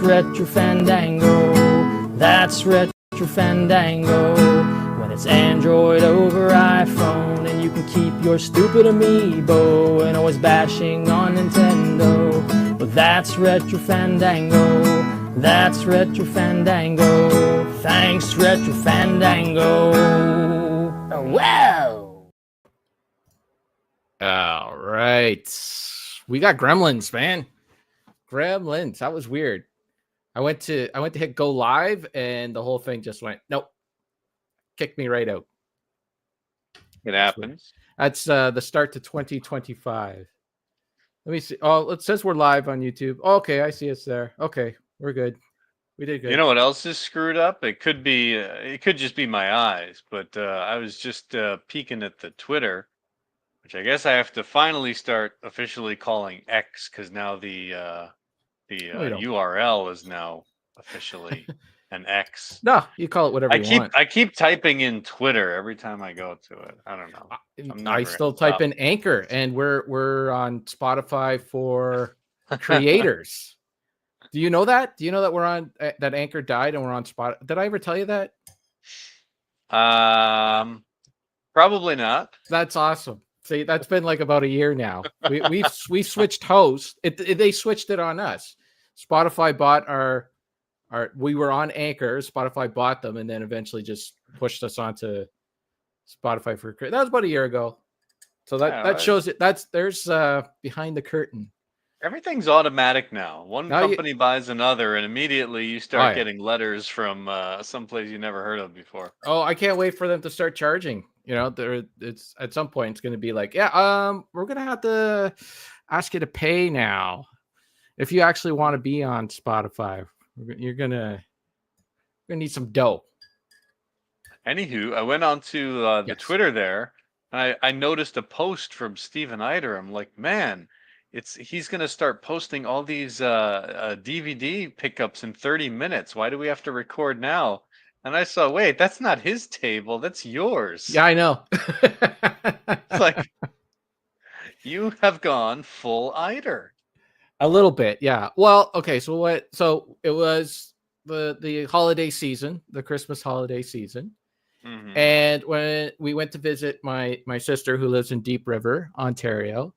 Retro Fandango. That's Retro Fandango. When it's Android over iPhone, and you can keep your stupid amiibo and always bashing on Nintendo. But that's Retro Fandango. That's Retro Fandango. Thanks, Retro Fandango. Oh, wow. All right. We got Gremlins, man. Gremlins. That was weird. I went to hit go live and the whole thing just went, nope. Kicked me right out. It happens. That's the start to 2025. Let me see. Oh, it says we're live on YouTube. Oh, okay, I see it's there. Okay, we're good. We did good. You know what else is screwed up? It could be, it could just be my eyes, but I was just peeking at the Twitter, which I guess I have to finally start officially calling X, because now the URL is now officially an X. No, you call it whatever you want. I keep typing in Twitter every time I go to it. I don't know. I still type in Anchor, and we're on Spotify for creators. Do you know that? Do you know that we're on that Anchor died and we're on Spotify? Did I ever tell you that? Probably not. That's awesome. See, that's been like about a year now. We've switched hosts. They switched it on us. Spotify bought our. We were on Anchor. Spotify bought them and then eventually just pushed us onto Spotify for that was about a year ago. So that shows it. There's behind the curtain. Everything's automatic now. One company buys another, and immediately you start getting letters from someplace you never heard of before. Oh, I can't wait for them to start charging. You know, it's at some point it's going to be like, yeah, we're going to have to ask you to pay now if you actually want to be on Spotify. You're gonna need some dough. Anywho, I went on to the Twitter there, and I noticed a post from Steven Eider. I'm like, man. He's going to start posting all these DVD pickups in 30 minutes. Why do we have to record now? And I saw, wait, that's not his table. That's yours. Yeah, I know. It's like, you have gone full Eider. A little bit, yeah. Well, okay, so it was the holiday season, the Christmas holiday season. Mm-hmm. And when we went to visit my sister who lives in Deep River, Ontario,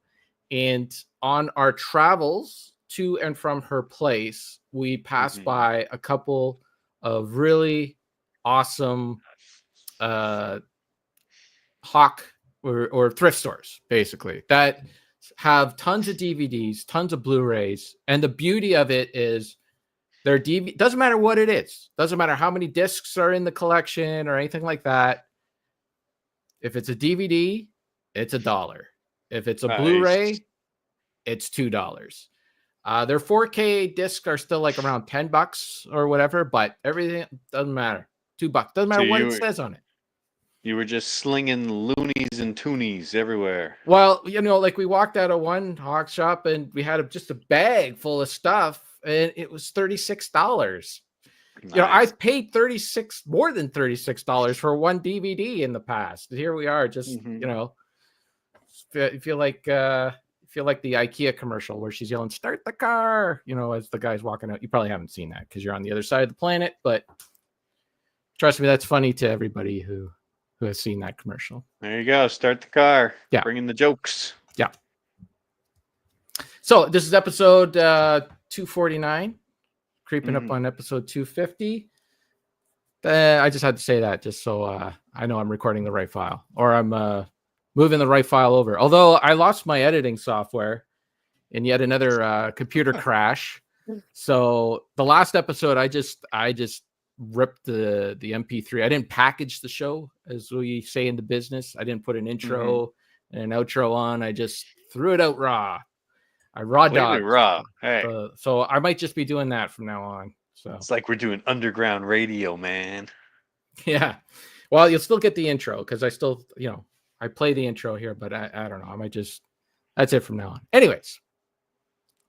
and on our travels to and from her place, we passed by a couple of really awesome hawk or thrift stores, basically, that have tons of DVDs, tons of Blu-rays. And the beauty of it is their DVD, doesn't matter what it is, doesn't matter how many discs are in the collection or anything like that. If it's a DVD, it's $1. If it's a Blu-ray, it's $2. Their 4K discs are still like around $10 or whatever, but everything doesn't matter. $2 doesn't matter what it says on it. You were just slinging loonies and toonies everywhere. Well, you know, like we walked out of one hawk shop and we had just a bag full of stuff, and it was $36. Nice. You know, I've paid more than $36 for one DVD in the past. Here we are, just you know. Feel like the IKEA commercial where she's yelling, "Start the car!" You know, as the guy's walking out. You probably haven't seen that because you're on the other side of the planet, but trust me, that's funny to everybody who has seen that commercial. There you go. Start the car. Yeah. Bring in the jokes. Yeah. So this is episode 249, creeping up on episode 250. I just had to say that just so I know I'm recording the right file, or I'm moving the right file over. Although I lost my editing software in yet another computer crash. So the last episode, I just ripped the MP3. I didn't package the show, as we say in the business. I didn't put an intro and an outro on. I just threw it out raw. I raw dogged. Raw. Hey. So I might just be doing that from now on. So it's like we're doing underground radio, man. Yeah. Well, you'll still get the intro because I still, you know, I play the intro here, but I don't know. I might just, that's it from now on. Anyways,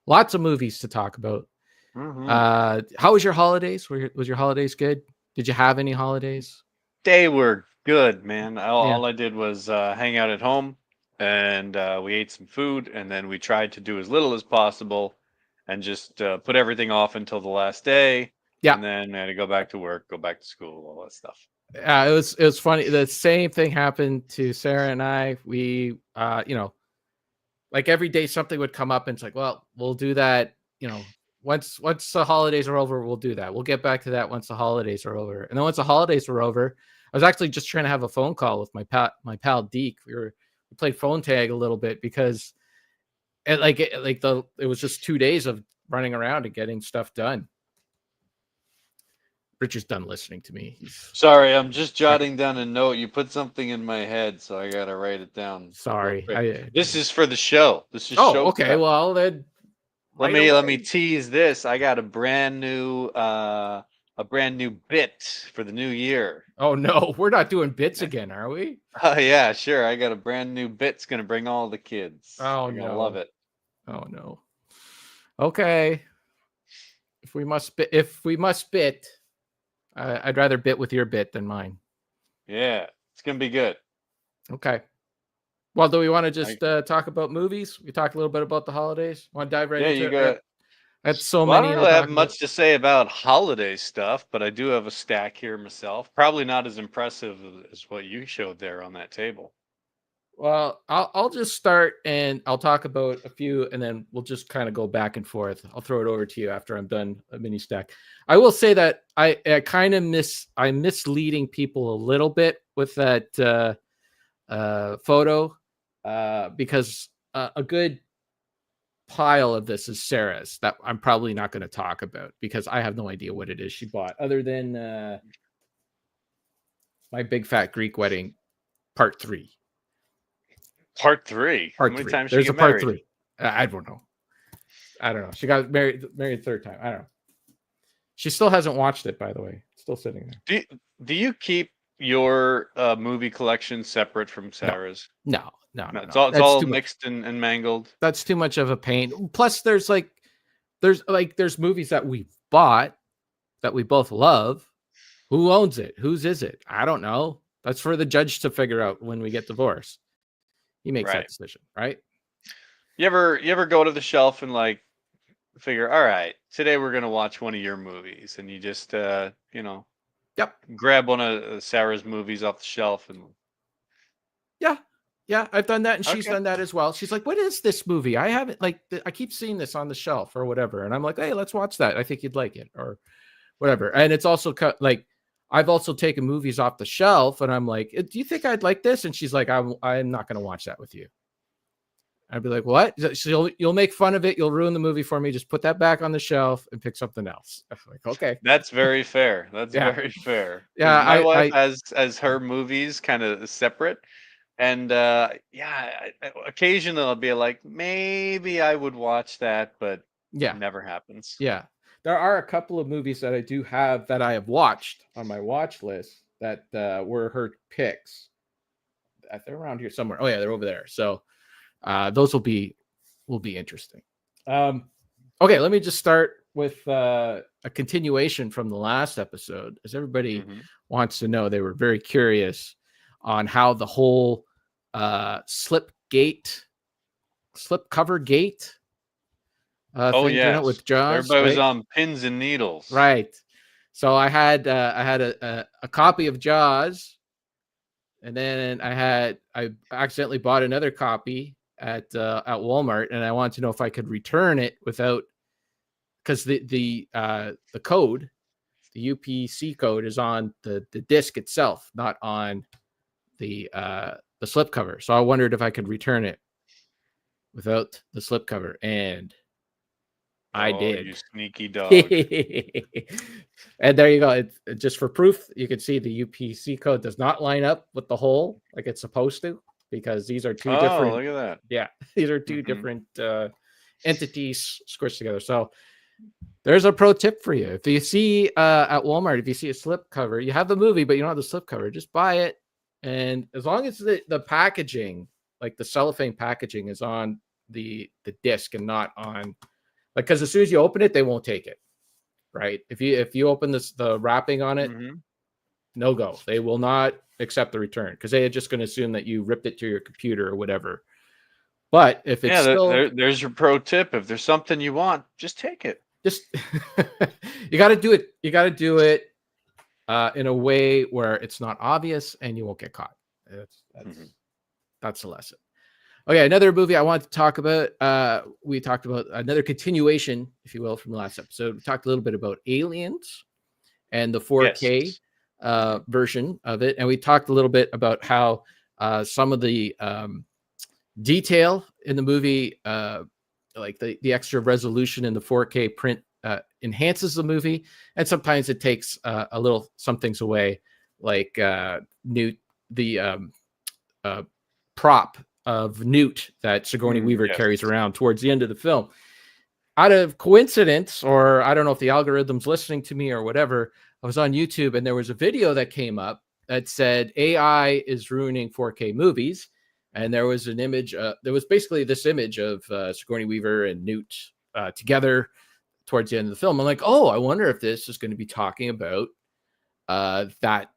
lots of movies to talk about. How was your holidays? Was your holidays good? Did you have any holidays? They were good, man. All I did was hang out at home, and we ate some food, and then we tried to do as little as possible and just put everything off until the last day. Yeah. And then I had to go back to work, go back to school, all that stuff. It was funny. The same thing happened to Sarah and I. We, like every day something would come up and it's like, well, we'll do that. Once the holidays are over, we'll do that. We'll get back to that once the holidays are over. And then once the holidays were over, I was actually just trying to have a phone call with my pal Deke. We played phone tag a little bit because it was just 2 days of running around and getting stuff done. Richard's done listening to me. Sorry, I'm just jotting down a note. You put something in my head, so I gotta write it down. Sorry. This is for the show. This is show. Okay. Prep. Well, then let me tease this. I got a brand new bit for the new year. Oh no, we're not doing bits again, are we? Yeah, sure. I got a brand new bit. It's gonna bring all the kids. Oh You're gonna love it. Oh no. Okay. If we must bit. I'd rather bit with your bit than mine. Yeah, it's gonna be good. Okay. Well, do we want to just talk about movies? We talked a little bit about the holidays. Want to dive right into it? Yeah, you got. That's so many. I don't really have much to say about holiday stuff, but I do have a stack here myself. Probably not as impressive as what you showed there on that table. Well, I'll just start and I'll talk about a few, and then we'll just kind of go back and forth. I'll throw it over to you after I'm done a mini stack. I will say that I'm misleading people a little bit with that photo because a good pile of this is Sarah's that I'm probably not going to talk about because I have no idea what it is she bought other than My Big Fat Greek Wedding Part 3. Part 3. How many 3. times There's she a part married? 3. I don't know. She got married third time. I don't know. She still hasn't watched it, by the way. It's still sitting there. Do you keep your movie collection separate from Sarah's? No. It's all mixed and mangled. That's too much of a pain. Plus, there's movies that we bought that we both love. Who owns it? Whose is it? I don't know. That's for the judge to figure out when we get divorced. He makes that decision, right? You ever go to the shelf and like figure, all right, today we're gonna watch one of your movies, and you just grab one of Sarah's movies off the shelf and yeah, I've done that, and she's done that as well. She's like, "What is this movie? I haven't I keep seeing this on the shelf or whatever," and I'm like, "Hey, let's watch that. I think you'd like it," or whatever. And it's also like I've also taken movies off the shelf, and I'm like, "Do you think I'd like this?" And she's like, "I'm not going to watch that with you." I'd be like, "What?" So you'll make fun of it. You'll ruin the movie for me. Just put that back on the shelf and pick something else. I'm like, okay, that's very fair. That's very fair. Yeah, my wife has her movies kind of separate, and occasionally I'll be like, maybe I would watch that, but it never happens. Yeah. There are a couple of movies that I do have that I have watched on my watch list that were her picks. They're around here somewhere. Oh yeah, they're over there. So those will be interesting. Okay, let me just start with a continuation from the last episode, as everybody wants to know. They were very curious on how the whole slip cover gate. With Jaws. Everybody was on pins and needles. Right. So I had a copy of Jaws, and then I accidentally bought another copy at Walmart, and I wanted to know if I could return it without, because the code, the UPC code, is on the disc itself, not on the slipcover. So I wondered if I could return it without the slipcover, and I did. You sneaky dog. And there you go. It, just for proof, you can see the UPC code does not line up with the hole like it's supposed to, because these are two different. Oh, look at that. Yeah, these are two different entities squished together. So there's a pro tip for you. If you see at Walmart, if you see a slip cover, you have the movie, but you don't have the slip cover, just buy it. And as long as the packaging, like the cellophane packaging, is on the disc and not on, because as soon as you open it, they won't take it. Right? If you open the wrapping on it, no go. They will not accept the return, because they are just going to assume that you ripped it to your computer or whatever. But if it's Yeah, still there's your pro tip. If there's something you want, just take it. just you got to do it. You got to do it in a way where it's not obvious and you won't get caught. That's the lesson. Okay, another movie I want to talk about. We talked about another continuation, if you will, from the last episode. We talked a little bit about Aliens and the 4K version of it, and we talked a little bit about how some of the detail in the movie, like the extra resolution in the 4K print, enhances the movie, and sometimes it takes a little some things away, like Newt, the prop of Newt that Sigourney Weaver carries around towards the end of the film. Out of coincidence, or I don't know if the algorithm's listening to me or whatever, I was on YouTube and there was a video that came up that said AI is ruining 4K movies. And there was an image, there was basically this image of Sigourney Weaver and Newt together towards the end of the film. I'm like, oh, I wonder if this is going to be talking about that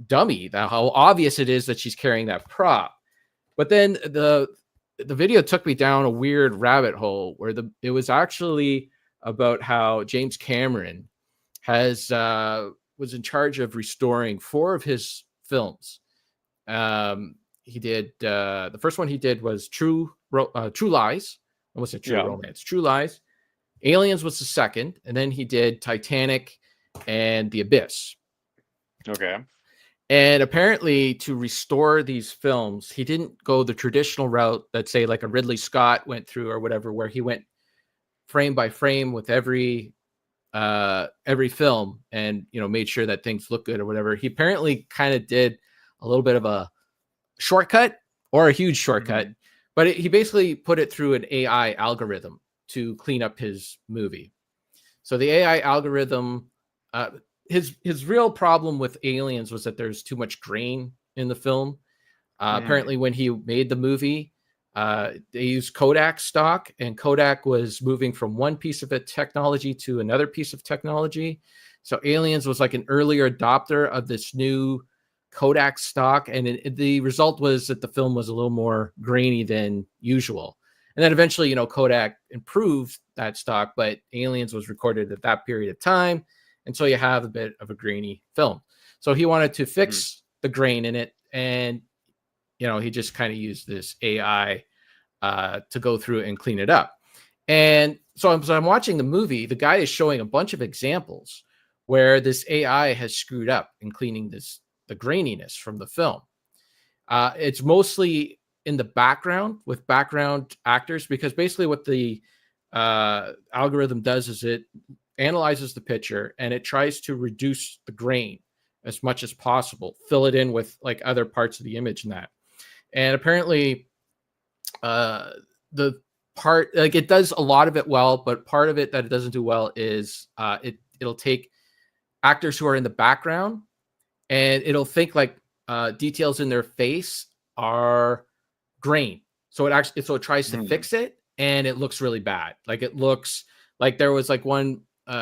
dummy, how obvious it is that she's carrying that prop. But then the video took me down a weird rabbit hole where it was actually about how James Cameron was in charge of restoring 4 of his films. He did the first one he did was True Lies. I almost said True Romance. True Lies. Aliens was the second, and then he did Titanic and The Abyss. Okay. And apparently, to restore these films, he didn't go the traditional route that, say, like a Ridley Scott went through or whatever, where he went frame by frame with every film and made sure that things look good or whatever. He apparently kind of did a little bit of a shortcut or a huge shortcut, but he basically put it through an AI algorithm to clean up his movie. So the AI algorithm, his real problem with Aliens was that there's too much grain in the film. Apparently, when he made the movie, they used Kodak stock, and Kodak was moving from one piece of technology to another piece of technology. So Aliens was like an earlier adopter of this new Kodak stock, and the result was that the film was a little more grainy than usual. And then eventually, Kodak improved that stock, but Aliens was recorded at that period of time. And so you have a bit of a grainy film. So he wanted to fix the grain in it. And, he just kind of used this AI to go through and clean it up. And so I'm watching the movie. The guy is showing a bunch of examples where this AI has screwed up in cleaning the graininess from the film. It's mostly in the background with background actors, because basically what the algorithm does is it analyzes the picture and it tries to reduce the grain as much as possible, fill it in with like other parts of the image and that. And apparently the part, like, it does a lot of it well, but part of it that it doesn't do well is it'll take actors who are in the background and it'll think like details in their face are grain. So it tries to fix it, and it looks really bad. Like, it looks like there was like one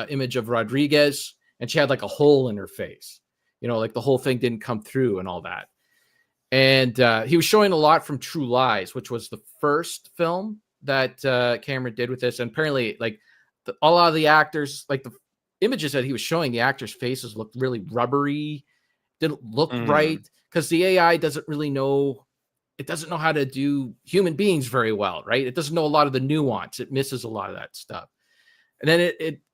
image of Rodriguez and she had like a hole in her face, like the whole thing didn't come through and all that. And he was showing a lot from True Lies, which was the first film that Cameron did with this. And apparently, like, a lot of the actors, like the images that he was showing, the actors' faces looked really rubbery, didn't look right, because the AI doesn't really know. It doesn't know how to do human beings very well, right? It doesn't know a lot of the nuance. It misses a lot of that stuff. And then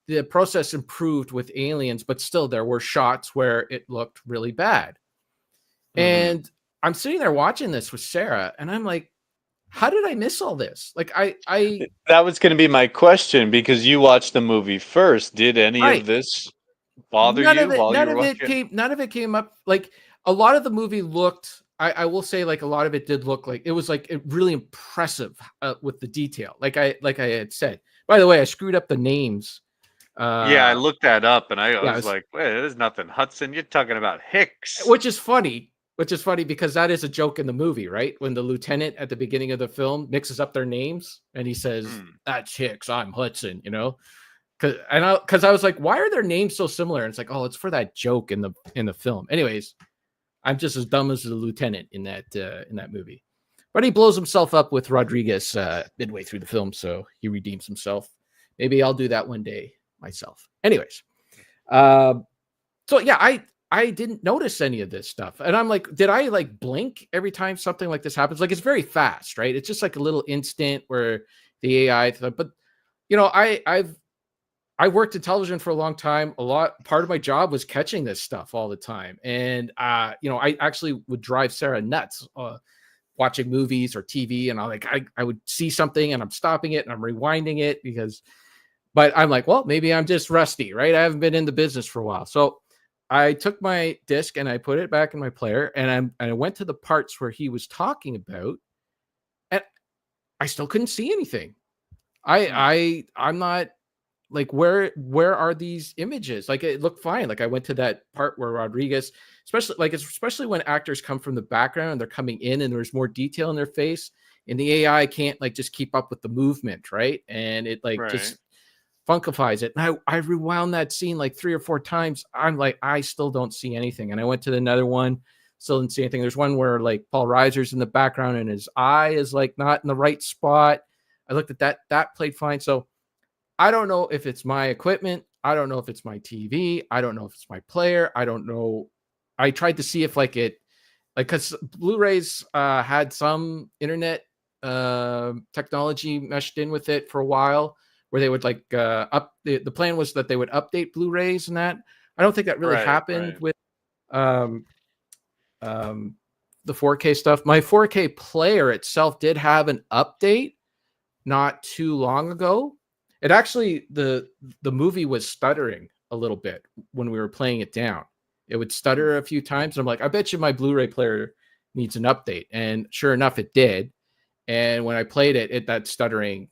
the process improved with Aliens, but still there were shots where it looked really bad. And I'm sitting there watching this with Sarah, and I'm like, how did I miss all this? Like, that was going to be my question, because you watched the movie first. Did any of this bother you while you were watching? None of it came up. Like, a lot of the movie looked, I will say, like, a lot of it did look like it was like really impressive with the detail. Like I had said. By the way, I screwed up the names. Yeah, I looked that up, and I was like, wait, there's nothing Hudson. You're talking about Hicks. Which is funny because that is a joke in the movie, right? When the lieutenant at the beginning of the film mixes up their names and he says, that's Hicks, I'm Hudson, Because I was like, why are their names so similar? And it's like, oh, it's for that joke in the film. Anyways, I'm just as dumb as the lieutenant in that movie. But he blows himself up with Rodriguez midway through the film, so he redeems himself. Maybe I'll do that one day myself. Anyways, so yeah, I didn't notice any of this stuff, and I'm like, did I like blink every time something like this happens? Like, it's very fast, right? It's just like a little instant where the AI. But you know, I worked in television for a long time. Part of my job was catching this stuff all the time, and you know, I actually would drive Sarah nuts. Watching movies or TV, and I would see something and I'm stopping it and I'm rewinding it but I'm like, well, maybe I'm just rusty, right? I haven't been in the business for a while. So I took my disc and I put it back in my player, and I went to the parts where he was talking about, and I still couldn't see anything. I'm not like, where are these images? Like, it looked fine. Like, I went to that part where Rodriguez, especially when actors come from the background and they're coming in and there's more detail in their face, and the AI can't like just keep up with the movement, right? And it like just funkifies it. And I rewound that scene like 3 or 4 times. I'm like, I still don't see anything. And I went to another one, still didn't see anything. There's one where like Paul Reiser's in the background and his eye is like not in the right spot. I looked at that played fine. So I don't know if it's my equipment. I don't know if it's my TV. I don't know if it's my player. I don't know. I tried to see if because Blu-rays had some internet technology meshed in with it for a while, where they would like the plan was that they would update Blu-rays and that. I don't think that really happened with the 4K stuff. My 4K player itself did have an update not too long ago. It actually, the movie was stuttering a little bit when we were playing it down. It would stutter a few times. I'm like, I bet you my Blu-ray player needs an update. And sure enough, it did. And when I played it that stuttering,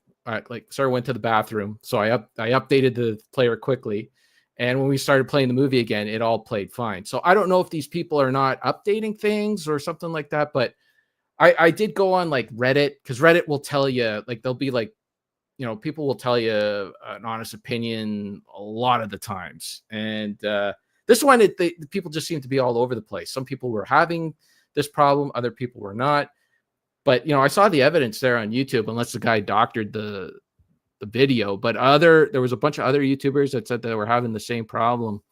Sarah went to the bathroom. So I updated the player quickly. And when we started playing the movie again, it all played fine. So I don't know if these people are not updating things or something like that. But I did go on like Reddit, because Reddit will tell you, like, they'll be like, you know, people will tell you an honest opinion a lot of the times. And this one, the people just seem to be all over the place. Some people were having this problem, other people were not. But, you know, I saw the evidence there on YouTube, unless the guy doctored the video. But there was a bunch of other YouTubers that said they were having the same problem.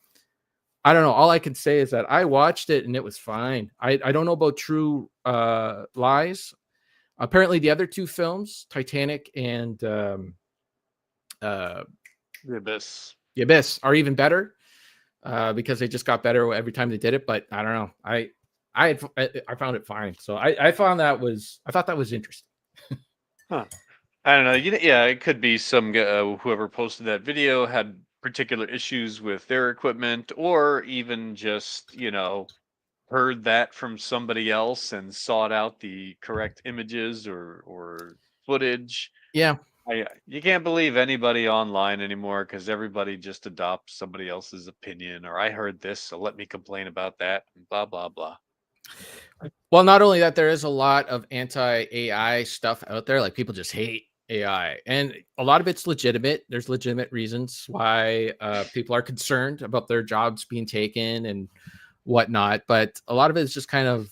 I don't know. All I can say is that I watched it and it was fine. I don't know about True Lies. Apparently, the other 2 films, Titanic and The Abyss, are even better because they just got better every time they did it. But I don't know. I found it fine. So I thought that was interesting. Huh. I don't know. Yeah, it could be some whoever posted that video had particular issues with their equipment, or even just, you know, heard that from somebody else and sought out the correct images or footage. Yeah. You can't believe anybody online anymore, because everybody just adopts somebody else's opinion, or I heard this, so let me complain about that, and blah, blah, blah. Well, not only that, there is a lot of anti-AI stuff out there. Like, people just hate AI, and a lot of it's legitimate. There's legitimate reasons why people are concerned about their jobs being taken and whatnot, but a lot of it is just kind of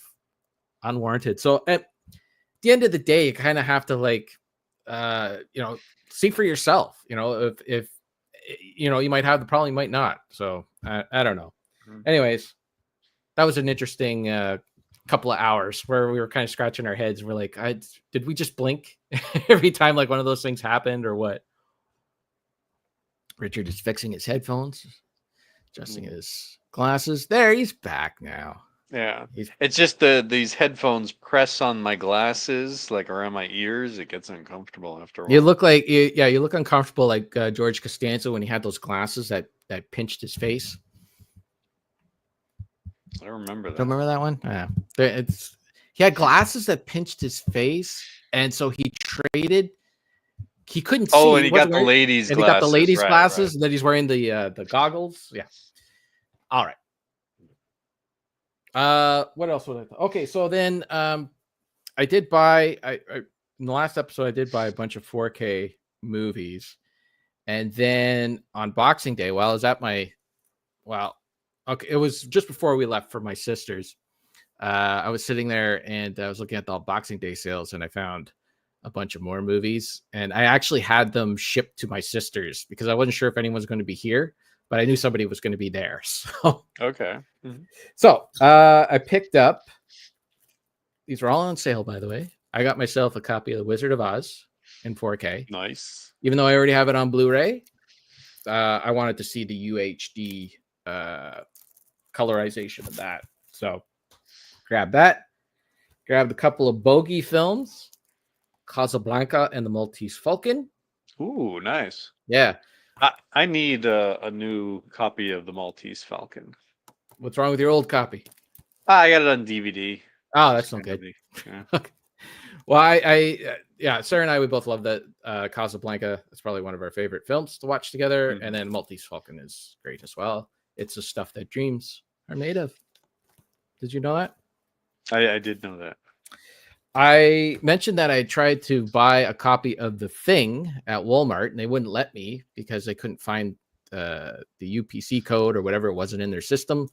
unwarranted. So at the end of the day, you kind of have to like you know, see for yourself. You know, if you know, you might have the problem, you might not. So I don't know. Anyways, that was an interesting couple of hours where we were kind of scratching our heads and we're like, did we just blink every time like one of those things happened, or what? Richard is fixing his headphones, adjusting his glasses. There, he's back now. Yeah, it's just these headphones press on my glasses, like around my ears. It gets uncomfortable after a while. You look like you look uncomfortable, like George Costanza when he had those glasses that pinched his face. I remember that. Don't remember that one? Yeah, he had glasses that pinched his face, and so he traded. He couldn't see. Oh, and he got the ladies' and glasses. He got the ladies' glasses, right. and then he's wearing the goggles. Yeah. All right. What else was I? Okay, so then I did buy. I in the last episode I did buy a bunch of 4K movies, and then on Boxing Day, okay, it was just before we left for my sister's. I was sitting there and I was looking at the Boxing Day sales, and I found a bunch of more movies. And I actually had them shipped to my sisters because I wasn't sure if anyone was going to be here, but I knew somebody was going to be there. Okay. Mm-hmm. So I picked up. These were all on sale, by the way. I got myself a copy of The Wizard of Oz in 4K. Nice. Even though I already have it on Blu-ray, I wanted to see the UHD colorization of that. So grab that. Grabbed a couple of Bogey films, Casablanca and the Maltese Falcon. Ooh, nice. Yeah. I need a new copy of the Maltese Falcon. What's wrong with your old copy? I got it on DVD. Oh, that's not good. Yeah. Okay. Well, yeah, Sarah and I, we both love that Casablanca. It's probably one of our favorite films to watch together. And then Maltese Falcon is great as well. It's the stuff that dreams are made of. Did you know that? I did know that. I mentioned that I tried to buy a copy of The Thing at Walmart, and they wouldn't let me because they couldn't find the UPC code or whatever. It wasn't in their system.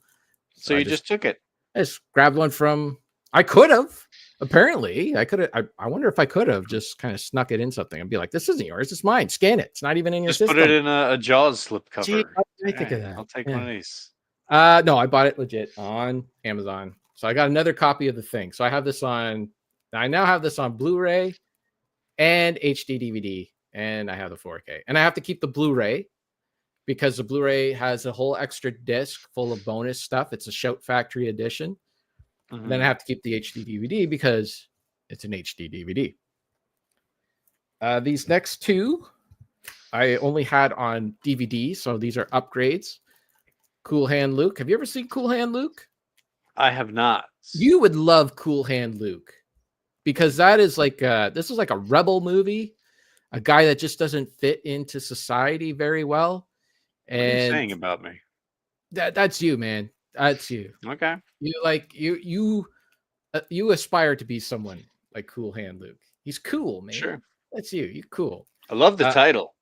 So you just took it. I just grabbed one from. I could have. Apparently, I could have. I wonder if I could have just kind of snuck it in something and be like, "This isn't yours. It's mine. Scan it. It's not even in your system." Just put it in a Jaws slip cover. Gee, how did I think of that? I'll take one of these. No, I bought it legit on Amazon. So I got another copy of The Thing. So I have this on. I now have this on Blu-ray and HD DVD, and I have the 4K. And I have to keep the Blu-ray because the Blu-ray has a whole extra disc full of bonus stuff. It's a Shout Factory edition. Mm-hmm. Then I have to keep the HD DVD because it's an HD DVD. These next two I only had on DVD, so these are upgrades. Cool Hand Luke. Have you ever seen Cool Hand Luke? I have not. You would love Cool Hand Luke because that is like this is like a rebel movie, a guy that just doesn't fit into society very well. And what are you saying about me? That's you, man. That's you. Okay. You aspire to be someone like Cool Hand Luke. He's cool, man. Sure. That's you. You're cool. I love the title.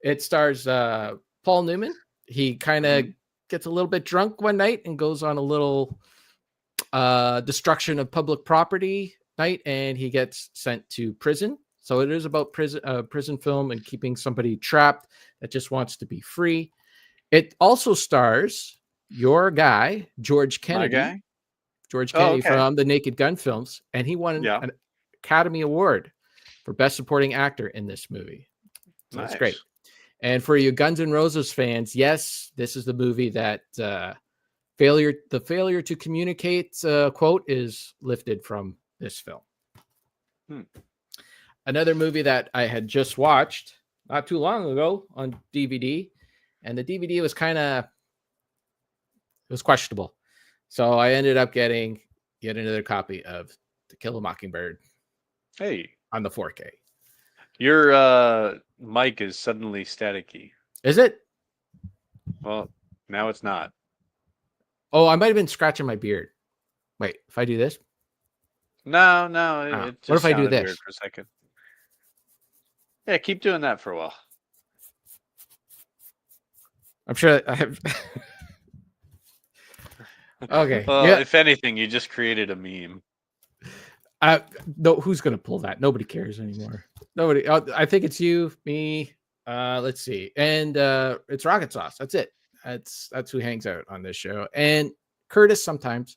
It stars Paul Newman. He kind of gets a little bit drunk one night and goes on a little destruction of public property night, and he gets sent to prison. So it is about prison film and keeping somebody trapped that just wants to be free. It also stars your guy, George Kennedy. My guy? George Kennedy from the Naked Gun films, and he won an Academy Award for Best Supporting Actor in this movie. So that's great. And for you Guns N' Roses fans, yes, this is the movie that the failure to communicate quote is lifted from this film. Another movie that I had just watched not too long ago on DVD, and the DVD was it was questionable. So I ended up getting yet another copy of To Kill a Mockingbird. Hey, on the 4K. Your mic is suddenly staticky. Is it? Well, now it's not. Oh, I might have been scratching my beard. Wait, if I do this? No. It just what if I do this weird for a second? Yeah, keep doing that for a while. I'm sure I have. Okay. Well, if anything, you just created a meme. No, who's gonna pull that? Nobody cares anymore. Nobody. I think it's you, me. Let's see, and it's Rocket Sauce. That's it. That's who hangs out on this show. And Curtis sometimes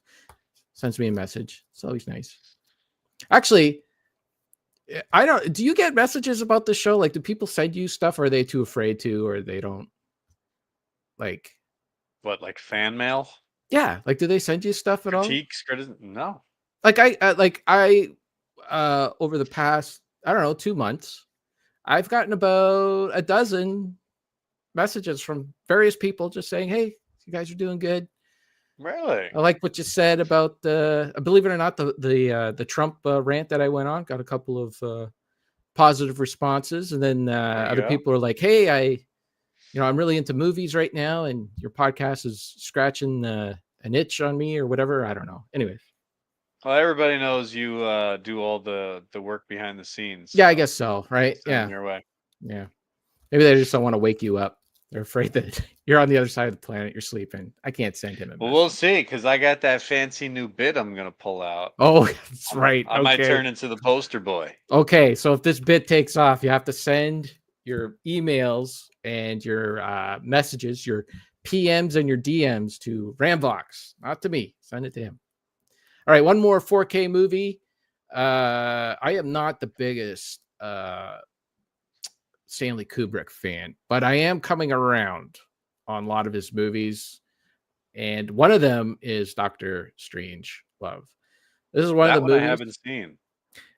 sends me a message. It's always nice. Actually, I don't. Do you get messages about the show? Like, do people send you stuff? Or are they too afraid to, or they don't? Like, what? Like fan mail? Yeah. Like, do they send you stuff at all? Critiques? No. Like I over the past, I don't know, 2 months, I've gotten about a dozen messages from various people just saying, "Hey, you guys are doing good. Really? I like what you said about believe it or not, the Trump rant that I went on. Got a couple of positive responses, and then other people are like, "Hey, I'm really into movies right now, and your podcast is scratching an itch on me or whatever." I don't know. Anyways. Well, everybody knows you do all the work behind the scenes. Yeah, I guess so, right? Yeah. Your way. Yeah. Maybe they just don't want to wake you up. They're afraid that you're on the other side of the planet. You're sleeping. I can't send him a Well, message. we'll see, because I got that fancy new bit I'm gonna pull out. Oh, that's right. I might turn into the poster boy. Okay, so if this bit takes off, you have to send your emails and your messages, your PMs and your DMs to Ramvox, not to me. Send it to him. All right, one more 4K movie. I am not the biggest Stanley Kubrick fan, but I am coming around on a lot of his movies, and one of them is Doctor Strange Love. This is one of the movies I haven't seen.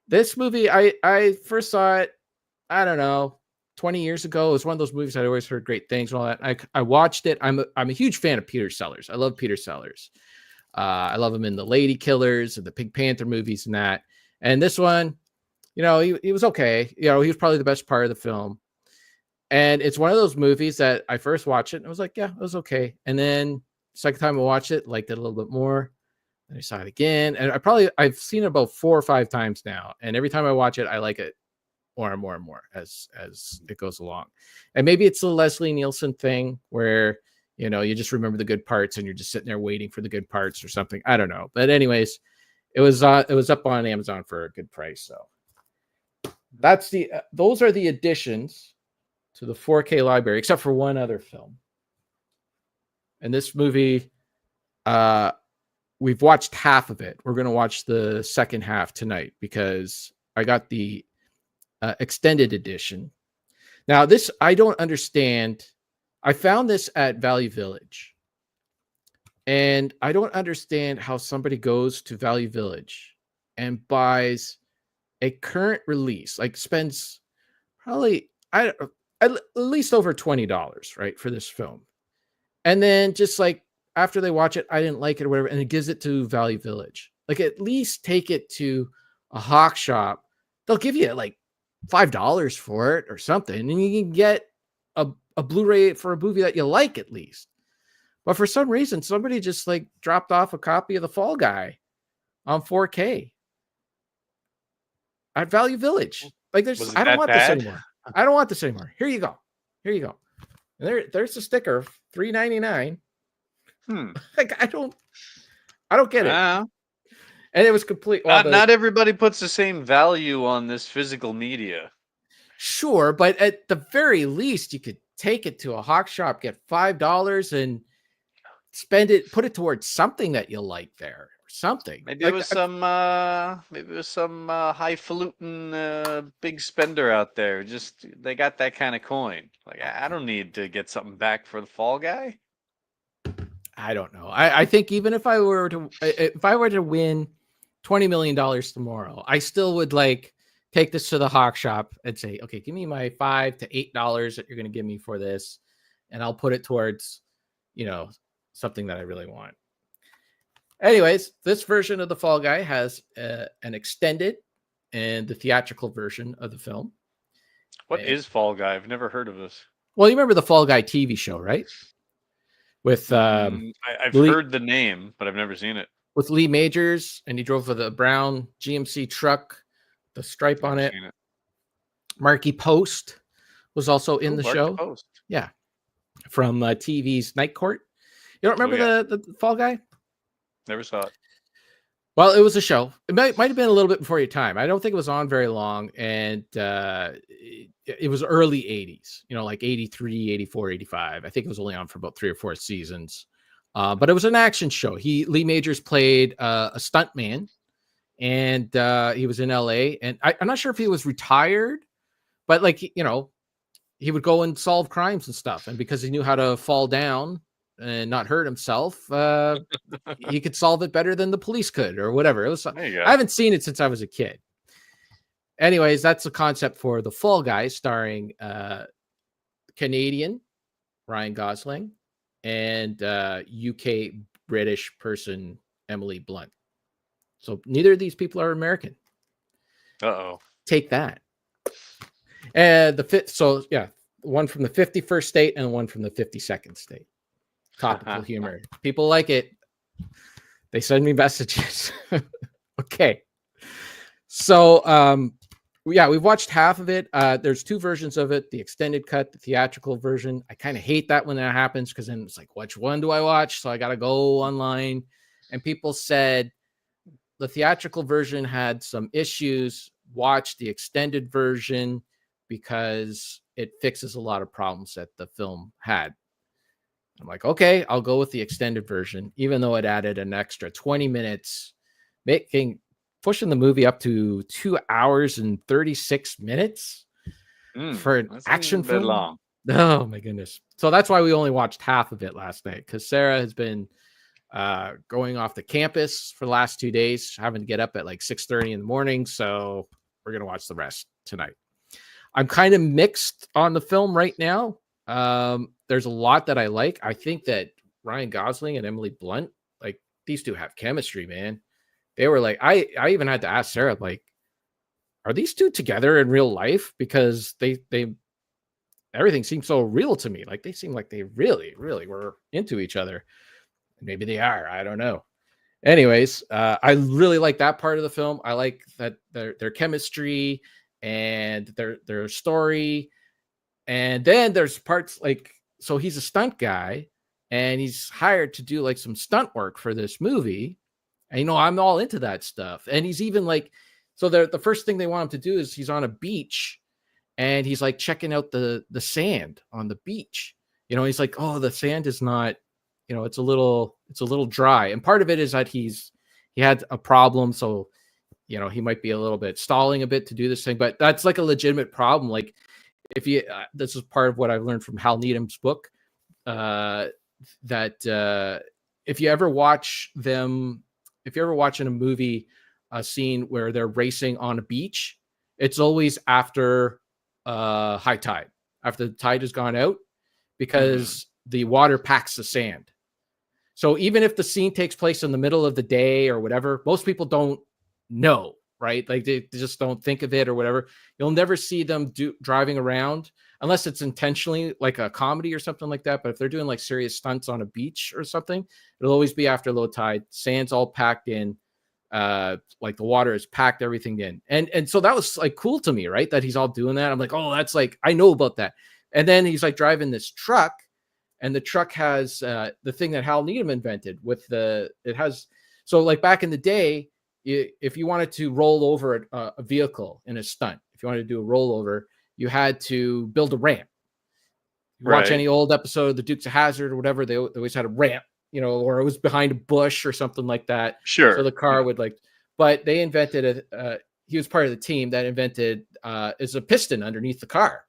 This movie, I first saw it, I don't know, 20 years ago. It was one of those movies I'd always heard great things and all that. I watched it. I'm a huge fan of Peter Sellers. I love Peter Sellers. I love him in the Lady Killers and the Pink Panther movies and that. And this one, he was okay. He was probably the best part of the film. And it's one of those movies that I first watched it and I was like, yeah, it was okay. And then second time I watched it, liked it a little bit more. And I saw it again. And I've seen it about 4 or 5 times now. And every time I watch it, I like it more and more and more as it goes along. And maybe it's the Leslie Nielsen thing where, you just remember the good parts and you're just sitting there waiting for the good parts or something. I don't know. But anyways, it was up on Amazon for a good price. So those are the additions to the 4K library, except for one other film. And this movie, we've watched half of it. We're going to watch the second half tonight because I got the extended edition. Now, this, I don't understand. I found this at Value Village. And I don't understand how somebody goes to Value Village and buys a current release, like spends probably at least over $20, right, for this film. And then just like after they watch it, I didn't like it or whatever, and it gives it to Value Village. Like, at least take it to a hawk shop. They'll give you like $5 for it or something, and you can get a Blu-ray for a movie that you like at least. But for some reason, somebody just like dropped off a copy of The Fall Guy on 4K at Value Village. Like, I don't want this anymore. I don't want this anymore. Here you go. Here you go. And there's the sticker, $3.99. Like, I don't get it. And it was complete. Well, not everybody puts the same value on this physical media. Sure, but at the very least, you could take it to a hawk shop, get $5, and put it towards something that you like there, or something. Maybe it was some highfalutin big spender out there. Just they got that kind of coin. Like, I don't need to get something back for The Fall Guy. I don't know. I think even if I were to win $20 million tomorrow, I still would like take this to the hawk shop and say, okay, give me my $5 to $8 that you're going to give me for this, and I'll put it towards, something that I really want. Anyways, this version of The Fall Guy has an extended and the theatrical version of the film. What is Fall Guy? I've never heard of this. Well, you remember the Fall Guy TV show, right? With I've heard the name, but I've never seen it. With Lee Majors, and he drove with a brown GMC truck, the stripe on it. Marky Post was also in the show. Post. Yeah, from TV's Night Court. You don't remember the Fall Guy? Never saw it. Well, it was a show. It might have been a little bit before your time. I don't think it was on very long, and it was early 80s, like 83, 84, 85. I think it was only on for about 3 or 4 seasons. But it was an action show. Lee Majors played a stuntman, and he was in LA. And I'm not sure if he was retired, but like, he would go and solve crimes and stuff. And because he knew how to fall down and not hurt himself, he could solve it better than the police could or whatever. It was. I haven't seen it since I was a kid. Anyways, that's the concept for The Fall Guy, starring Canadian Ryan Gosling and UK British person Emily Blunt. So neither of these people are American. Take that. And one from the 51st state and one from the 52nd state. Topical humor. People like it. They send me messages. Okay. So Yeah, we've watched half of it. There's two versions of it: the extended cut, the theatrical version. I kind of hate that when that happens because then it's like, which one do I watch? So I got to go online. And people said the theatrical version had some issues. Watch the extended version because it fixes a lot of problems that the film had. I'm like, okay, I'll go with the extended version, even though it added an extra 20 minutes, pushing the movie up to 2 hours and 36 minutes for an That's a action bit film. long. Oh my goodness. So that's why we only watched half of it last night, because Sarah has been going off the campus for the last 2 days, having to get up at like 6:30 in the morning. So we're going to watch the rest tonight. I'm kind of mixed on the film right now. There's a lot that I like. I think that Ryan Gosling and Emily Blunt, like these two have chemistry, man. They were like, I even had to ask Sarah, like, are these two together in real life? Because they everything seems so real to me. Like they seem like they really, really were into each other. Maybe they are. I don't know. Anyways, I really like that part of the film. I like that their chemistry and their story. And then there's parts like, so he's a stunt guy and he's hired to do like some stunt work for this movie. And you know, I'm all into that stuff. And he's even like, so the first thing they want him to do is he's on a beach and he's like checking out the sand on the beach. You know, he's like, oh, the sand is not, you know, it's a little dry. And part of it is that he had a problem. So, you know, he might be a little bit stalling a bit to do this thing, but that's like a legitimate problem. Like if you, this is part of what I've learned from Hal Needham's book, that if you ever watch in a movie, a scene where they're racing on a beach, it's always after high tide, after the tide has gone out, because the water packs the sand. So even if the scene takes place in the middle of the day or whatever, most people don't know, right? Like they just don't think of it or whatever. You'll never see them driving around unless it's intentionally like a comedy or something like that. But if they're doing like serious stunts on a beach or something, it'll always be after low tide. Sand's all packed in. Like the water has packed everything in. And so that was like cool to me, right? That he's all doing that. I'm like, oh, that's like, I know about that. And then he's like driving this truck, and the truck has the thing that Hal Needham invented with so like back in the day, if you wanted to roll over a vehicle in a stunt, if you wanted to do a rollover, you had to build a ramp. Watch any old episode of the Dukes of Hazzard or whatever, they always had a ramp, you know, or it was behind a bush or something like that. Sure. So the car would like, but they invented he was part of the team that invented is a piston underneath the car.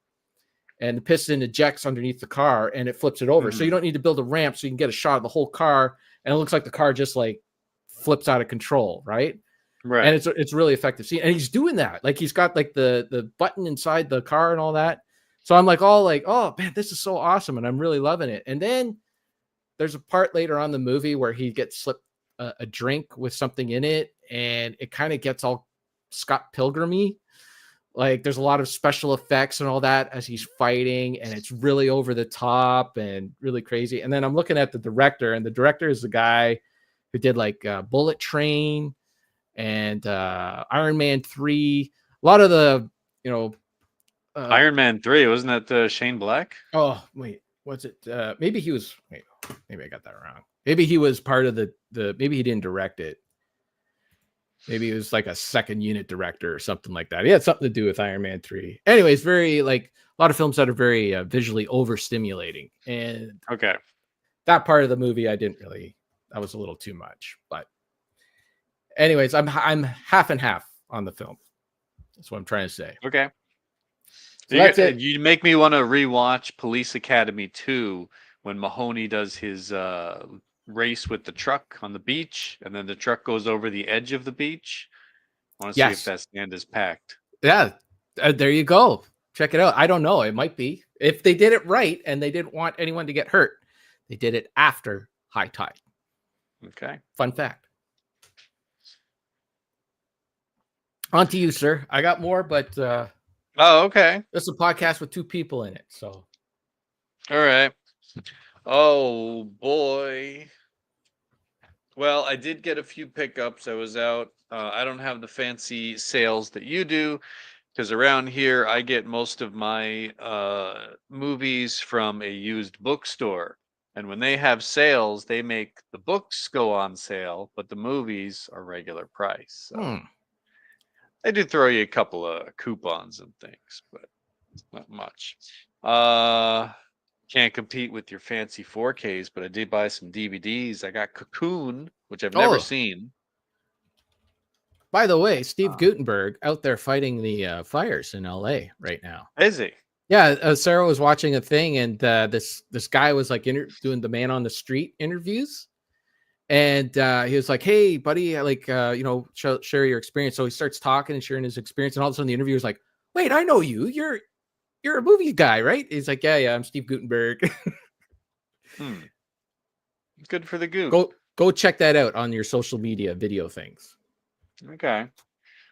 And the piston ejects underneath the car and it flips it over. So you don't need to build a ramp, so you can get a shot of the whole car. And it looks like the car just like flips out of control, right? Right. And it's really effective scene. And he's doing that. Like he's got like the button inside the car and all that. So I'm like, all like, oh man, this is so awesome. And I'm really loving it. And then there's a part later on in the movie where he gets slipped a drink with something in it. And it kind of gets all Scott Pilgrim-y. Like there's a lot of special effects and all that as he's fighting, and it's really over the top and really crazy. And then I'm looking at the director, and the director is the guy who did like Bullet Train and Iron Man 3. A lot of the, you know, Iron Man 3, wasn't that Shane Black? Oh, wait, what's it? Maybe he was, maybe I got that wrong. Maybe he was part of maybe he didn't direct it. Maybe it was like a second unit director or something like that. He had something to do with Iron Man 3. Anyways, very like a lot of films that are very visually overstimulating. And okay, that part of the movie, that was a little too much. But anyways, I'm half and half on the film. That's what I'm trying to say. Okay. So that's it. You make me want to rewatch Police Academy 2 when Mahoney does his race with the truck on the beach, and then the truck goes over the edge of the beach. I want to see if that sand is packed. Yeah, there you go. Check it out. I don't know. It might be. If they did it right and they didn't want anyone to get hurt, they did it after high tide. Okay. Fun fact. On to you, sir. I got more, but oh, okay. This is a podcast with two people in it, so. All right. Oh boy. Well, I did get a few pickups. I was out. I don't have the fancy sales that you do, because around here I get most of my movies from a used bookstore. And when they have sales, they make the books go on sale, but the movies are regular price. So they do throw you a couple of coupons and things, but not much. Can't compete with your fancy 4Ks, but I did buy some DVDs. I got Cocoon, which I've never Oh, seen. by the way, Steve Guttenberg out there fighting the fires in LA right now. Is he? Yeah, Sarah was watching a thing, and this guy was like doing the man on the street interviews, and he was like, "Hey, buddy, like share your experience." So he starts talking and sharing his experience, and all of a sudden the interviewer is like, "Wait, I know you. You're a movie guy, right?" He's like, "Yeah, I'm Steve Guttenberg." Good for the Goot. Go check that out on your social media video things. Okay.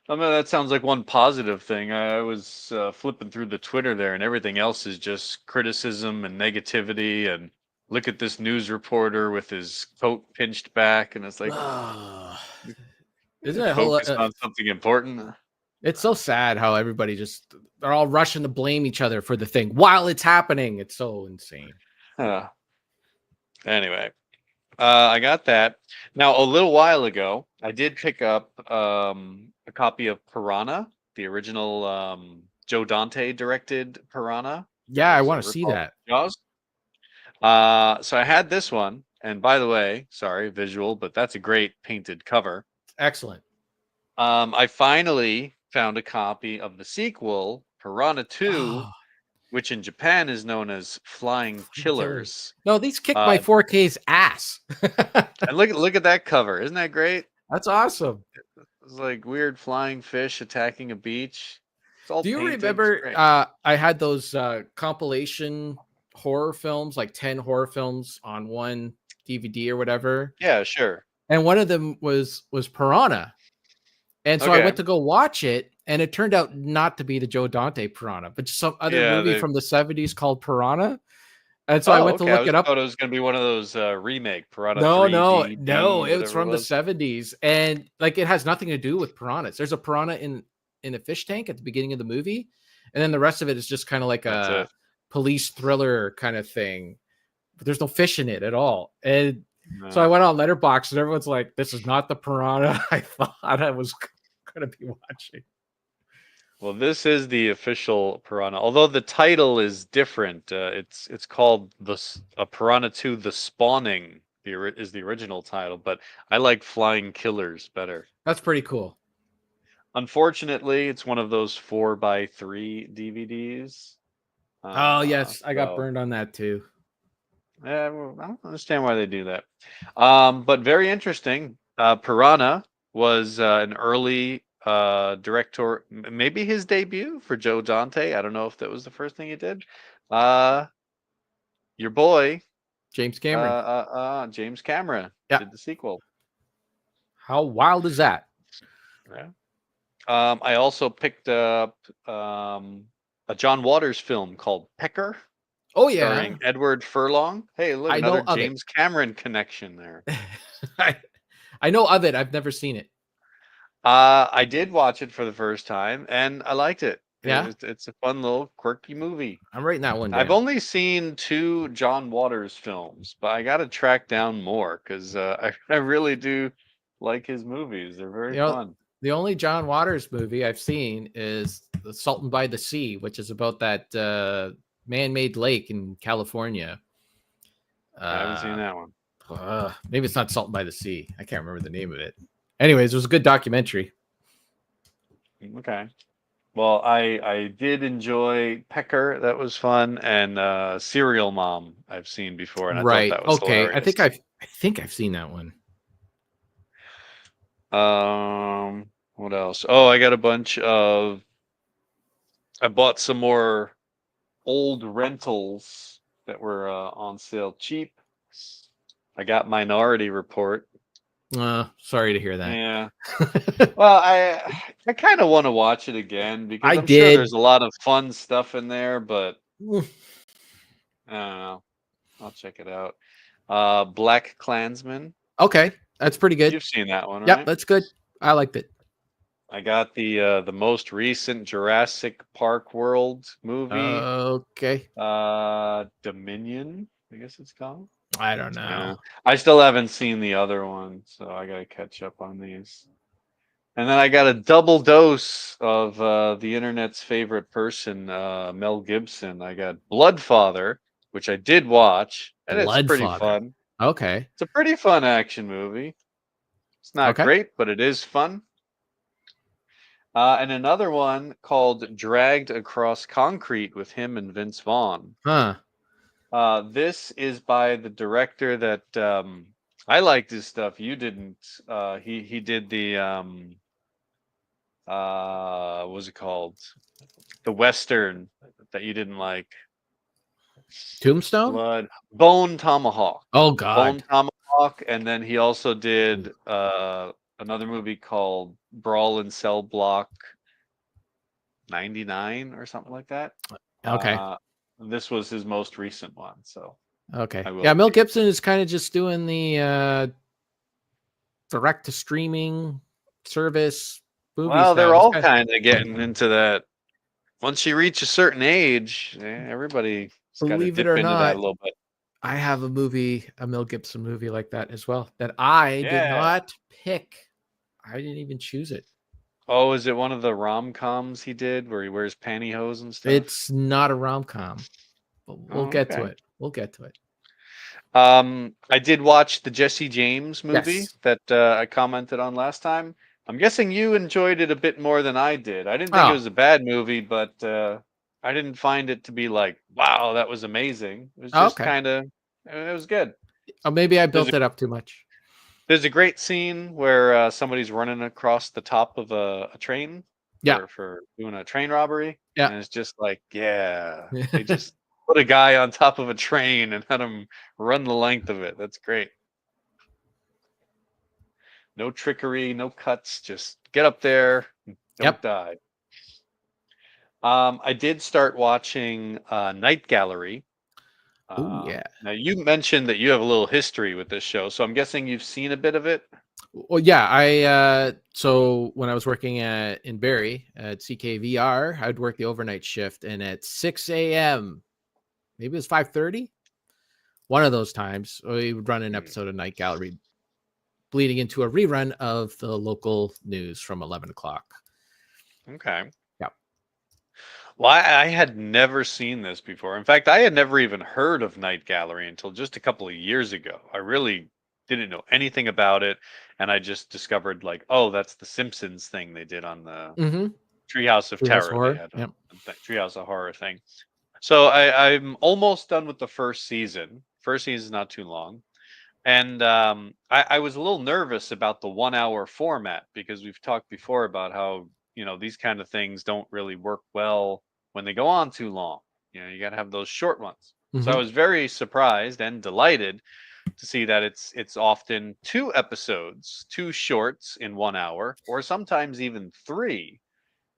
I mean, that sounds like one positive thing. I was flipping through the Twitter there, and everything else is just criticism and negativity. And look at this news reporter with his coat pinched back, and it's like, isn't it focus on something important? It's so sad how everybody they're all rushing to blame each other for the thing while it's happening. It's so insane. Anyway, I got that. Now, a little while ago, I did pick up a copy of Piranha, the original Joe Dante directed Piranha. Yeah, I want to see that. Jaws. So I had this one, and by the way, sorry, visual, but that's a great painted cover. Excellent. I finally found a copy of the sequel, Piranha 2, which in Japan is known as Flying Killers. No, these kick my 4K's ass. And look at that cover. Isn't that great? That's awesome. It's like weird flying fish attacking a beach. It's all Do you painted. remember I had those compilation horror films, like 10 horror films on one DVD or whatever? Yeah, sure. And one of them was Piranha. And so I went to go watch it, and it turned out not to be the Joe Dante Piranha, but some other movie from the 70s called Piranha. And so I went to look it up. I thought it was going to be one of those remake Piranha. No, it was from the 70s, and like it has nothing to do with piranhas. There's a piranha in a fish tank at the beginning of the movie, and then the rest of it is just kind of like a police thriller kind of thing. But there's no fish in it at all. And so I went on Letterboxd, and everyone's like, "This is not the Piranha I thought I was going to be watching." Well, this is the official Piranha, although the title is different. It's called Piranha 2: The Spawning. Is the original title, but I like Flying Killers better. That's pretty cool. Unfortunately, it's one of those 4x3 DVDs. Oh yes, I got burned on that too. I don't understand why they do that. But very interesting. Piranha was an early director, maybe his debut for Joe Dante. I don't know if that was the first thing he did. Your boy James Cameron. James Cameron did the sequel. How wild is that? Yeah. I also picked up a John Waters film called Pecker. Oh yeah, starring Edward Furlong. Hey, look, another James Cameron connection there. I know of it. I've never seen it. I did watch it for the first time, and I liked it. Yeah, it's a fun little quirky movie. I'm writing that one down. I've only seen 2 John Waters films, but I got to track down more because I really do like his movies. They're very fun. The only John Waters movie I've seen is The Sultan by the Sea, which is about that man-made lake in California. I haven't seen that one. Maybe it's not Sultan by the Sea. I can't remember the name of it. Anyways, it was a good documentary. Okay. Well, I did enjoy Pecker. That was fun, and Serial Mom I've seen before, and I thought that was hilarious. I think I've seen that one. What else? Oh, I got a bunch of. I bought some more old rentals that were on sale cheap. I got Minority Report. Sorry to hear that. Yeah. Well, I kind of want to watch it again because I'm sure there's a lot of fun stuff in there, but I don't know. I'll check it out. Black Klansman. Okay, that's pretty good. You've seen that one, right? Yep, that's good. I liked it. I got the most recent Jurassic Park World movie, Okay. Dominion, I guess it's called. I don't Yeah. know. I still haven't seen the other one, so I gotta catch up on these. And then I got a double dose of the internet's favorite person, Mel Gibson. I got Bloodfather, which I did watch, and it's pretty Bloodfather. fun. Okay. It's a pretty fun action movie. It's not Okay. great, but it is fun. And another one called Dragged Across Concrete with him and Vince Vaughn. Huh. This is by the director that I liked his stuff. You didn't. He did the what was it called? The Western that you didn't like. Tombstone? Bone Tomahawk. Oh Bone God. Tomahawk, and then he also did another movie called Brawl in Cell Block 99 or something like that. Okay. This was his most recent one, so Okay. I will Yeah, Mel see. Gibson is kind of just doing the direct to streaming service movies Well, now. they're He's all got- kind of getting into that. Once you reach a certain age, everybody's got to Believe it dip or into that not, a little bit. I have a Mel Gibson movie like that as well that I did Yeah. not pick. I didn't even choose it. Oh, is it one of the rom-coms he did where he wears pantyhose and stuff? It's not a rom-com, but we'll get to okay. it. We'll get to it. I did watch the Jesse James movie Yes. that I commented on last time. I'm guessing you enjoyed it a bit more than I did. I didn't think it Oh. was a bad movie, but I didn't find it to be like, wow, that was amazing. It was just Okay. kind of, it was good. Oh, maybe I built There's it up too much. There's a great scene where somebody's running across the top of a train Yeah. for doing a train robbery. Yeah. And it's just like, yeah, they just put a guy on top of a train and let him run the length of it. That's great. No trickery, no cuts. Just get up there, don't die. I did start watching Night Gallery. Oh yeah. Now you mentioned that you have a little history with this show, so I'm guessing you've seen a bit of it. Well, yeah. I so when I was working in Barrie at CKVR, I'd work the overnight shift, and at 6 a.m., maybe it was 5:30, one of those times, we would run an episode of Night Gallery, bleeding into a rerun of the local news from 11 o'clock. Okay. Yeah. Well, I had never seen this before. In fact, I had never even heard of Night Gallery until just a couple of years ago. I really didn't know anything about it, and I just discovered like, oh, that's the Simpsons thing they did on the Mm-hmm. Treehouse of Treehouse Terror. Horror, They had yep. a Treehouse of Horror thing. So I'm almost done with the first season. First season is not too long. And I was a little nervous about the 1 hour format because we've talked before about how, these kind of things don't really work well when they go on too long. You got to have those short ones. So I was very surprised and delighted to see that it's often 2 episodes, 2 shorts in 1 hour, or sometimes even 3,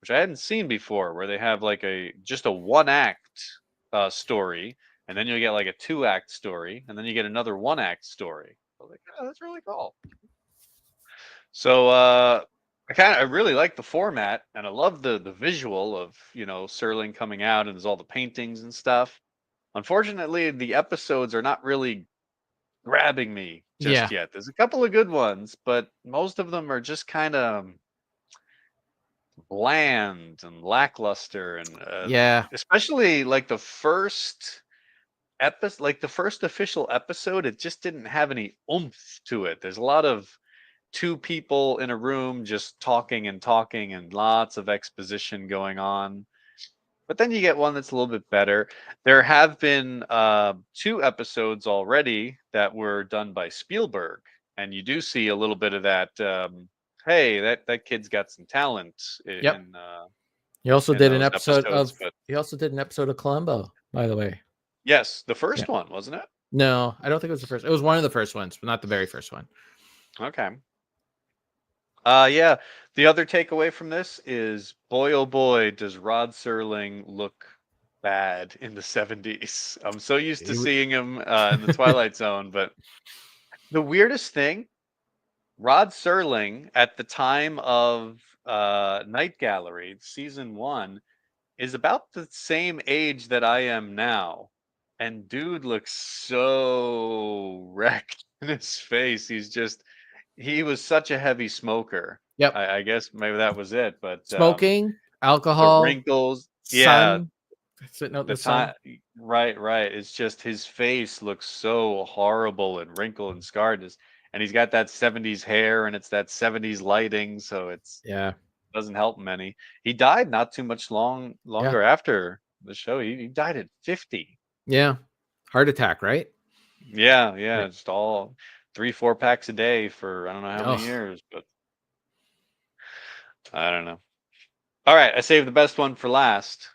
which I hadn't seen before, where they have like just a 1-act story, and then you get like a 2-act story, and then you get another 1-act story. I was like, oh, that's really cool. So I really like the format, and I love the visual of Serling coming out, and there's all the paintings and stuff. Unfortunately, the episodes are not really grabbing me just yet. There's a couple of good ones, but most of them are just kind of bland and lackluster, and especially like the first episode, like the first official episode, it just didn't have any oomph to it. There's a lot of 2 people in a room just talking and lots of exposition going on. But then you get one that's a little bit better. There have been 2 episodes already that were done by Spielberg, and you do see a little bit of that. Hey, that kid's got some talent. He also did an episode episodes, He also did an episode of Columbo, by the way. Yes, the first one, wasn't it? No, I don't think it was the first. It was one of the first ones, but not the very first one. Okay. Yeah. The other takeaway from this is, boy, oh boy, does Rod Serling look bad in the 70s. I'm so used to seeing him in the Twilight Zone, but the weirdest thing, Rod Serling at the time of Night Gallery, season 1, is about the same age that I am now. And dude looks so wrecked in his face. He was such a heavy smoker. Yep. I guess maybe that was it. But Smoking, the alcohol, wrinkles, yeah, sun, sitting out in the the sun. time, right. It's just his face looks so horrible and wrinkled and scarred. And he's got that 70s hair and it's that 70s lighting. So Yeah. doesn't help him any. He died not too much Yeah. longer after the show. He died at 50. Yeah. Heart attack, right? Yeah, Right. just all 3-4 packs a day for I don't know how many Oh, years, but I don't know. All right, I saved the best one for last.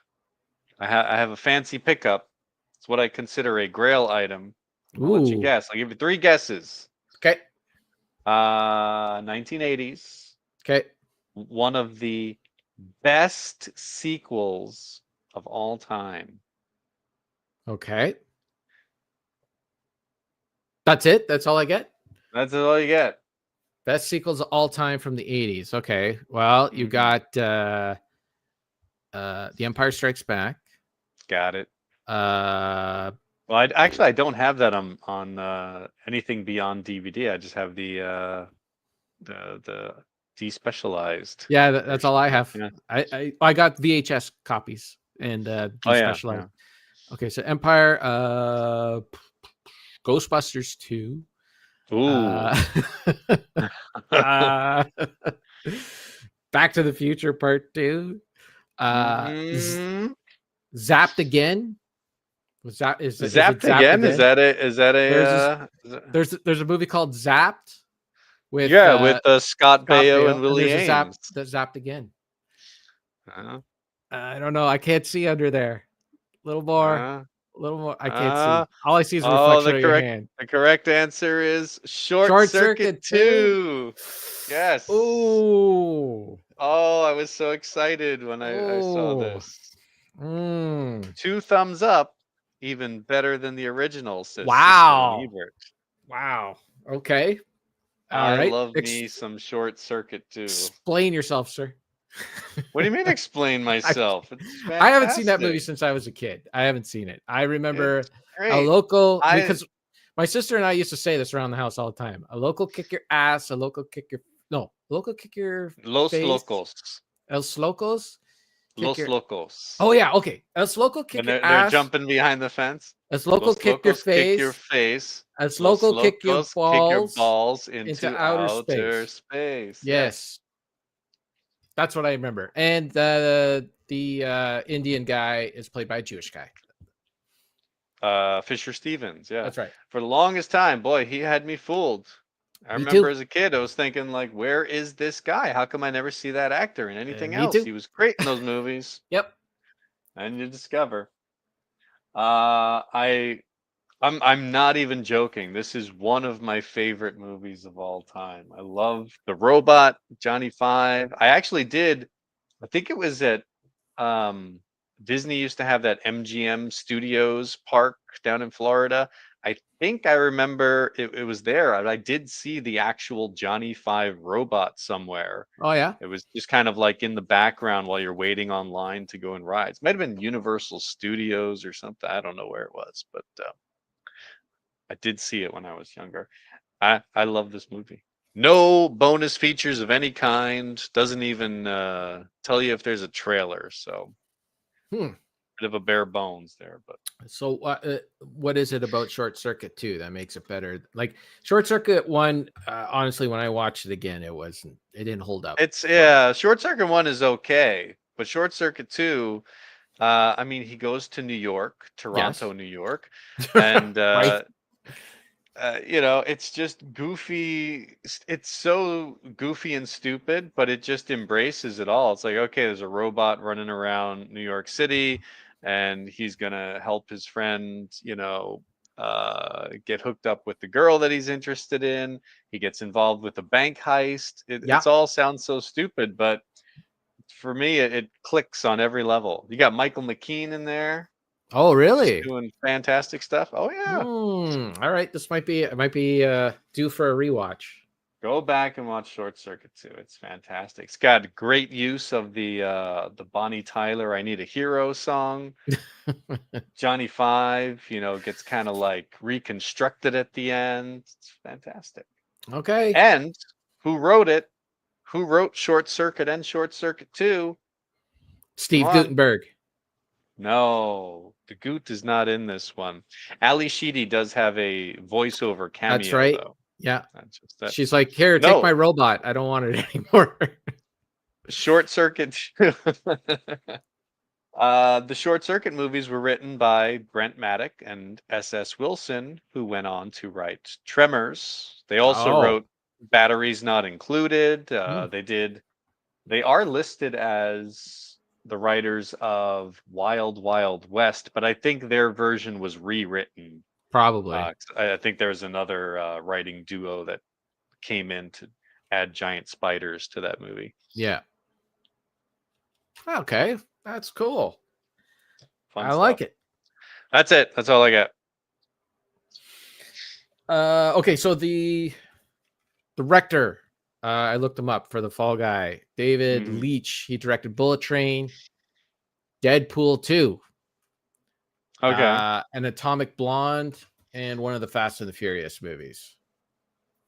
I have a fancy pickup. It's what I consider a grail item. I'll let you ooh. guess. I'll give you 3 guesses. Okay. 1980s. Okay. One of the best sequels of all time. Okay. That's it. That's all I get. That's all you get. Best sequels of all time from the 80s. Okay. Well, you got The Empire Strikes Back. Got it. Uh Well, I don't have that on anything beyond DVD. I just have the despecialized. yeah, that's all I have. Yeah. I got VHS copies and Oh yeah. despecialized. Okay, so Empire, Ghostbusters 2. Ooh. Uh, Back to the Future Part 2. Mhm. Zapped Again. Was that is it Zapped Zapped again? Is that a there's a movie called Zapped with with Scott Scott Baio and Baio, and Willie there's a Ames? Zapped Again. Uh, I don't know. I can't see under there. A little more. I can't see. uh, All I see is a oh, reflection of your hand. the correct answer is Short Short Circuit Circuit 2. 2. Yes. Ooh. Oh, I was so excited when I saw Oh. this. Mm. 2 thumbs up, even better than the original, says Siskel and Wow. Ebert. Wow. Okay. All I right. love me some Short Circuit 2. Explain yourself, sir. What do you mean explain myself? It's I haven't seen that movie fantastic. since I was a kid. I haven't seen it. I remember It's great. because my sister and I used to say this around the house all the time. A local kick your ass, a local kick your Los face. Locos. Els Locos. Los Locos. Oh yeah, okay. Els Loco kick When your they're ass. jumping behind the fence. Els Loco Los kick your Locos kick your face. face. Els Los Loco kick your Locos kick your balls balls into outer outer space. space. Yes. That's what I remember. And the Indian guy is played by a Jewish guy. Fisher Stevens, yeah. That's right. For the longest time, boy, he had me fooled. I Me remember too. as a kid, I was thinking, like, where is this guy? How come I never see that actor in anything Me else? too. He was great in those movies. Yep. And you discover. I'm not even joking. This is one of my favorite movies of all time. I love the robot, Johnny Five. I think it was at Disney used to have that MGM Studios park down in Florida. I think I remember it was there. I did see the actual Johnny Five robot somewhere. Oh yeah. It was just kind of like in the background while you're waiting online to go in rides. Might have been Universal Studios or something. I don't know where it was, but I did see it when I was younger. I love this movie. No bonus features of any kind. Doesn't even tell you if there's a trailer. So bit of a bare bones there. But so what is it about Short Circuit 2 that makes it better? Like Short Circuit 1, honestly, when I watched it again, it didn't hold up. Short Circuit 1 is okay, but Short Circuit 2. I mean, he goes to New York, Toronto, Yes. New York, and Right. it's just goofy. It's so goofy and stupid, but it just embraces it all. It's like, okay, there's a robot running around New York City, and he's gonna help his friend, get hooked up with the girl that he's interested in. He gets involved with a bank heist. It's all sounds so stupid, but for me, it clicks on every level. You got Michael McKean in there. Oh, really? Doing fantastic stuff. Oh yeah. All right. This might be due for a rewatch. Go back and watch Short Circuit 2. It's fantastic. It's got great use of the Bonnie Tyler "I Need a Hero" song. Johnny Five, gets kind of like reconstructed at the end. It's fantastic. Okay. And who wrote it? Who wrote Short Circuit and Short Circuit 2? Steve Come on. Guttenberg. No, the Goot is not in this one. Ali Sheedy does have a voiceover cameo, That's right. though. Yeah. That's just that. She's like, here, take my robot. I don't want it anymore. Short Circuit. The Short Circuit movies were written by Brent Maddock and S.S. Wilson, who went on to write Tremors. They also wrote Batteries Not Included. They are listed as the writers of Wild Wild West, but I think their version was rewritten. Probably. I think there's another writing duo that came in to add giant spiders to that movie. Yeah. Okay, that's cool. Fun I stuff. like it. That's it. That's all I got. Okay, so the director, I looked him up for The Fall Guy. David Leitch. He directed Bullet Train, Deadpool 2, Okay, an Atomic Blonde, and one of the Fast and the Furious movies.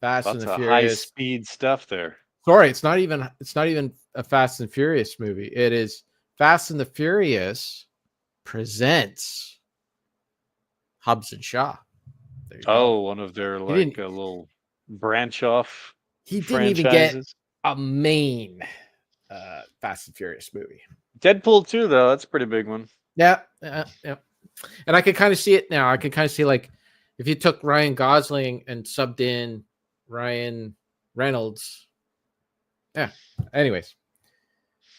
Fast lots and the of Furious. high-speed stuff there. Sorry, it's not even a Fast and Furious movie. It is Fast and the Furious presents Hobbs and Shaw. There you go. One of their like a little branch off. He didn't even get a main Fast and Furious movie. Deadpool 2, though, that's a pretty big one. Yeah, yeah. And I can kind of see it now. I can kind of see, like, if you took Ryan Gosling and subbed in Ryan Reynolds. Yeah. Anyways.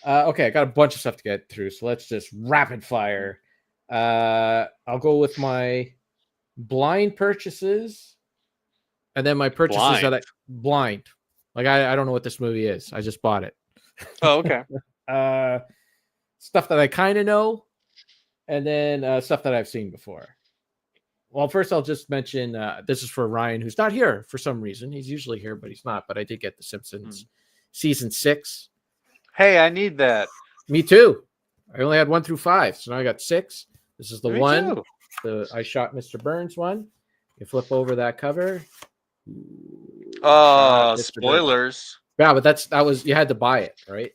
Okay, I got a bunch of stuff to get through, so let's just rapid fire. I'll go with my blind purchases, and then my purchases that I blind. Like, I don't know what this movie is. I just bought it. Oh, okay. Stuff that I kind of know, and then stuff that I've seen before. Well, first I'll just mention this is for Ryan, who's not here for some reason. He's usually here, but he's not. But I did get The Simpsons season 6. Hey, I need that. Me too. I only had 1 through 5, so now I got 6. This is the Me one. too. The I Shot Mr. Burns one. You flip over that cover. Spoilers. Yeah, but that was you had to buy it, right?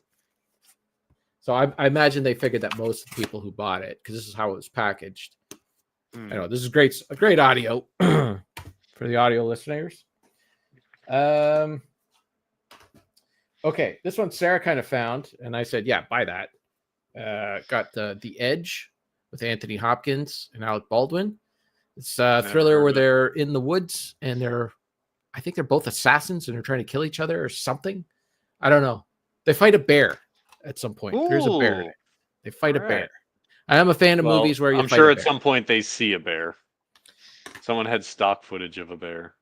So I imagine they figured that most people who bought it, because this is how it was packaged. I know this is great audio for the audio listeners. Okay, this one Sarah kind of found, and I said, yeah, buy that. Got The Edge with Anthony Hopkins and Alec Baldwin. It's a thriller where they're in the woods and I think they're both assassins and they're trying to kill each other or something. I don't know. They fight a bear at some point. Ooh. There's a bear. They fight a bear. I am a fan of movies where I'm sure at some point they see a bear. Someone had stock footage of a bear.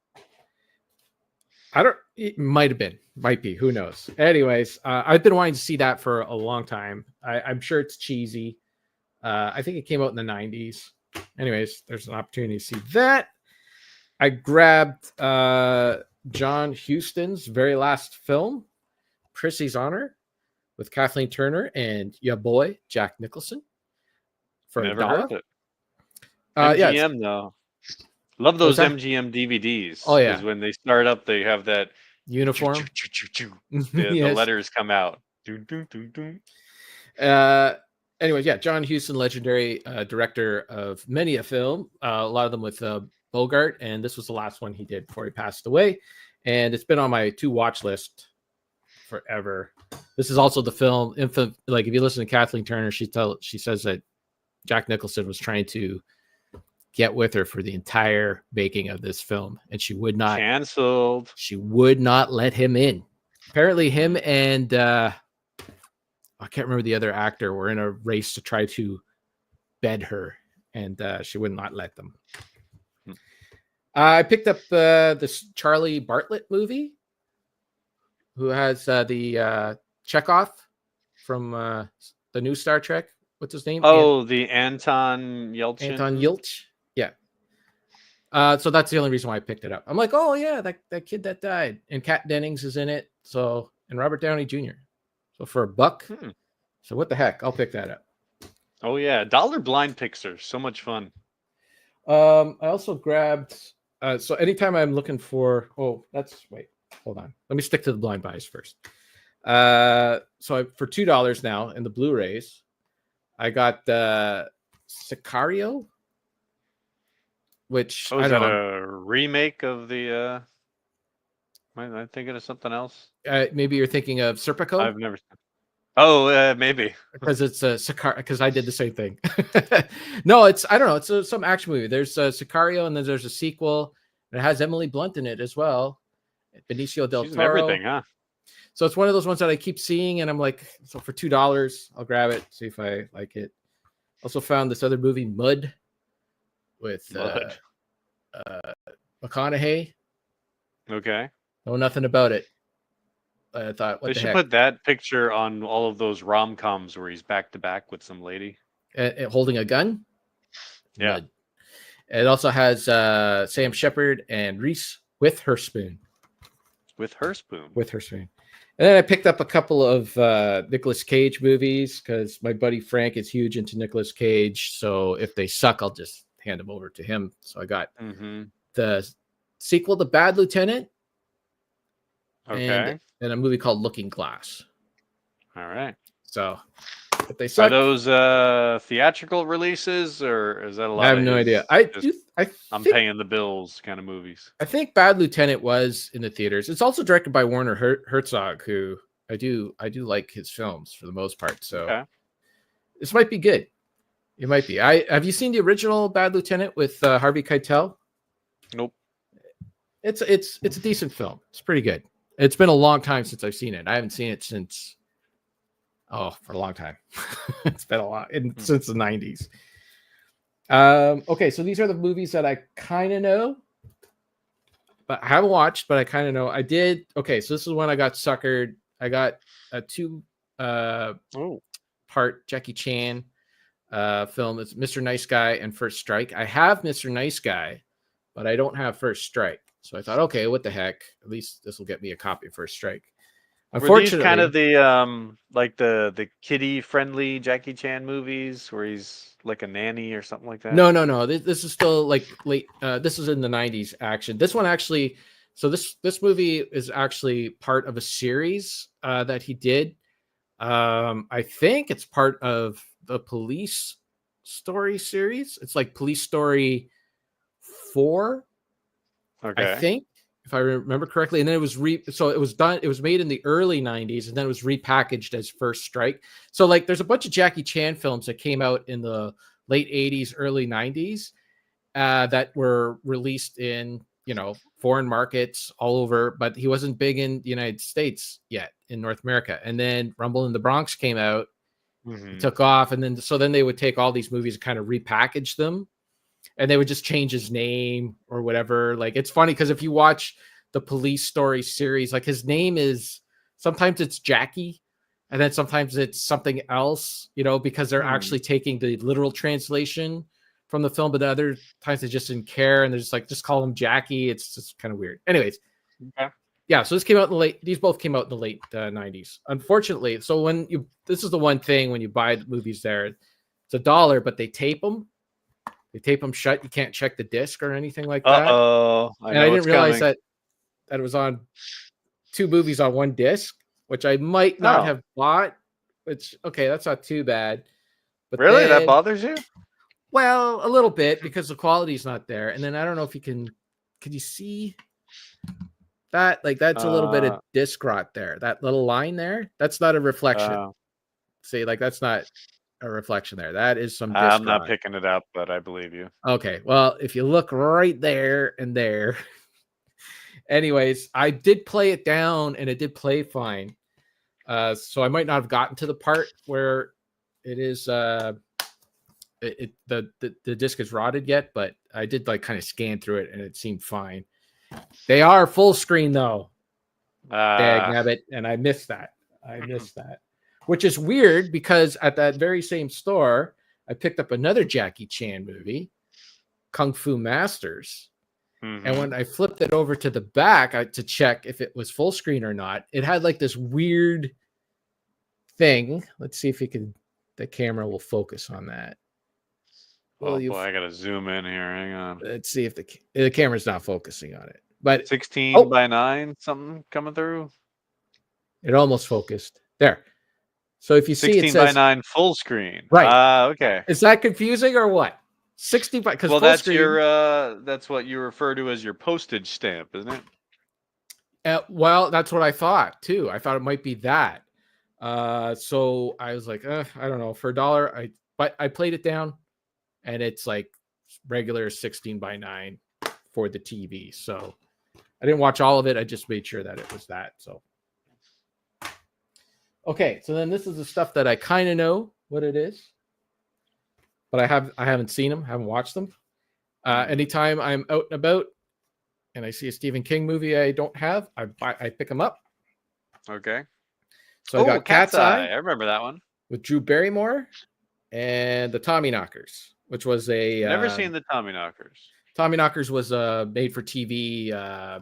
It might be. Who knows? Anyways, I've been wanting to see that for a long time. I'm sure it's cheesy. I think it came out in the 90s. Anyways, there's an opportunity to see that. I grabbed John Huston's very last film, Prissy's Honor, with Kathleen Turner and your boy, Jack Nicholson. Never heard of it. MGM, though. Love those MGM DVDs. Oh, yeah. Because when they start up, they have that uniform. The letters come out. Anyways, yeah, John Huston, legendary director of many a film, a lot of them with Bogart, and this was the last one he did before he passed away. And it's been on my to watch list forever. This is also the film. Like, if you listen to Kathleen Turner, she says that Jack Nicholson was trying to get with her for the entire making of this film, and she would not. Canceled. She would not let him in. Apparently, him and I can't remember the other actor were in a race to try to bed her, and she would not let them. I picked up this Charlie Bartlett movie, who has the Chekhov from the new Star Trek. What's his name? Oh, the Anton Yelchin. Anton Yelch. Yeah. So that's the only reason why I picked it up. I'm like, oh yeah, that kid that died, and Kat Dennings is in it. So and Robert Downey Jr. So for $1, so what the heck? I'll pick that up. Oh yeah, dollar blind picks are so much fun. I also grabbed. So anytime I'm looking for, wait, hold on. Let me stick to the blind buys first. For $2 now in the Blu-rays, I got Sicario, which is that a remake of the? Am I thinking of something else? Maybe you're thinking of Serpico. I've never. Oh, maybe because it's a Sicario. Because I did the same thing. No, I don't know. It's some action movie. There's Sicario, and then there's a sequel. It has Emily Blunt in it as well. Benicio del She's Toro. everything, huh? So it's one of those ones that I keep seeing, and I'm like, so for $2, I'll grab it, see if I like it. Also found this other movie, Mud, with McConaughey. Okay. Know nothing about it. I thought, what they the should heck? put that picture on all of those rom-coms where he's back to back with some lady Holding a gun. Yeah. Mud. It also has Sam Shepard and Reese Witherspoon. With her spoon. And then I picked up a couple of Nicolas Cage movies because my buddy Frank is huge into Nicolas Cage. So if they suck, I'll just hand them over to him. So I got the sequel to Bad Lieutenant. Okay. And a movie called Looking Glass. All right. So if they suck, are those theatrical releases, or is that a lot? I have no idea. I'm paying the bills kind of movies. I think Bad Lieutenant was in the theaters. It's also directed by Werner Herzog, who I do like his films for the most part. So this might be good. It might be. Have you seen the original Bad Lieutenant with Harvey Keitel? Nope. It's a decent film. It's pretty good. It's been a long time since I've seen it. I haven't seen it since for a long time. It's been a lot since the 90s. Okay, so these are the movies that I kind of know, but I haven't watched, but I kind of know. I did. Okay, so this is when I got suckered. I got a 2-part Jackie Chan film. It's Mr. Nice Guy and First Strike. I have Mr. Nice Guy, but I don't have First Strike. So I thought, okay, what the heck? At least this will get me a copy of First Strike. Unfortunately, were these kind of the like the kiddie friendly Jackie Chan movies where he's like a nanny or something like that? No. This is still like late. This is in the 90s action. This one actually. So this movie is actually part of a series that he did. I think it's part of the Police Story series. It's like Police Story 4. Okay. I think, if I remember correctly, and then it was it was made in the early 90s, and then it was repackaged as First Strike. So like there's a bunch of Jackie Chan films that came out in the late 80s, early 90s that were released in, foreign markets all over, but he wasn't big in the United States yet, in North America. And then Rumble in the Bronx came out, took off, and then they would take all these movies and kind of repackage them. And they would just change his name or whatever. Like, it's funny because if you watch the Police Story series, like his name is, sometimes it's Jackie and then sometimes it's something else, because they're actually taking the literal translation from the film, but the other times they just didn't care and they're just like, just call him Jackie. It's just kind of weird. Anyways. Okay. Yeah. So these both came out in the late 90s, unfortunately. So this is the one thing when you buy the movies there, it's $1, but they tape them. They tape them shut. You can't check the disc or anything like that. I didn't realize that it was on 2 movies on one disc, which I might not have bought. Which, okay, that's not too bad. But really, that bothers you? Well, a little bit because the quality's not there. And then I don't know if you can you see that? Like that's a little bit of disc rot there. That little line there, that's not a reflection. See, like that's not a reflection there. That is some disc I'm not rot. picking it up, but I believe you. Okay, well, if you look right there and there. Anyways, I did play it down and it did play fine. So I might not have gotten to the part where it is the disc is rotted yet, but I did like kind of scan through it and it seemed fine. They are full screen though. Dagnabbit, and I missed that. Which is weird because at that very same store, I picked up another Jackie Chan movie, Kung Fu Masters. And when I flipped it over to the back to check if it was full screen or not, it had like this weird thing. Let's see if the camera will focus on that. Oh boy, I gotta zoom in here. Hang on. Let's see if the camera's not focusing on it. But 16 by 9, something coming through. It almost focused. There. So if you see, it 16 says by 9 full screen. Right. Okay. Is that confusing or what? 60 by, because Well, full that's screen. that's what you refer to as your postage stamp, isn't it? Well, that's what I thought too. I thought it might be that. So I was like, I don't know, for $1. But I played it down, and it's like regular 16 by 9 for the TV. So I didn't watch all of it. I just made sure that it was that. So okay, so then this is the stuff that I kind of know what it is, but I haven't seen them, haven't watched them. Anytime I'm out and about and I see a Stephen King movie I don't have, I pick them up. Okay. So I got Cat's Eye. I remember that one with Drew Barrymore, and the Tommyknockers, which was never seen the Tommyknockers. Tommyknockers was a made-for-TV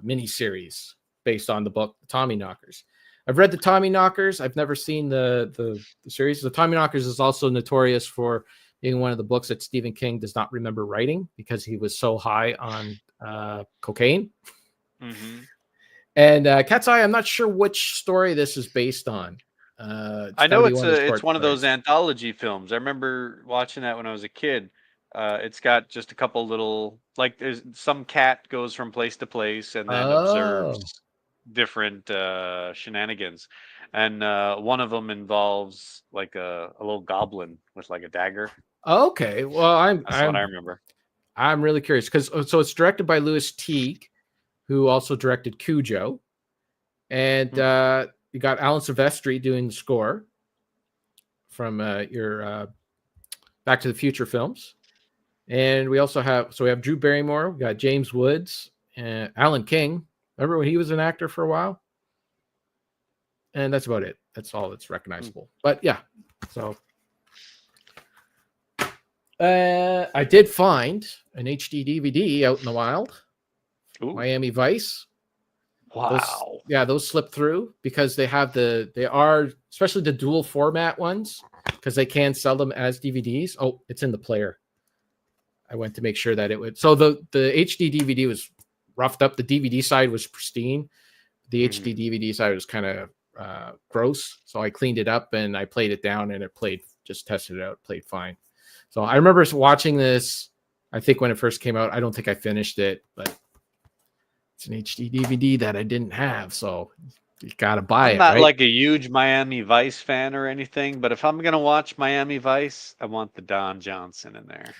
miniseries based on the book Tommyknockers. I've read the Tommyknockers. I've never seen the series. The Tommyknockers is also notorious for being one of the books that Stephen King does not remember writing because he was so high on cocaine. And Cat's Eye, I'm not sure which story this is based on. I know it's one of those anthology films. I remember watching that when I was a kid. It's got just a couple little, like, there's some cat goes from place to place and then observes different shenanigans, and one of them involves like a little goblin with like a dagger. Okay, well, That's what I remember. I'm really curious because so it's directed by Louis Teague, who also directed Cujo, and you got Alan Silvestri doing the score from your Back to the Future films, and we also have Drew Barrymore, we got James Woods, and Alan King. Remember when he was an actor for a while? And that's about it. That's all that's recognizable. But yeah, so I did find an HD DVD out in the wild. Ooh. Miami Vice. Wow. Those slip through because they are especially the dual format ones, because they can sell them as DVDs. Oh, it's in the player. I went to make sure that it would. So the HD DVD was roughed up. The DVD side was pristine. The HD DVD side was kind of gross. So I cleaned it up and I played it down, and it just tested it out, played fine. So I remember watching this, I think when it first came out. I don't think I finished it, but it's an HD DVD that I didn't have. So you got to buy it. I'm not like a huge Miami Vice fan or anything, but if I'm going to watch Miami Vice, I want the Don Johnson in there.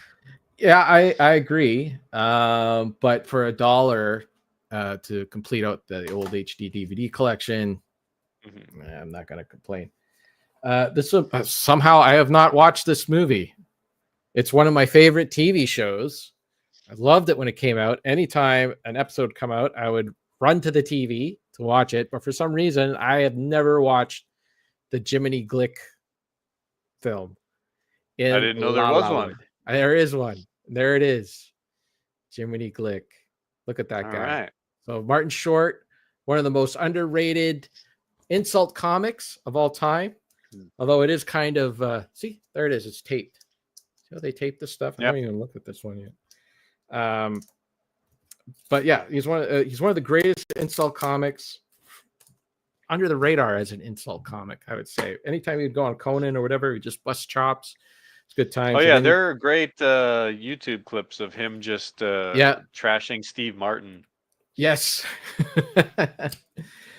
Yeah, I agree. But for $1 to complete out the old HD DVD collection, I'm not going to complain. Somehow I have not watched this movie. It's one of my favorite TV shows. I loved it when it came out. Anytime an episode come out, I would run to the TV to watch it. But for some reason, I have never watched the Jiminy Glick film. I didn't know there was one. There is one. There it is. Jiminy Glick. Look at that guy. Right. So Martin Short, one of the most underrated insult comics of all time. Although it is kind of see, there it is. It's taped. See how they tape this stuff? I haven't even looked at this one yet. But yeah, he's one of the greatest insult comics. Under the radar as an insult comic, I would say. Anytime you'd go on Conan or whatever, he just bust chops. It's good times. Oh yeah, there are great YouTube clips of him just trashing Steve Martin. Yes.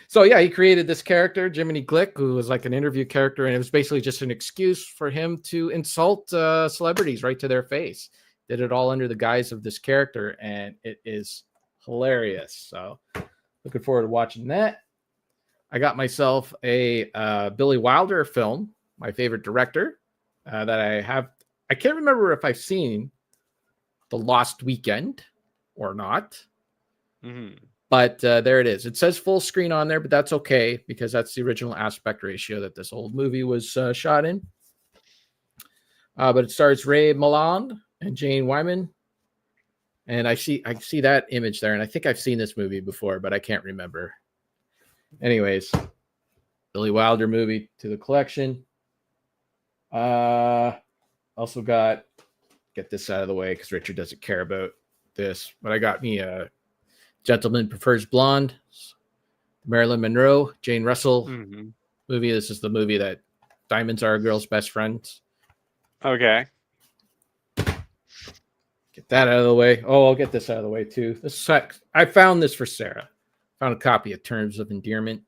So yeah, he created this character, Jiminy Glick, who was like an interview character, and it was basically just an excuse for him to insult celebrities right to their face. Did it all under the guise of this character, and it is hilarious. So looking forward to watching that. I got myself a Billy Wilder film, my favorite director, that I have. I can't remember if I've seen The Lost Weekend or not. But there it is. It says full screen on there, but that's okay because that's the original aspect ratio that this old movie was shot in. But it stars Ray Milland and Jane Wyman. And I see that image there, and I think I've seen this movie before, but I can't remember. Anyways, Billy Wilder movie to the collection. Also got, get this out of the way because Richard doesn't care about this, but I got me a Gentleman Prefers Blonde, Marilyn Monroe, Jane Russell movie. This is the movie that diamonds are a girl's best friends. Okay. Get that out of the way. Oh, I'll get this out of the way too. This sucks. I found this for Sarah. Found a copy of Terms of Endearment.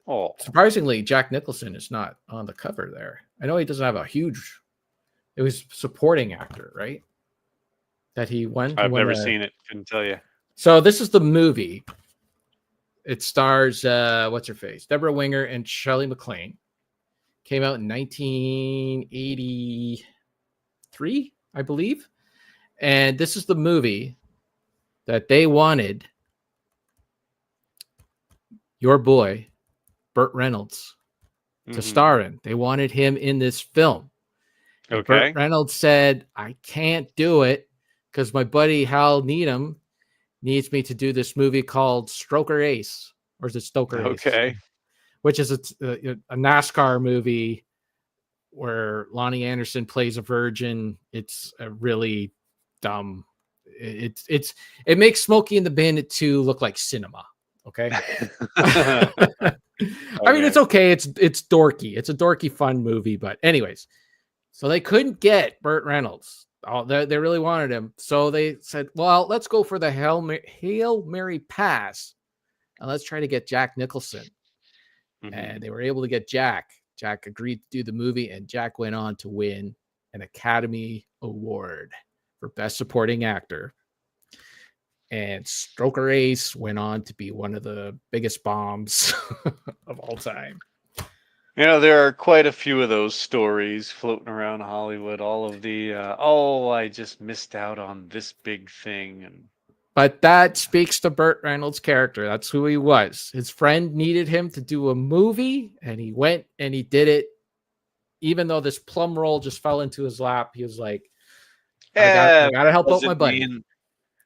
Oh, surprisingly, Jack Nicholson is not on the cover there. I know he doesn't have a huge. It was supporting actor, right? That he won. I've never seen it. Couldn't tell you. So this is the movie. It stars what's her face, Deborah Winger and Shirley MacLaine. Came out in 1983, I believe. And this is the movie that they wanted your boy, Burt Reynolds, to star in. They wanted him in this film. Okay. Burt Reynolds said, I can't do it because my buddy Hal Needham needs me to do this movie called Stoker Ace. Or is it Stoker Ace? Okay. Which is a NASCAR movie where Lonnie Anderson plays a virgin. It's a really dumb. It makes Smokey and the Bandit 2 look like cinema. Okay. I mean, it's okay. It's dorky. It's a dorky, fun movie. But anyways, so they couldn't get Burt Reynolds. They really wanted him. So they said, well, let's go for the Hail Mary pass. And let's try to get Jack Nicholson. And they were able to get Jack. Jack agreed to do the movie, and Jack went on to win an Academy Award for Best Supporting Actor. And Stoker Ace went on to be one of the biggest bombs of all time. You know, there are quite a few of those stories floating around Hollywood. All of the, I just missed out on this big thing. But that speaks to Burt Reynolds' character. That's who he was. His friend needed him to do a movie, and he went and he did it. Even though this plum roll just fell into his lap, he was like, I gotta help out my buddy.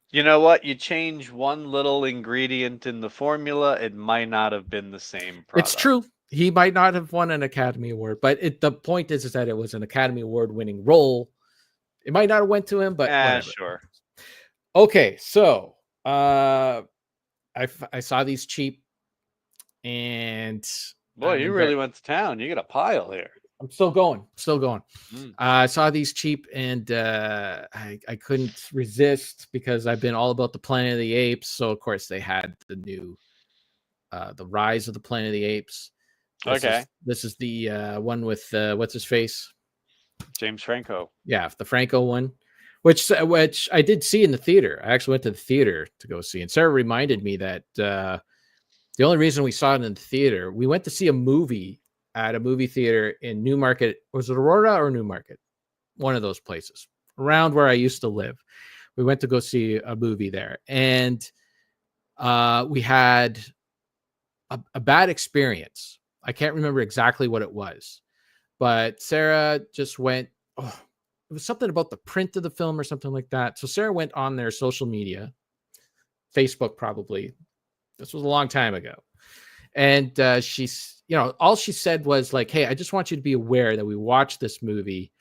You know what? You change one little ingredient in the formula, it might not have been the same product. It's true. He might not have won an Academy Award, but the point is that it was an Academy Award winning role. It might not have went to him, but whatever. Sure. Okay, so I saw these cheap, and boy, you really went to town. You got a pile here. I'm still going. I saw these cheap, and I couldn't resist because I've been all about the Planet of the Apes. So of course they had the new, the Rise of the Planet of the Apes. This is the one with what's his face, James Franco. Yeah, the Franco one. Which I did see in the theater. I actually went to the theater to go see. And Sarah reminded me that the only reason we saw it in the theater, we went to see a movie at a movie theater in Newmarket. Was it Aurora or Newmarket? One of those places around where I used to live. We went to go see a movie there. And we had a bad experience. I can't remember exactly what it was. But Sarah just went, it was something about the print of the film or something like that. So Sarah went on their social media, Facebook probably. This was a long time ago. And she's, all she said was like, hey, I just want you to be aware that we watched this movie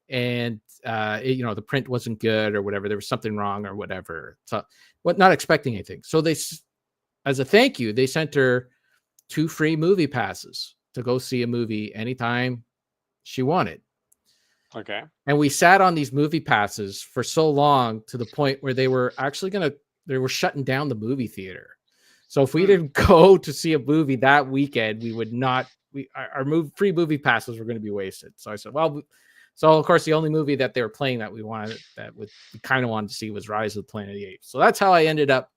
and, the print wasn't good or whatever. There was something wrong or whatever. So not expecting anything. So they, as a thank you, they sent her 2 free movie passes to go see a movie anytime she wanted. Okay. And we sat on these movie passes for so long to the point where they were actually they were shutting down the movie theater. So if we didn't go to see a movie that weekend, we would not, our free movie passes were going to be wasted. So I said, so of course the only movie that they were playing that we kind of wanted to see was Rise of the Planet of the Apes. So that's how I ended up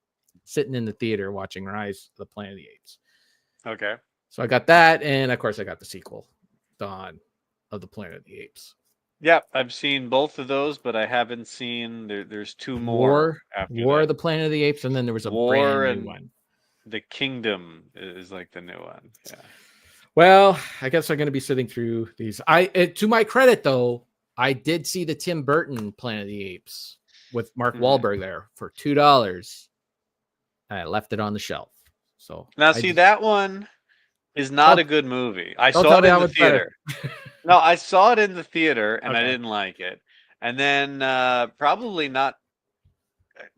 sitting in the theater watching Rise of the Planet of the Apes. Okay. So I got that. And of course I got the sequel, Dawn of the Planet of the Apes. Yeah, I've seen both of those, but I haven't seen. There's 2 more. War of the Planet of the Apes, and then there was a brand new one. The Kingdom is like the new one. Yeah. Well, I guess I'm going to be sitting through these. To my credit, though, I did see the Tim Burton Planet of the Apes with Mark Mhm. Wahlberg there for $2. I left it on the shelf. So Now, I see, just, that one is not don't, a good movie. I don't saw tell it me in how the much better. theater. No, I saw it in the theater and I Okay. didn't like it. And then probably not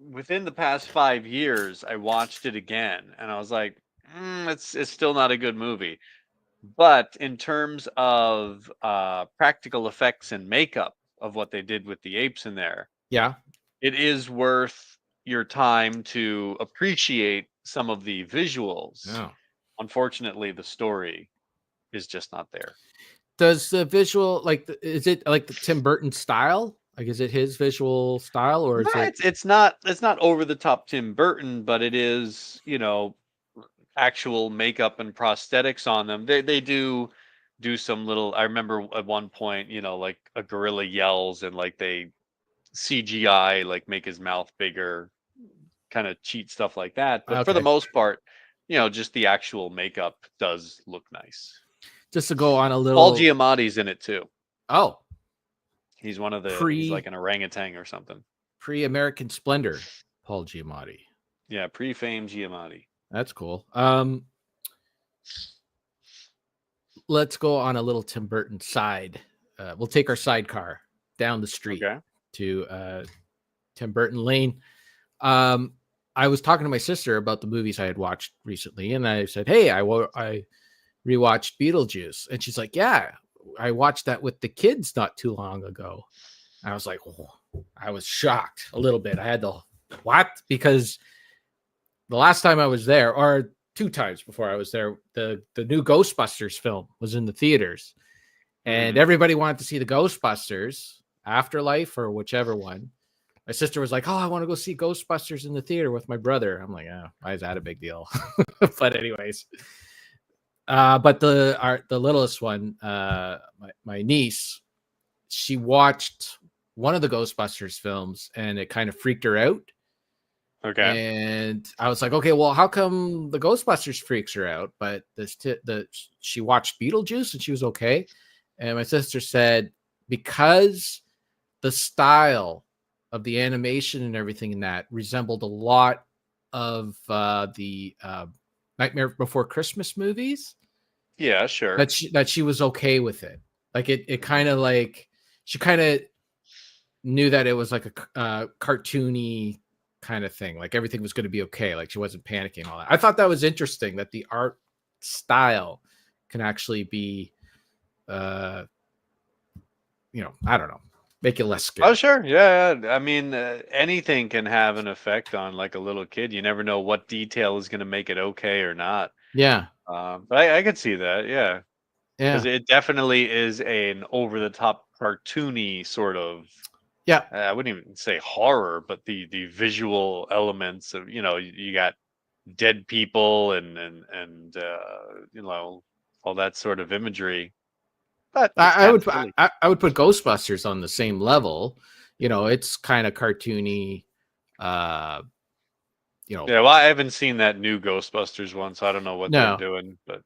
within the past 5 years, I watched it again and I was like, it's still not a good movie. But in terms of practical effects and makeup of what they did with the apes in there, Yeah. it is worth your time to appreciate some of the visuals. No. Unfortunately, the story is just not there. Does the visual is it like the Tim Burton style? Like, is it his visual style, or No, is it? it's not over the top Tim Burton, but it is, actual makeup and prosthetics on them. They do some little. I remember at one point, like a gorilla yells and like they CGI like make his mouth bigger, kind of cheat stuff like that. But for the Okay. most part, just the actual makeup does look nice. Just to go on a Paul little. Giamatti's in it too. Oh, He's he's like pre an orangutan or something. pre American Splendor, Paul Giamatti. Yeah, pre-fame Giamatti. That's cool. Let's go on a little Tim Burton side. We'll take our sidecar down the street Okay. to Tim Burton Lane. I was talking to my sister about the movies I had watched recently, and I said, "Hey, I rewatched Beetlejuice," and she's like, "Yeah, I watched that with the kids not too long ago." And I was like, "Oh," I was shocked a little bit. I had to what because the last time I was there, or 2 times before I was there, the new Ghostbusters film was in the theaters, and everybody wanted to see the Ghostbusters Afterlife or whichever one. My sister was like, "Oh, I want to go see Ghostbusters in the theater with my brother." I'm like, "Oh, why is that a big deal?" But anyways, but the littlest one, my niece, she watched one of the Ghostbusters films and it kind of freaked her out. Okay. And I was like, "Okay, well, how come the Ghostbusters freaks her out?" But she watched Beetlejuice and she was okay. And my sister said because the style of the animation and everything in that resembled a lot of the Nightmare Before Christmas movies. Yeah, sure. That she was okay with it. Like it kind of like she kind of knew that it was like a cartoony kind of thing. Like everything was going to be okay. Like she wasn't panicking and all that. I thought that was interesting that the art style can actually be, I don't know, make it less scary. Oh, sure. Yeah. I mean, anything can have an effect on like a little kid. You never know what detail is going to make it okay or not. Yeah. But I could see that. Yeah. Yeah. Because it definitely is an over the top cartoony sort of. Yeah. I wouldn't even say horror, but the visual elements of you got dead people and all that sort of imagery. But it's I kind would of silly. I would put Ghostbusters on the same level. It's kind of cartoony. Yeah, well, I haven't seen that new Ghostbusters one, so I don't know what they're No. doing. But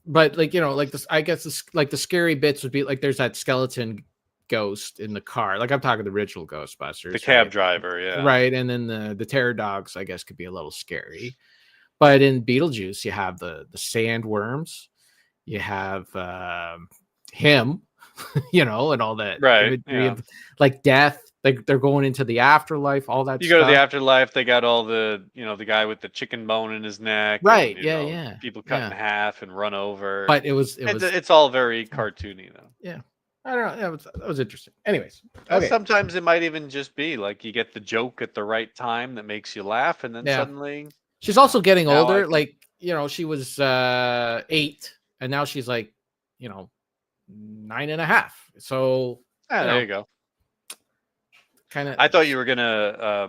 But like this, I guess this, like the scary bits would be like there's that skeleton ghost in the car. Like I'm talking the original Ghostbusters, the cab right? driver, yeah, Right, and then the terror dogs, I guess, could be a little scary. But in Beetlejuice, you have the sandworms, you have him, and all that right, imagery yeah. of like death. Like they're going into the afterlife, all that You stuff. go to the afterlife, they got all the guy with the chicken bone in his neck, Right? and Yeah. people cut in half and run over. But it was It's all very cartoony though. yeah. I don't know. That was interesting. Anyways, okay. Sometimes it might even just be like you get the joke at the right time that makes you laugh, and then Yeah. suddenly She's also getting now older. Like, she was 8 and now she's like, 9.5. So there you go. Kind of. I thought you were gonna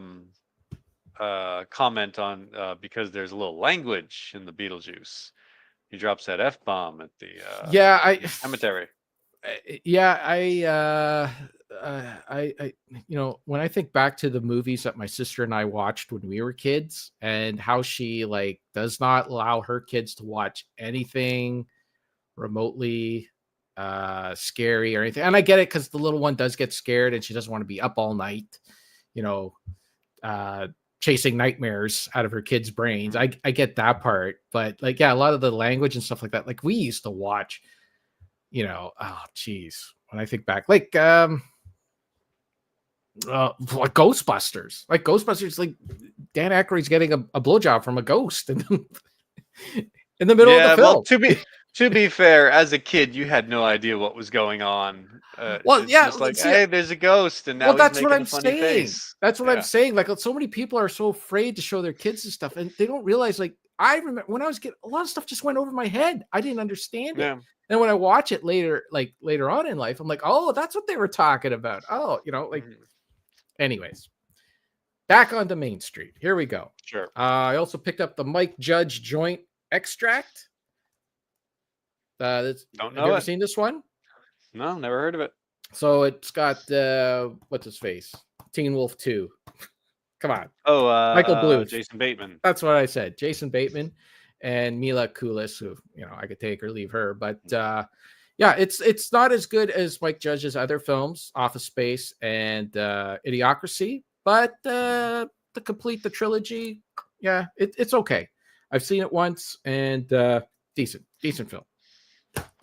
comment on because there's a little language in the Beetlejuice. He drops that F-bomb at the cemetery. Yeah, when I think back to the movies that my sister and I watched when we were kids and how she like does not allow her kids to watch anything remotely scary or anything. And I get it because the little one does get scared and she doesn't want to be up all night, chasing nightmares out of her kids' brains. I get that part, but like, yeah, a lot of the language and stuff like that. Like we used to watch, oh geez, when I think back, like Ghostbusters. Like Ghostbusters, like Dan Aykroyd's getting a blowjob from a ghost in the middle of the film. Well, to be fair, as a kid, you had no idea what was going on. Well, it's yeah, just like, see, hey, there's a ghost, and now he's that's what making I'm a funny saying. face. That's what I'm saying. Like, so many people are so afraid to show their kids and stuff, and they don't realize. Like, I remember when I was a kid, a lot of stuff just went over my head. I didn't understand it. Yeah. And when I watch it later on in life, I'm like, oh, that's what they were talking about. Oh, Anyways, back onto Main Street. Here we go. Sure. I also picked up the Mike Judge joint extract. Don't know. Have you ever seen this one? No, never heard of it. So it's got what's his face? Teen Wolf 2. Come on. Oh, Michael Bluth. Jason Bateman. That's what I said. Jason Bateman and Mila Kunis, who I could take or leave her, but yeah, it's not as good as Mike Judge's other films, Office Space and Idiocracy, but to complete the trilogy, yeah, it's okay. I've seen it once, and decent film.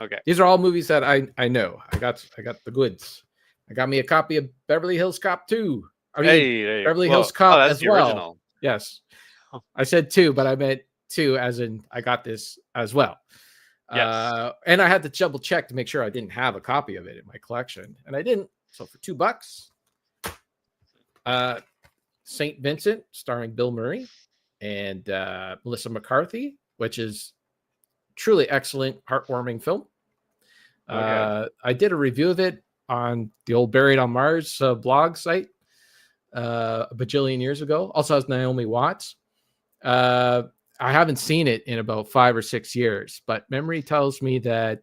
Okay, these are all movies that I know. I got the goods. I got me a copy of Beverly Hills Cop 2. Beverly Hills Cop that's as the well. Original. Yes, I said 2, but I meant 2 as in I got this as well. Yes. And I had to double check to make sure I didn't have a copy of it in my collection, and I didn't. So for $2, St. Vincent, starring Bill Murray and Melissa McCarthy, which is truly excellent, heartwarming film. Okay. I did a review of it on the old Buried on Mars blog site a bajillion years ago. Also has Naomi Watts. I haven't seen it in about 5 or 6 years, but memory tells me that